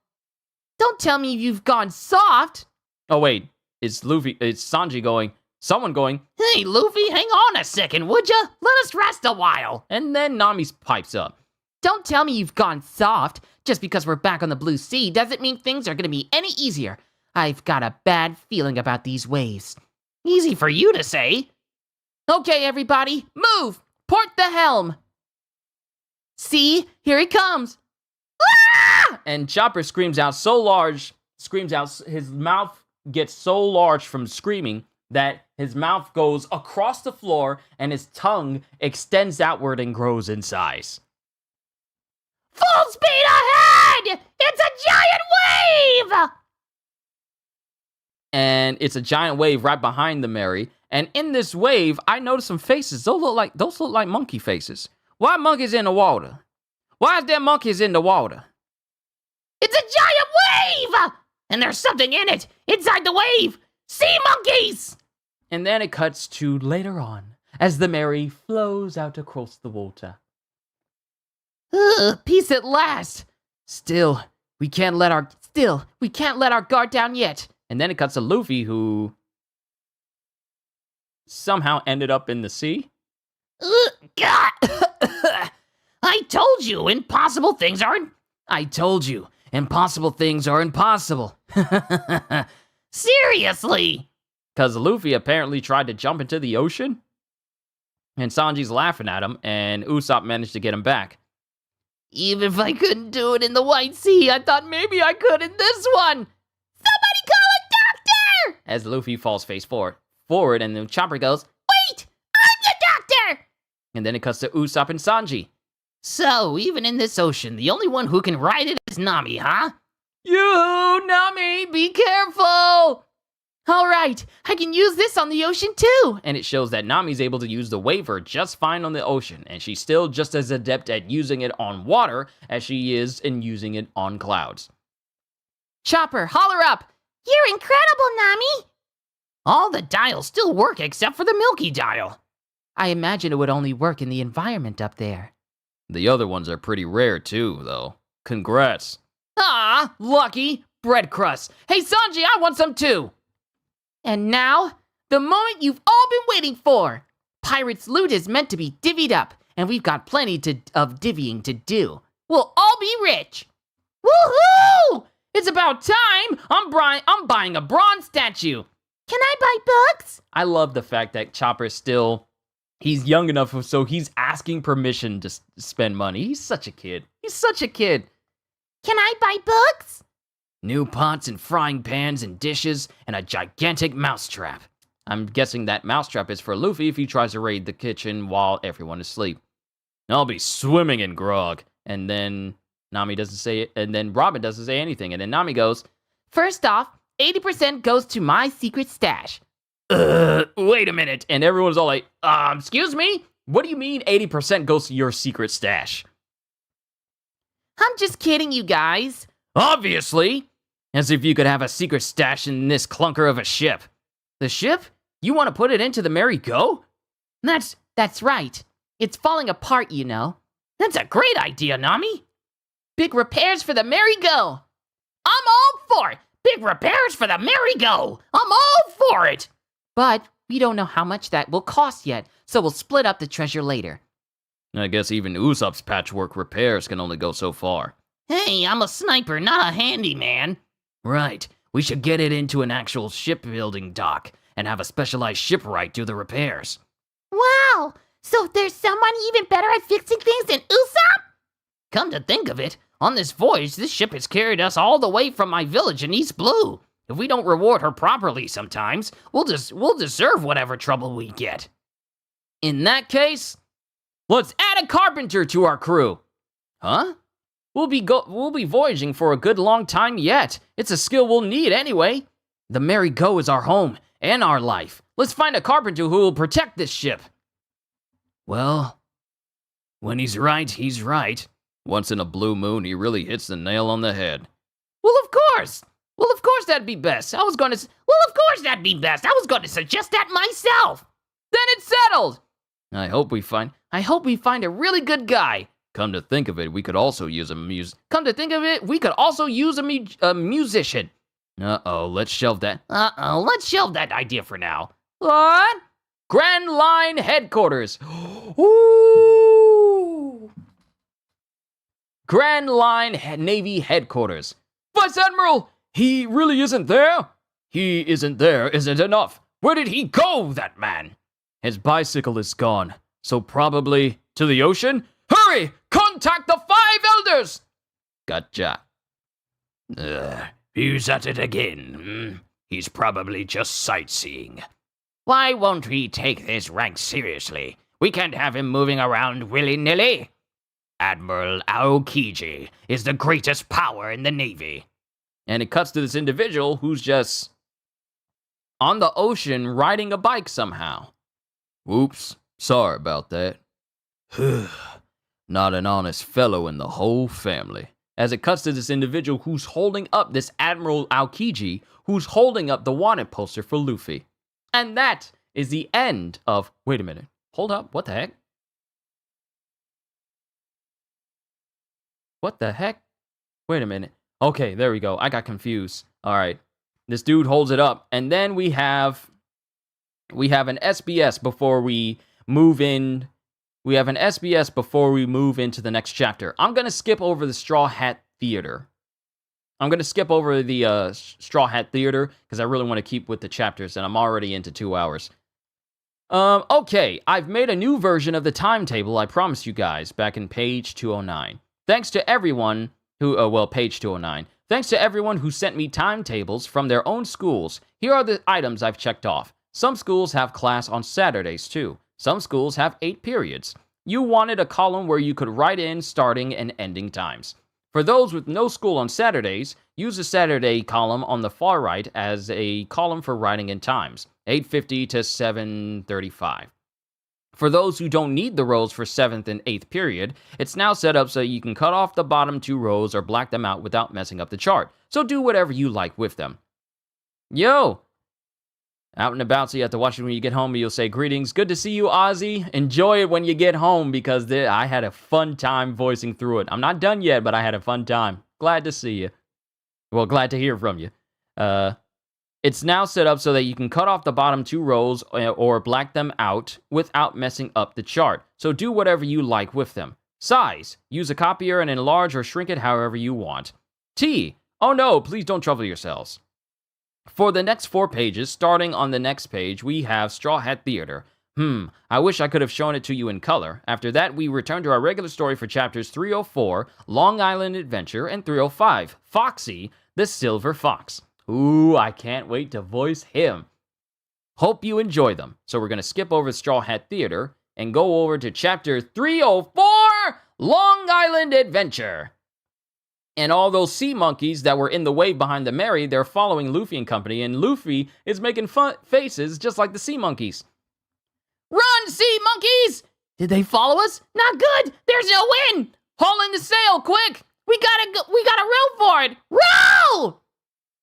Don't tell me you've gone soft. Oh wait, it's Sanji going. Someone going. Hey, Luffy, hang on a second, would ya? Let us rest a while. And then Nami pipes up. Don't tell me you've gone soft. Just because we're back on the blue sea doesn't mean things are gonna be any easier. I've got a bad feeling about these waves. Easy for you to say. Okay, everybody, move! Port the helm! See, here he comes! Ah! And Chopper screams out, his mouth gets so large from screaming that his mouth goes across the floor and his tongue extends outward and grows in size. Full speed ahead! It's a giant wave! And it's a giant wave right behind the Mary. And in this wave, I noticed some faces. Those look like monkey faces. Why monkeys in the water? Why is there monkeys in the water? It's a giant wave! And there's something in it, inside the wave! Sea monkeys! And then it cuts to later on, as the Mary flows out across the water. Peace at last! Still, we can't let our guard down yet. And then it cuts to Luffy, who somehow ended up in the sea. God. I told you, impossible things aren't. I told you, impossible things are impossible. Seriously! Because Luffy apparently tried to jump into the ocean. And Sanji's laughing at him, and Usopp managed to get him back. Even if I couldn't do it in the White Sea, I thought maybe I could in this one. Somebody call a doctor! As Luffy falls face forward, and then Chopper goes, Wait! I'm the doctor! and then it cuts to Usopp and Sanji. So, even in this ocean, the only one who can ride it is Nami, huh? Yoo-hoo, Nami, be careful! All right, I can use this on the ocean too. And it shows that Nami's able to use the waver just fine on the ocean, and she's still just as adept at using it on water as she is in using it on clouds. Chopper, holler up! You're incredible, Nami! All the dials still work except for the Milky Dial. I imagine it would only work in the environment up there. The other ones are pretty rare too, though. Congrats. Ah, lucky! Bread crust. Hey, Sanji, I want some too! And now, the moment you've all been waiting for! Pirates' loot is meant to be divvied up, and we've got plenty of divvying to do. We'll all be rich! Woohoo! It's about time! I'm buying a bronze statue! Can I buy books? I love the fact that Chopper he's young enough so he's asking permission to spend money. He's such a kid. Can I buy books? New pots and frying pans and dishes and a gigantic mousetrap. I'm guessing that mousetrap is for Luffy if he tries to raid the kitchen while everyone is asleep. I'll be swimming in grog. And then Nami doesn't say it, and then Robin doesn't say anything, and then Nami goes, First off, 80% goes to my secret stash. Wait a minute. And everyone's all like, excuse me? What do you mean 80% goes to your secret stash? I'm just kidding, you guys. Obviously. As if you could have a secret stash in this clunker of a ship. The ship? You want to put it into the Merry Go? That's right. It's falling apart, you know. That's a great idea, Nami. Big repairs for the Merry Go. I'm all for it. Big repairs for the Merry Go. I'm all for it. But we don't know how much that will cost yet, so we'll split up the treasure later. I guess even Usopp's patchwork repairs can only go so far. Hey, I'm a sniper, not a handyman. Right. We should get it into an actual shipbuilding dock and have a specialized shipwright do the repairs. Wow! So there's someone even better at fixing things than Usopp? Come to think of it, On this voyage, this ship has carried us all the way from my village in East Blue. If we don't reward her properly sometimes, we'll deserve whatever trouble we get. In that case, let's add a carpenter to our crew. Huh? We'll be voyaging for a good long time yet. It's a skill we'll need anyway. The Merry Go is our home and our life. Let's find a carpenter who will protect this ship. Well, when he's right, he's right. Once in a blue moon, he really hits the nail on the head. Well, of course that'd be best. I was going to suggest that myself. Then it's settled. I hope we find a really good guy. Come to think of it, we could also use a musician. Let's shelve that. Let's shelve that idea for now. What? Grand Line Headquarters. Ooh. Grand Line Navy Headquarters. Vice Admiral, he really isn't there? He isn't there isn't enough. Where did he go, that man? His bicycle is gone, so probably to the ocean? Hurry! Contact the 5 elders! Gotcha. He's at it again. He's probably just sightseeing. Why won't he take this rank seriously? We can't have him moving around willy-nilly. Admiral Aokiji is the greatest power in the Navy. And it cuts to this individual who's just on the ocean riding a bike somehow. Whoops, sorry about that. Not an honest fellow in the whole family. As it cuts to this individual who's holding up this Admiral Aokiji, who's holding up the wanted poster for Luffy. And that is the end of... Wait a minute. Hold up. What the heck? What the heck? Wait a minute. Okay, there we go. I got confused. All right. This dude holds it up. And then we have an SBS before we move in. We have an SBS before we move into the next chapter. I'm going to skip over the Straw Hat Theater. Because I really want to keep with the chapters, and I'm already into 2 hours. Okay, I've made a new version of the timetable I promised you guys back in page 209. Thanks to everyone who, page 209. Thanks to everyone who sent me timetables from their own schools. Here are the items I've checked off. Some schools have class on Saturdays, too. Some schools have 8 periods. You wanted a column where you could write in starting and ending times. For those with no school on Saturdays, use the Saturday column on the far right as a column for writing in times, 8:50 to 7:35. For those who don't need the rows for 7th and 8th period, it's now set up so you can cut off the bottom 2 rows or black them out without messing up the chart. So do whatever you like with them. Yo! Out and about, so you have to watch it when you get home, and you'll say, greetings, good to see you, Ozzy. Enjoy it when you get home, because I had a fun time voicing through it. I'm not done yet, but I had a fun time. Glad to see you. Well, glad to hear from you. It's now set up so that you can cut off the bottom 2 rows or black them out without messing up the chart. So do whatever you like with them. Size. Use a copier and enlarge or shrink it however you want. T. Oh no, please don't trouble yourselves. For the next 4 pages, starting on the next page, we have Straw Hat Theater. I wish I could have shown it to you in color. After that, we return to our regular story for chapters 304, Long Island Adventure, and 305, Foxy, the Silver Fox. Ooh, I can't wait to voice him. Hope you enjoy them. So we're going to skip over Straw Hat Theater and go over to chapter 304, Long Island Adventure. And all those sea monkeys that were in the way behind the Mary, they're following Luffy and company, and Luffy is making fun faces just like the sea monkeys. Run, sea monkeys! Did they follow us? Not good! There's no wind! Haul in the sail, quick! We gotta row for it! Row!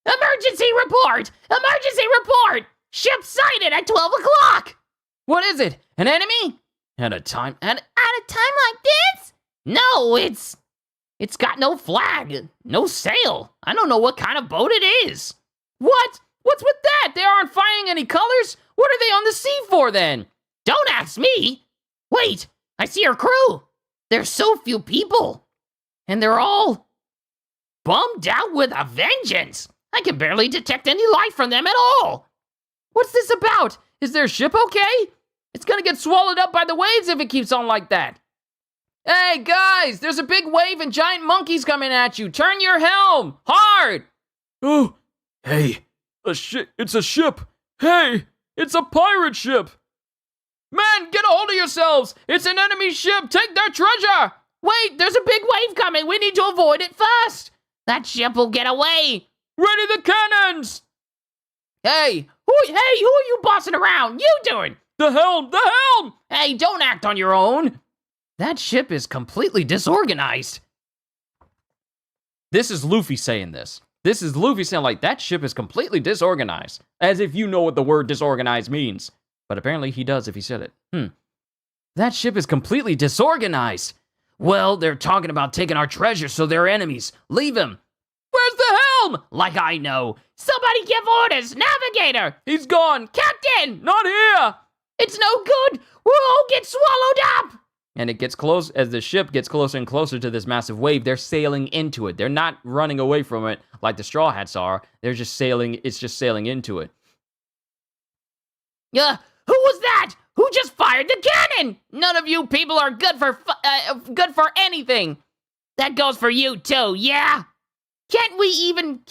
Emergency report! Emergency report! Ship sighted at 12 o'clock! What is it? An enemy? At a time like this? No, it's got no flag, no sail. I don't know what kind of boat it is. What? What's with that? They aren't finding any colors? What are they on the sea for then? Don't ask me. Wait, I see our crew. There's so few people. And they're all bummed out with a vengeance. I can barely detect any life from them at all. What's this about? Is their ship okay? It's gonna get swallowed up by the waves if it keeps on like that. Hey, guys, there's a big wave and giant monkeys coming at you. Turn your helm. Hard. Oh, hey, it's a ship. Hey, it's a pirate ship. Man, get a hold of yourselves. It's an enemy ship. Take their treasure. Wait, there's a big wave coming. We need to avoid it first. That ship will get away. Ready the cannons. Hey, Who are you bossing around? You doing? The helm. Hey, don't act on your own. that ship is completely disorganized. This is Luffy saying this. This is Luffy saying, like, that ship is completely disorganized. As if you know what the word disorganized means. But apparently he does if he said it. That ship is completely disorganized. Well, they're talking about taking our treasure, so they're enemies. Leave him. Where's the helm? Like I know. Somebody give orders. Navigator. He's gone. Captain. Not here. It's no good. We'll all get swallowed up. And it gets close, as the ship gets closer and closer to this massive wave, they're sailing into it. They're not running away from it like the Straw Hats are. They're just sailing, it's just sailing into it. Who was that? Who just fired the cannon? None of you people are good for anything. That goes for you too, yeah? Can't we even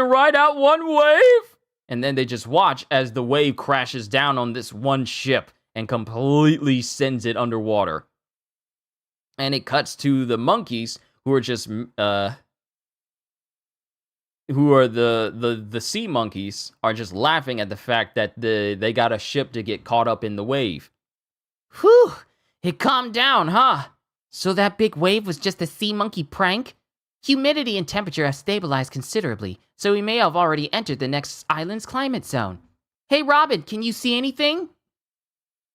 ride out one wave? And then they just watch as the wave crashes down on this one ship and completely sends it underwater. And it cuts to the monkeys, who are just, who are the sea monkeys, are just laughing at the fact that they got a ship to get caught up in the wave. Whew, it calmed down, huh? So that big wave was just a sea monkey prank? Humidity and temperature have stabilized considerably, so we may have already entered the next island's climate zone. Hey Robin, can you see anything?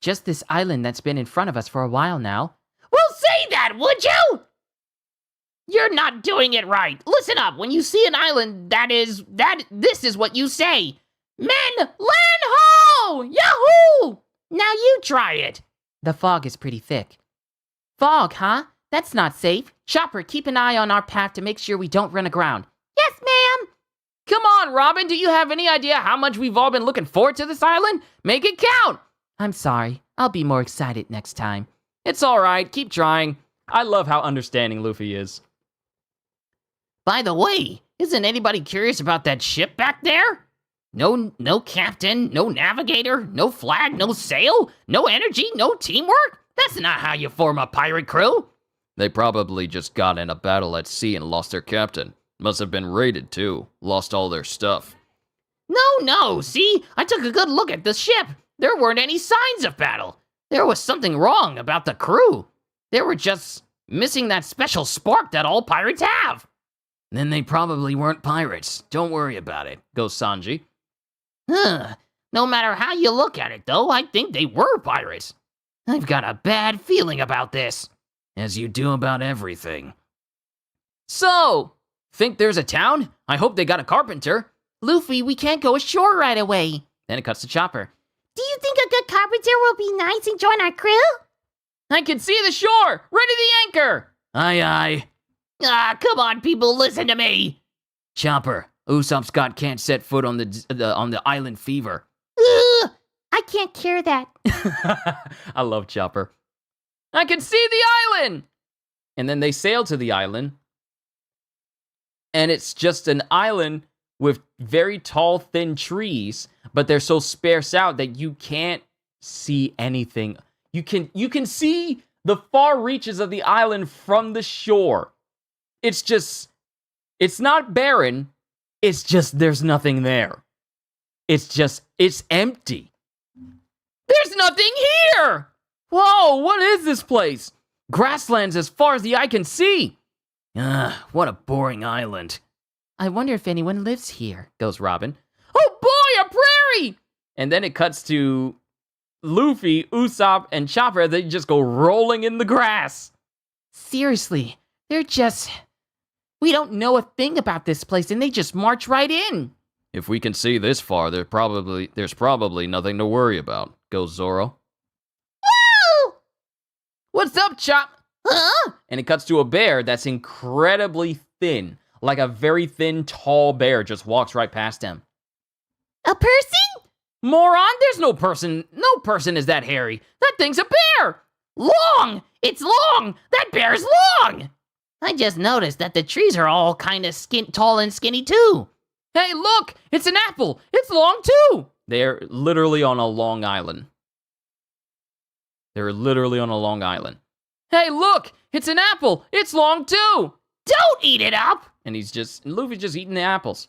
Just this island that's been in front of us for a while now. Well, say that, would you? You're not doing it right. Listen up. When you see an island, this is what you say. Men, land ho! Yahoo! Now you try it. The fog is pretty thick. Fog, huh? That's not safe. Chopper, keep an eye on our path to make sure we don't run aground. Yes, ma'am. Come on, Robin, do you have any idea how much we've all been looking forward to this island? Make it count! I'm sorry. I'll be more excited next time. It's alright, keep trying. I love how understanding Luffy is. By the way, isn't anybody curious about that ship back there? No captain, no navigator, no flag, no sail, no energy, no teamwork? That's not how you form a pirate crew. They probably just got in a battle at sea and lost their captain. Must have been raided too. Lost all their stuff. No, see? I took a good look at the ship. There weren't any signs of battle. There was something wrong about the crew. They were just missing that special spark that all pirates have. Then they probably weren't pirates. Don't worry about it, goes Sanji. No matter how you look at it, though, I think they were pirates. I've got a bad feeling about this. As you do about everything. So, think there's a town? I hope they got a carpenter. Luffy, we can't go ashore right away. Then it cuts to Chopper. Do you think a good carpenter will be nice and join our crew? I can see the shore! Ready the anchor! Aye. Come on, people, listen to me. Chopper, Usopp Scott can't set foot on the island fever. I can't cure that. I love Chopper. I can see the island! And then they sail to the island. And it's just an island with very tall, thin trees, but they're so sparse out that you can't see anything. You can see the far reaches of the island from the shore. It's not barren. It's just, there's nothing there. It's empty. There's nothing here! Whoa, what is this place? Grasslands as far as the eye can see. What a boring island. I wonder if anyone lives here, goes Robin. Oh boy, a prairie! And then it cuts to Luffy, Usopp, and Chopper. They just go rolling in the grass. Seriously, we don't know a thing about this place and they just march right in. If we can see this far, there's probably nothing to worry about, goes Zoro. Woo! What's up, Chop? Huh? And it cuts to a bear that's incredibly thin. Like a very thin, tall bear just walks right past him. A person? Moron, there's no person. No person is that hairy. That thing's a bear. Long! It's long! That bear's long! I just noticed that the trees are all kind of tall and skinny too. Hey, look! It's an apple! It's long too! They're literally on a long island. They're literally on a long island. Hey, look! It's an apple! It's long too! Don't eat it up! And Luffy's just eating the apples.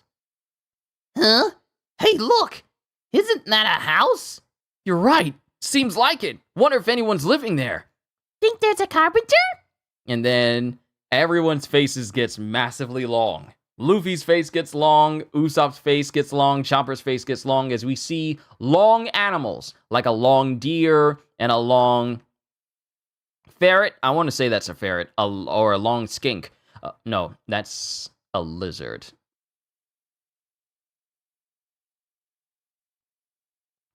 Huh? Hey, look! Isn't that a house? You're right. Seems like it. Wonder if anyone's living there. Think there's a carpenter? And then everyone's faces gets massively long. Luffy's face gets long, Usopp's face gets long, Chopper's face gets long as we see long animals, like a long deer and a long ferret. I want to say that's a ferret, or a long skink. No, that's a lizard.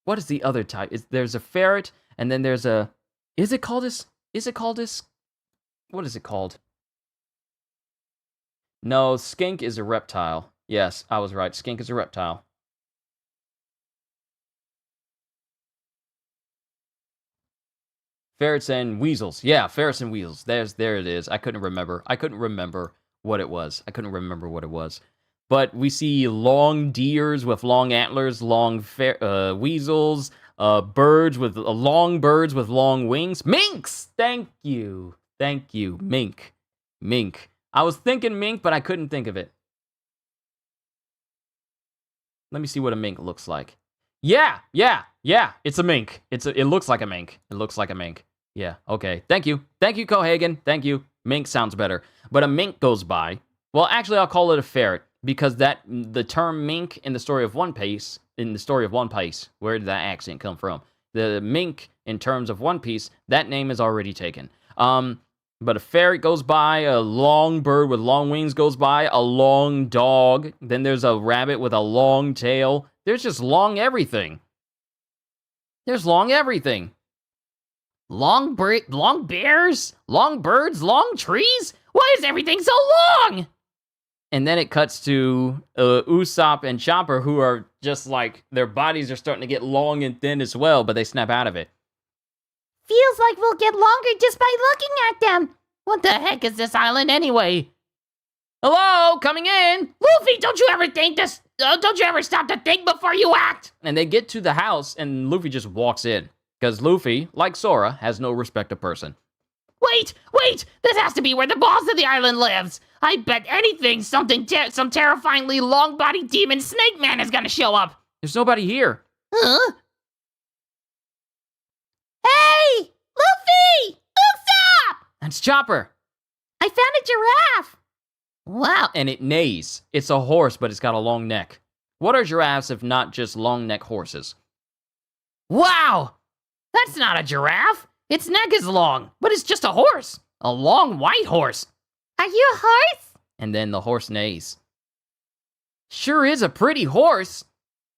What is the other type? There's a ferret, and then there's a... Is it called this? What is it called? No, skink is a reptile. Yes, I was right. Skink is a reptile. Ferrets and weasels. Yeah, ferrets and weasels. There it is. I couldn't remember what it was. But we see long deers with long antlers, long weasels, long birds with long wings. Minks! Thank you. Mink. I was thinking mink, but I couldn't think of it. Let me see what a mink looks like. Yeah, it's a mink. It looks like a mink. Yeah, okay. Thank you, Kohagen. Thank you. Mink sounds better. But a mink goes by. Well, actually, I'll call it a ferret, because the term mink in the story of One Piece, where did that accent come from? The mink in terms of One Piece, that name is already taken. But a ferret goes by, a long bird with long wings goes by, a long dog, then there's a rabbit with a long tail. There's just long everything. Long bears? Long birds? Long trees? Why is everything so long? And then it cuts to Usopp and Chopper, who are just like, their bodies are starting to get long and thin as well, but they snap out of it. Feels like we'll get longer just by looking at them. What the heck is this island anyway? Hello, coming in. Luffy, don't you ever stop to think before you act? And they get to the house, and Luffy just walks in. Because Luffy, like Sora, has no respect of person. Wait! This has to be where the boss of the island lives. I bet anything some terrifyingly long-bodied demon Snake Man is gonna show up. There's nobody here. Huh? Hey! Luffy! Usopp! That's Chopper. I found a giraffe. Wow. And it neighs. It's a horse, but it's got a long neck. What are giraffes if not just long neck horses? Wow! That's not a giraffe. Its neck is long, but it's just a horse. A long white horse. Are you a horse? And then the horse neighs. Sure is a pretty horse.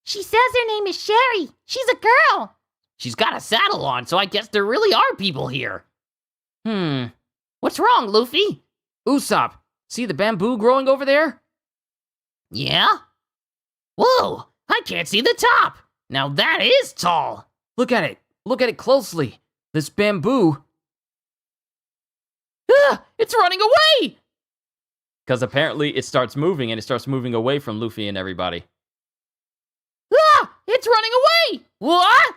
She says her name is Sherry. She's a girl. She's got a saddle on, so I guess there really are people here. What's wrong, Luffy? Usopp, see the bamboo growing over there? Yeah? Whoa, I can't see the top. Now that is tall. Look at it. Look at it closely. This bamboo. It's running away! Because apparently it starts moving, and it starts moving away from Luffy and everybody. It's running away! What?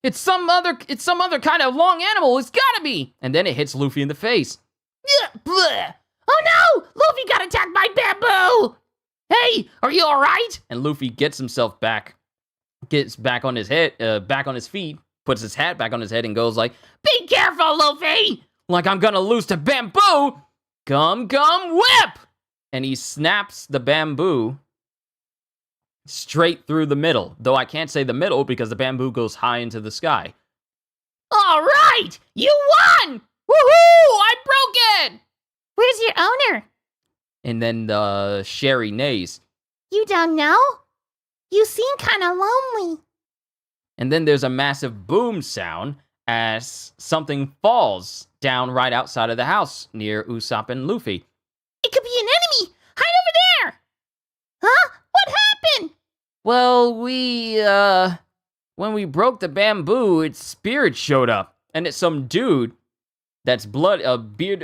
It's some other kind of long animal. It's gotta be. And then it hits Luffy in the face. Bleh. Oh no! Luffy got attacked by bamboo! Hey, are you alright? And Luffy gets himself back. Gets back on his head, back on his feet, puts his hat back on his head and goes like, Be careful, Luffy! Like I'm gonna lose to bamboo! Gum whip! And he snaps the bamboo straight through the middle. Though I can't say the middle because the bamboo goes high into the sky. All right! You won! Woohoo! I broke it! Where's your owner? And then the Sherry neighs. You don't know? You seem kind of lonely. And then there's a massive boom sound as something falls down right outside of the house near Usopp and Luffy. It could be an enemy! Hide over there! Huh? What happened? Well, when we broke the bamboo, its spirit showed up. And it's some dude that's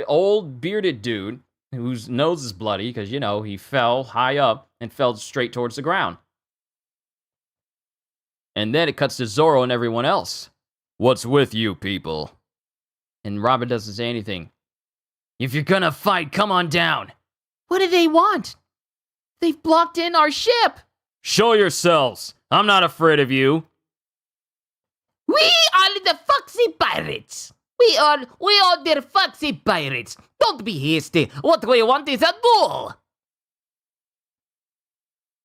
old bearded dude whose nose is bloody because, you know, he fell high up and fell straight towards the ground. And then it cuts to Zoro and everyone else. What's with you people? And Robin doesn't say anything. If you're gonna fight, come on down. What do they want? They've blocked in our ship. Show yourselves. I'm not afraid of you. We are the Foxy Pirates. We are the Foxy Pirates. Don't be hasty. What we want is a duel.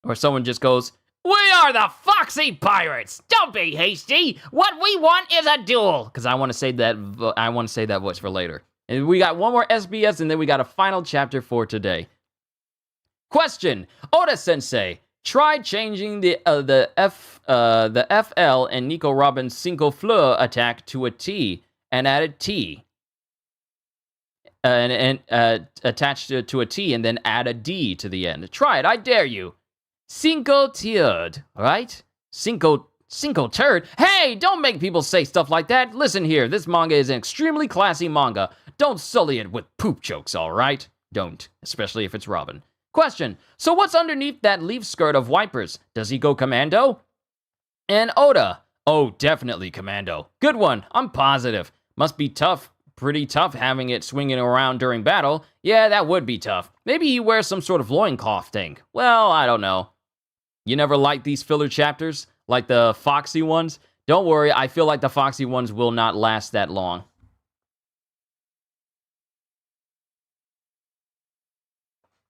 Or someone just goes, We are the Foxy Pirates. Don't be hasty. What we want is a duel. because I want to say that voice for later. And we got one more SBS, and then we got a final chapter for today. Question: Oda Sensei tried changing the FL and Nico Robin's Cinco Fleur attack to a T and added T. And attached it to a T and then add a D to the end. Try it, I dare you. Cinco tiered, right? Cinco turd? Hey, don't make people say stuff like that. Listen here, this manga is an extremely classy manga. Don't sully it with poop jokes, alright? Don't, especially if it's Robin. Question: so what's underneath that leaf skirt of Wipers? Does he go commando? And Oda: oh, definitely commando. Good one, I'm positive. Must be tough, pretty tough having it swinging around during battle. Yeah, that would be tough. Maybe he wears some sort of loincloth thing. Well, I don't know. You never liked these filler chapters? Like the Foxy ones? Don't worry, I feel like the Foxy ones will not last that long.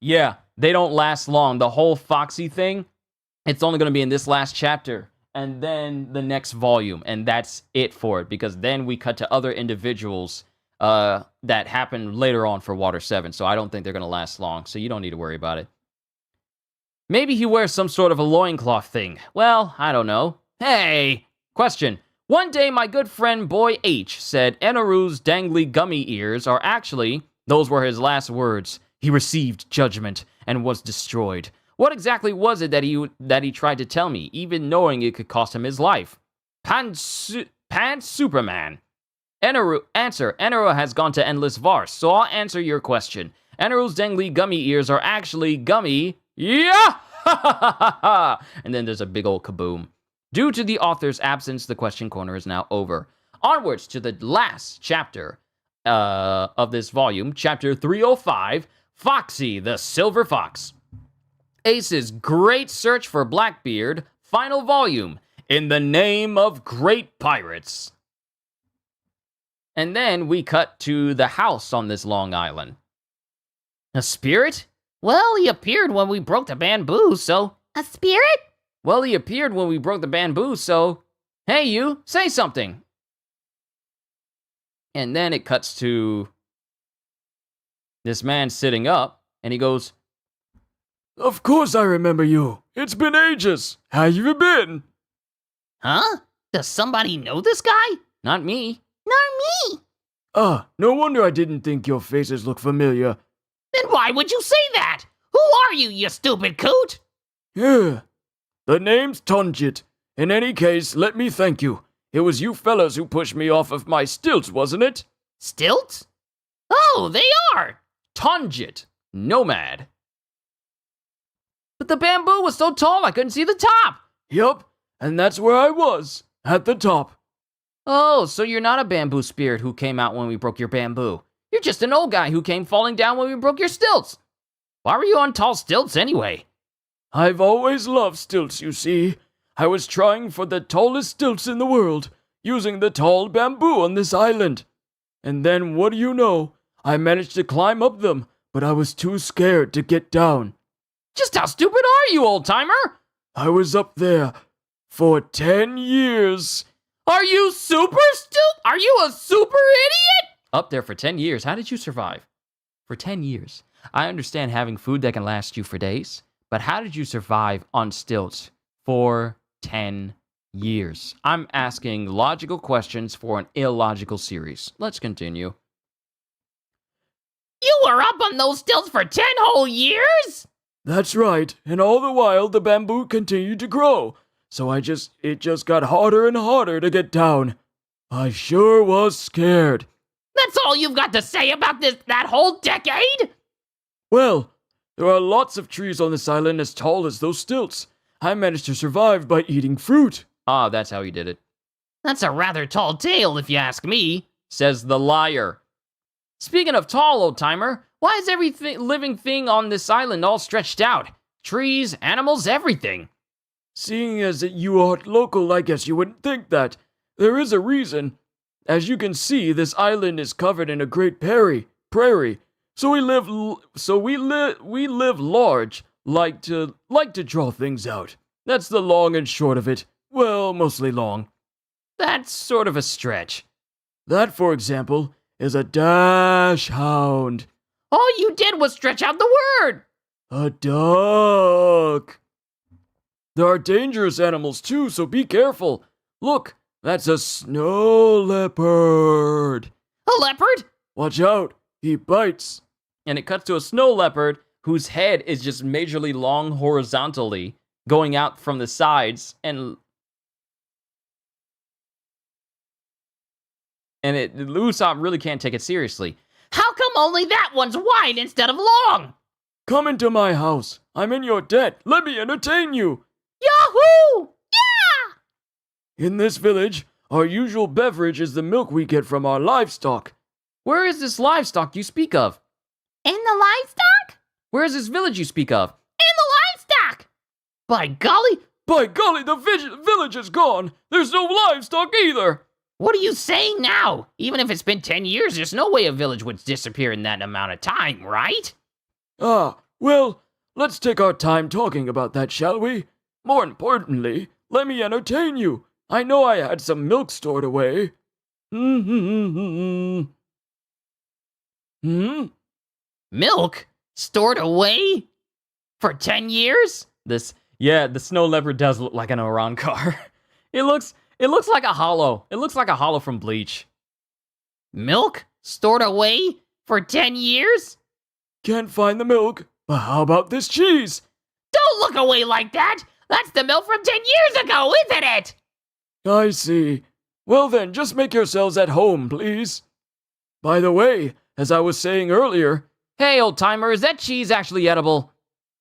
Yeah, they don't last long. The whole Foxy thing, it's only going to be in this last chapter and then the next volume, and that's it for it, because then we cut to other individuals that happen later on for Water 7, so I don't think they're going to last long, so you don't need to worry about it. Maybe he wears some sort of a loincloth thing. Well, I don't know. Hey! Question: one day my good friend Boy H said Eneru's dangly gummy ears are actually, those were his last words, he received judgment and was destroyed. What exactly was it that he tried to tell me, even knowing it could cost him his life? Pan Superman. Eneru has gone to Endless Vars, so I'll answer your question. Eneru's dangly gummy ears are actually gummy. Yeah! And then there's a big old kaboom. Due to the author's absence, the question corner is now over. Onwards to the last chapter of this volume, chapter 305, Foxy the Silver Fox. Ace's Great Search for Blackbeard, final volume, in the name of great pirates. And then we cut to the house on this Long Island. A spirit? Well, he appeared when we broke the bamboo, so... A spirit? Well, he appeared when we broke the bamboo, so... Hey, you, say something. And then it cuts to this man sitting up, and he goes, Of course I remember you. It's been ages. How you been? Huh? Does somebody know this guy? not me. Nor me. No wonder I didn't think your faces look familiar. Then why would you say that? Who are you, you stupid coot? Yeah. The name's Tunjit. In any case, let me thank you. It was you fellas who pushed me off of my stilts, wasn't it? Stilts? Oh, they are. Tunjit, nomad. But the bamboo was so tall I couldn't see the top. Yup, and that's where I was, at the top. Oh, so you're not a bamboo spirit who came out when we broke your bamboo. You're just an old guy who came falling down when we broke your stilts. Why were you on tall stilts anyway? I've always loved stilts, you see. I was trying for the tallest stilts in the world, using the tall bamboo on this island. And then, what do you know? I managed to climb up them, but I was too scared to get down. Just how stupid are you, old-timer? I was up there for 10 years. Are you super stupid? Are you a super idiot? Up there for 10 years. How did you survive? For 10 years. I understand having food that can last you for days, but how did you survive on stilts for 10 years? I'm asking logical questions for an illogical series. Let's continue. You were up on those stilts for 10 whole years? That's right, and all the while the bamboo continued to grow, so it just got harder and harder to get down. I sure was scared. That's all you've got to say about that whole decade? Well, there are lots of trees on this island as tall as those stilts. I managed to survive by eating fruit. Ah, that's how he did it, That's a rather tall tale, if you ask me. says the liar. Speaking of tall, old-timer, why is every living thing on this island all stretched out? Trees, animals, everything. Seeing as that you are local, I guess you wouldn't think that. There is a reason. As you can see, this island is covered in a great prairie. So we live large, like to draw things out. That's the long and short of it. Well, mostly long. That's sort of a stretch. That, for example, is a dash hound. All you did was stretch out the word. A duck. There are dangerous animals too, so be careful. Look, that's a snow leopard. A leopard? Watch out, he bites. And it cuts to a snow leopard whose head is just majorly long horizontally, going out from the sides, and Usopp really can't take it seriously. How come only that one's wide instead of long? Come into my house. I'm in your debt. Let me entertain you. Yahoo! In this village, our usual beverage is the milk we get from our livestock. Where is this livestock you speak of? In the livestock? Where is this village you speak of? In the livestock! By golly, By golly, the village is gone. There's no livestock either. what are you saying now? Even if it's been 10 years, there's no way a village would disappear in that amount of time, right? Ah, well, let's take our time talking about that, shall we? More importantly, let me entertain you. I know I had some milk stored away. Hmm? Milk? Stored away? For 10 years? The snow leopard does look like an Oran car. It looks like a hollow. It looks like a hollow from Bleach. Milk? Stored away? For 10 years? Can't find the milk, but how about this cheese? Don't look away like that! That's the milk from 10 years ago, isn't it? I see. Well then, just make yourselves at home, please. By the way, as I was saying earlier, Hey, old-timer, is that cheese actually edible?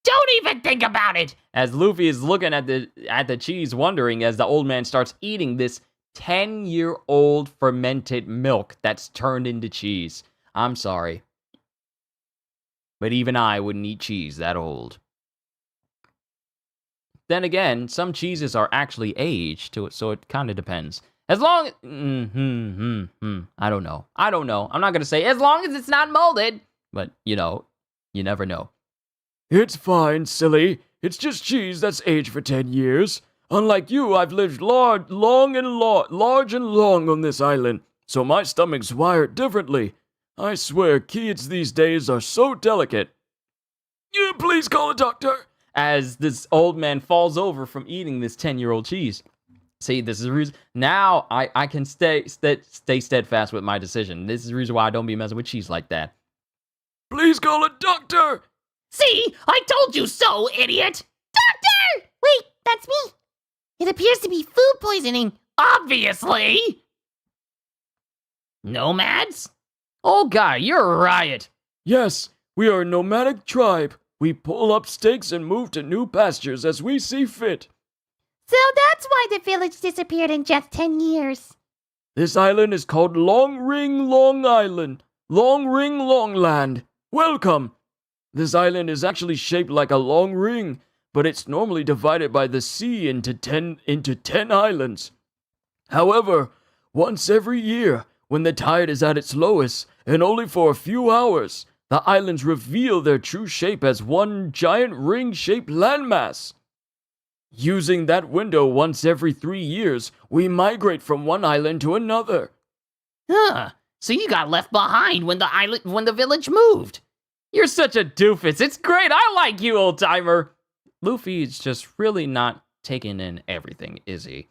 Don't even think about it! As Luffy is looking at the cheese, wondering as the old man starts eating this 10-year-old fermented milk that's turned into cheese. I'm sorry, but even I wouldn't eat cheese that old. Then again, some cheeses are actually aged to it, so it kind of depends. As long as... I don't know. I'm not going to say as long as it's not molded. But, you never know. it's fine, silly. It's just cheese that's aged for 10 years. Unlike you, I've lived large and long on this island, so my stomach's wired differently. I swear, kids these days are so delicate. Yeah, please call a doctor. As this old man falls over from eating this 10-year-old cheese. See, this is the reason. Now I can stay steadfast with my decision. This is the reason why I don't be messing with cheese like that. Please call a doctor. See? I told you so, idiot! Doctor! Wait, that's me. It appears to be food poisoning. Obviously! Nomads? Oh, guy, you're a riot. Yes, we are a nomadic tribe. We pull up stakes and move to new pastures as we see fit. So that's why the village disappeared in just 10 years. This island is called Long Ring Long Island. Long Ring Long Land. Welcome. This island is actually shaped like a long ring, but it's normally divided by the sea into 10 islands. However, once every year, when the tide is at its lowest, and only for a few hours, the islands reveal their true shape as one giant ring-shaped landmass. Using that window once every 3 years, we migrate from one island to another. Huh. So you got left behind when the village moved. You're such a doofus. It's great. I like you, old-timer. Luffy is just really not taking in everything, is he?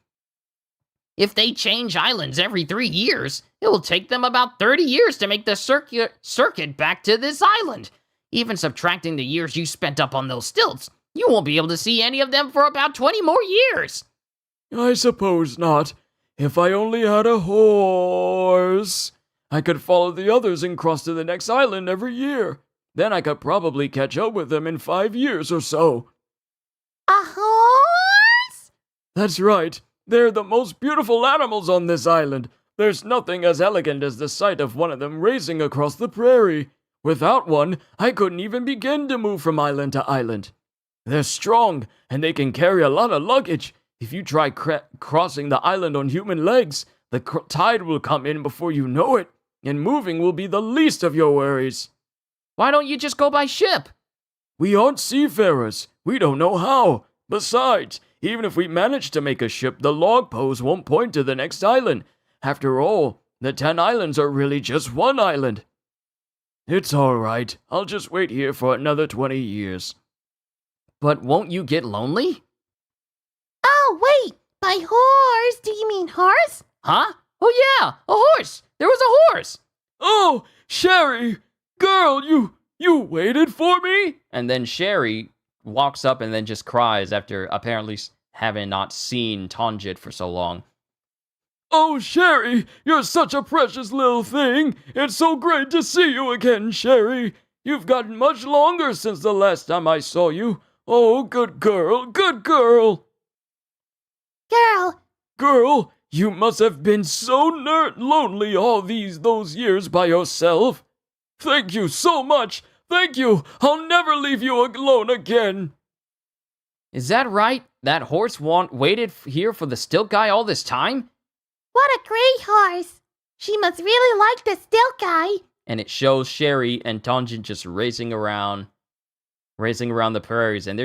If they change islands every 3 years, it will take them about 30 years to make the circuit back to this island. Even subtracting the years you spent up on those stilts, you won't be able to see any of them for about 20 more years. I suppose not. If I only had a horse. I could follow the others and cross to the next island every year. Then I could probably catch up with them in 5 years or so. A horse? That's right. They're the most beautiful animals on this island. There's nothing as elegant as the sight of one of them racing across the prairie. Without one, I couldn't even begin to move from island to island. They're strong, and they can carry a lot of luggage. If you try crossing the island on human legs, the tide will come in before you know it, and moving will be the least of your worries. Why don't you just go by ship? We aren't seafarers. We don't know how. Besides, even if we manage to make a ship, the log posts won't point to the next island. After all, the 10 islands are really just one island. It's all right. I'll just wait here for another 20 years. But won't you get lonely? Oh, wait. By horse, do you mean horse? Huh? Oh yeah, a horse! There was a horse! Oh, Sherry! Girl, you waited for me? And then Sherry walks up and then just cries after apparently having not seen Tonjit for so long. Oh, Sherry, you're such a precious little thing. It's so great to see you again, Sherry. You've gotten much longer since the last time I saw you. Oh, good girl, good girl. Girl. Girl, you must have been so lonely all those years by yourself. Thank you so much. Thank you. I'll never leave you alone again. Is that right? That horse waited here for the stilt guy all this time? What a great horse. She must really like the stilt guy. And it shows Sherry and Tonjin just racing around the prairies, and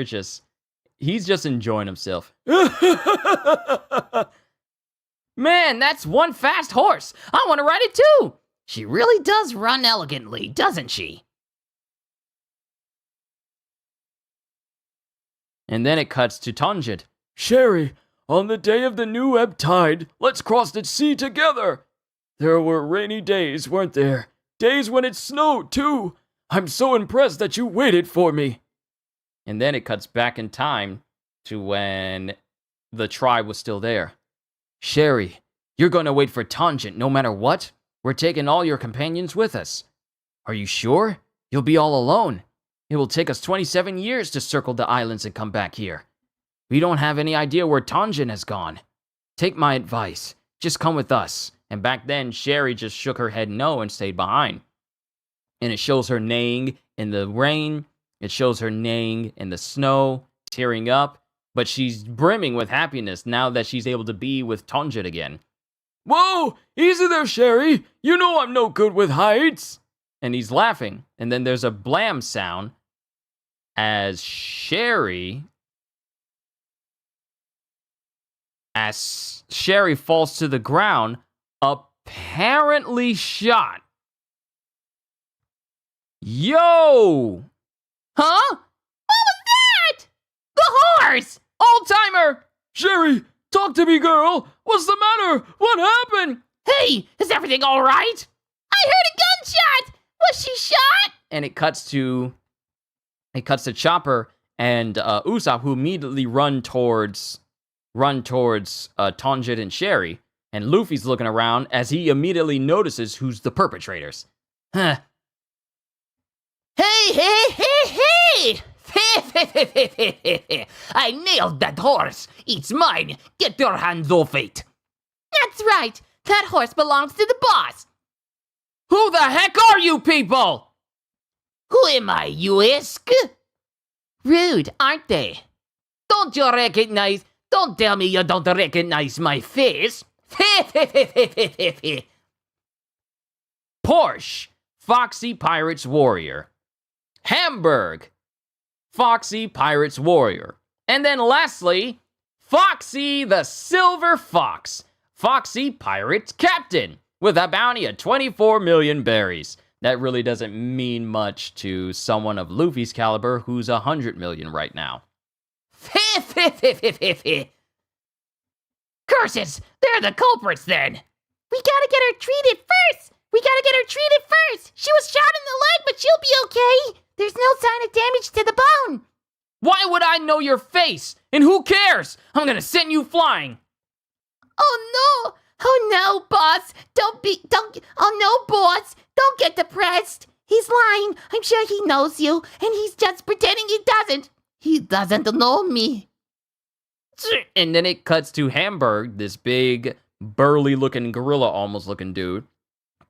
he's just enjoying himself. Man, that's one fast horse. I want to ride it too. She really does run elegantly, doesn't she? And then it cuts to Tonjit. Sherry, on the day of the new ebb tide, let's cross the sea together. There were rainy days, weren't there? Days when it snowed, too. I'm so impressed that you waited for me. And then it cuts back in time to when the tribe was still there. Sherry, you're going to wait for Tonjit no matter what? We're taking all your companions with us. Are you sure? You'll be all alone. It will take us 27 years to circle the islands and come back here. We don't have any idea where Tonjin has gone. Take my advice. Just come with us. And back then, Sherry just shook her head no and stayed behind. And it shows her neighing in the rain. It shows her neighing in the snow, tearing up. But she's brimming with happiness now that she's able to be with Tonjit again. Whoa! Easy there, Sherry! You know I'm no good with heights! And he's laughing. And then there's a blam sound as Sherry falls to the ground, apparently shot. Yo! Huh? What was that? The horse! Old-timer! Sherry, talk to me, girl! What's the matter? What happened? Hey, is everything all right? I heard a gunshot. Was she shot? And it cuts to Chopper and Usopp, who immediately run towards Tonjit and Sherry. And Luffy's looking around as he immediately notices who's the perpetrators. Huh. Hey! I nailed that horse. It's mine. Get your hands off it. That's right. That horse belongs to the boss. Who the heck are you people? Who am I, you ask? Rude, aren't they? Don't tell me you don't recognize my face. Porsche, Foxy Pirates Warrior. Hamburg, Foxy Pirates Warrior. And then lastly, Foxy the Silver Fox, Foxy Pirates Captain, with a bounty of 24 million berries. That really doesn't mean much to someone of Luffy's caliber, who's 100 million right now. Curses! They're the culprits then! We gotta get her treated first! She was shot in the leg, but she'll be okay! There's no sign of damage to the bone! Why would I know your face? And who cares? I'm gonna send you flying! Oh no! Oh no, boss! Oh no, boss! Don't get depressed! He's lying. I'm sure he knows you, and he's just pretending he doesn't. He doesn't know me. And then it cuts to Hamburg, this big, burly-looking, gorilla-almost looking dude,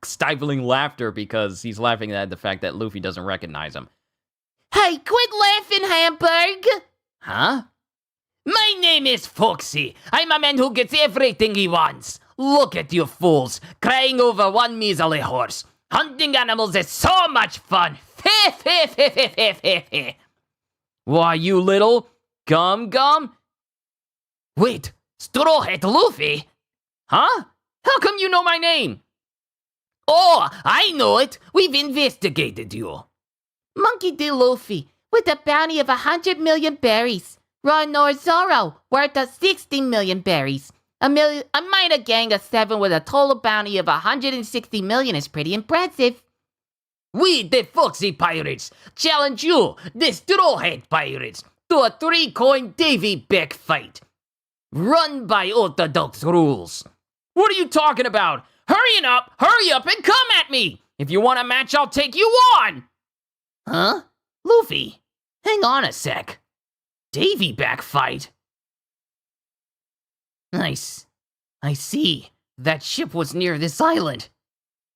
stifling laughter because he's laughing at the fact that Luffy doesn't recognize him. Hey, quit laughing, Hamburg! Huh? My name is Foxy. I'm a man who gets everything he wants. Look at you fools, crying over one measly horse. Hunting animals is so much fun. Why, you little gum? Wait, Straw Hat Luffy? Huh? How come you know my name? Oh, I know it. We've investigated you. Monkey D. Luffy, with a bounty of 100 million berries. Ronor Zoro, worth of 60 million berries. A minor gang of 7 with a total bounty of 160 million is pretty impressive. We, the Foxy Pirates, challenge you, the Straw Hat Pirates, to a 3-coin Davy Beck fight. Run by orthodox rules. What are you talking about? Hurry up and come at me! If you want a match, I'll take you on! Huh? Luffy, hang on a sec. Davy Back fight? Nice. I see. That ship was near this island.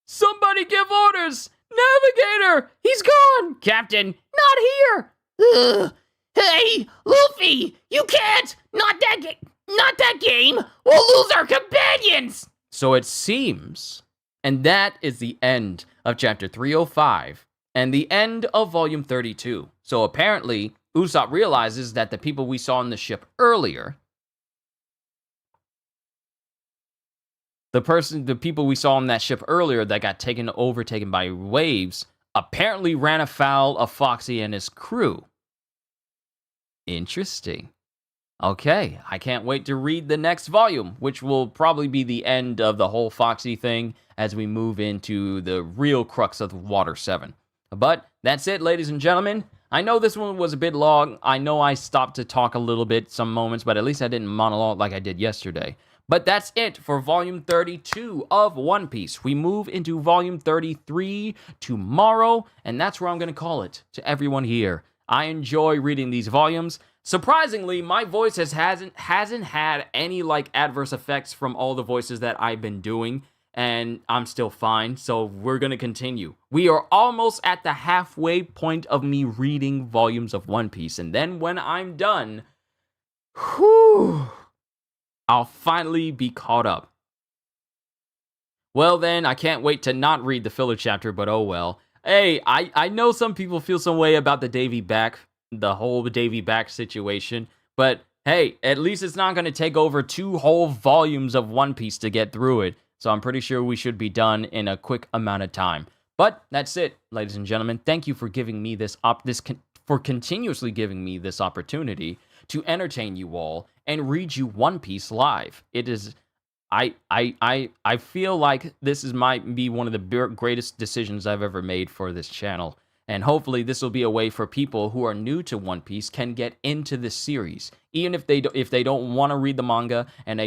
Somebody give orders! Navigator! He's gone! Captain, not here! Ugh. Hey, Luffy! You can't! Not that game! We'll lose our companions! So it seems, and that is the end of Chapter 305, and the end of Volume 32. So apparently, Usopp realizes that the people we saw on the ship earlier, the people we saw on that ship earlier that got overtaken by waves, apparently ran afoul of Foxy and his crew. Interesting. Okay, I can't wait to read the next volume, which will probably be the end of the whole Foxy thing as we move into the real crux of Water 7. But that's it, ladies and gentlemen. I know this one was a bit long. I know I stopped to talk a little bit some moments, but at least I didn't monologue like I did yesterday. But that's it for Volume 32 of One Piece. We move into Volume 33 tomorrow, and that's where I'm going to call it to everyone here. I enjoy reading these volumes. Surprisingly, my voice hasn't had any adverse effects from all the voices that I've been doing, and I'm still fine, so we're gonna continue. We are almost at the halfway point of me reading volumes of One Piece, and then when I'm done, I'll finally be caught up. Well then, I can't wait to not read the filler chapter, but oh well. Hey, I know some people feel some way about the whole Davy Back situation, but hey, at least it's not going to take over 2 whole volumes of One Piece to get through it, so I'm pretty sure we should be done in a quick amount of time. But that's it, ladies and gentlemen. Thank you for giving me continuously giving me this opportunity to entertain you all and read you One Piece live. It is I feel like this might be one of the greatest decisions I've ever made for this channel. And hopefully this will be a way for people who are new to One Piece can get into this series. Even if they don't want to read the manga and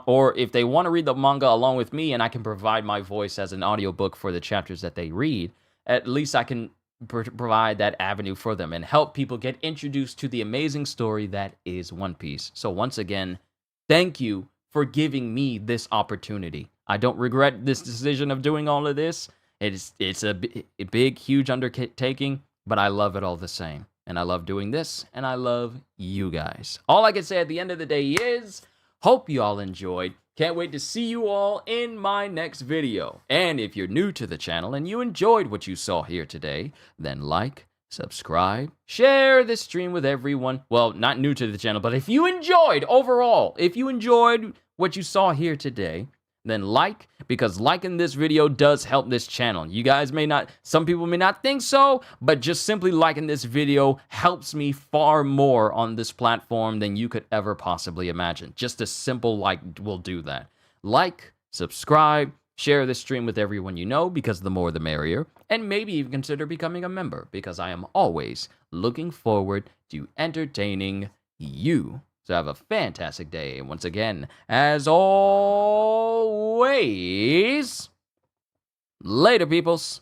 or if they want to read the manga along with me and I can provide my voice as an audiobook for the chapters that they read, at least I can provide that avenue for them and help people get introduced to the amazing story that is One Piece. So once again, thank you for giving me this opportunity. I don't regret this decision of doing all of this. It's a big, huge undertaking, but I love it all the same. And I love doing this, and I love you guys. All I can say at the end of the day is, hope you all enjoyed. Can't wait to see you all in my next video. And if you're new to the channel and you enjoyed what you saw here today, then like, subscribe, share this stream with everyone. Well, not new to the channel, but if you enjoyed overall, if you enjoyed what you saw here today, then like, because liking this video does help this channel. You guys some people may not think so, but just simply liking this video helps me far more on this platform than you could ever possibly imagine. Just a simple like will do that. Like, subscribe, share this stream with everyone you know, because the more the merrier, and maybe even consider becoming a member, because I am always looking forward to entertaining you. So have a fantastic day. Once again, as always, later, peoples.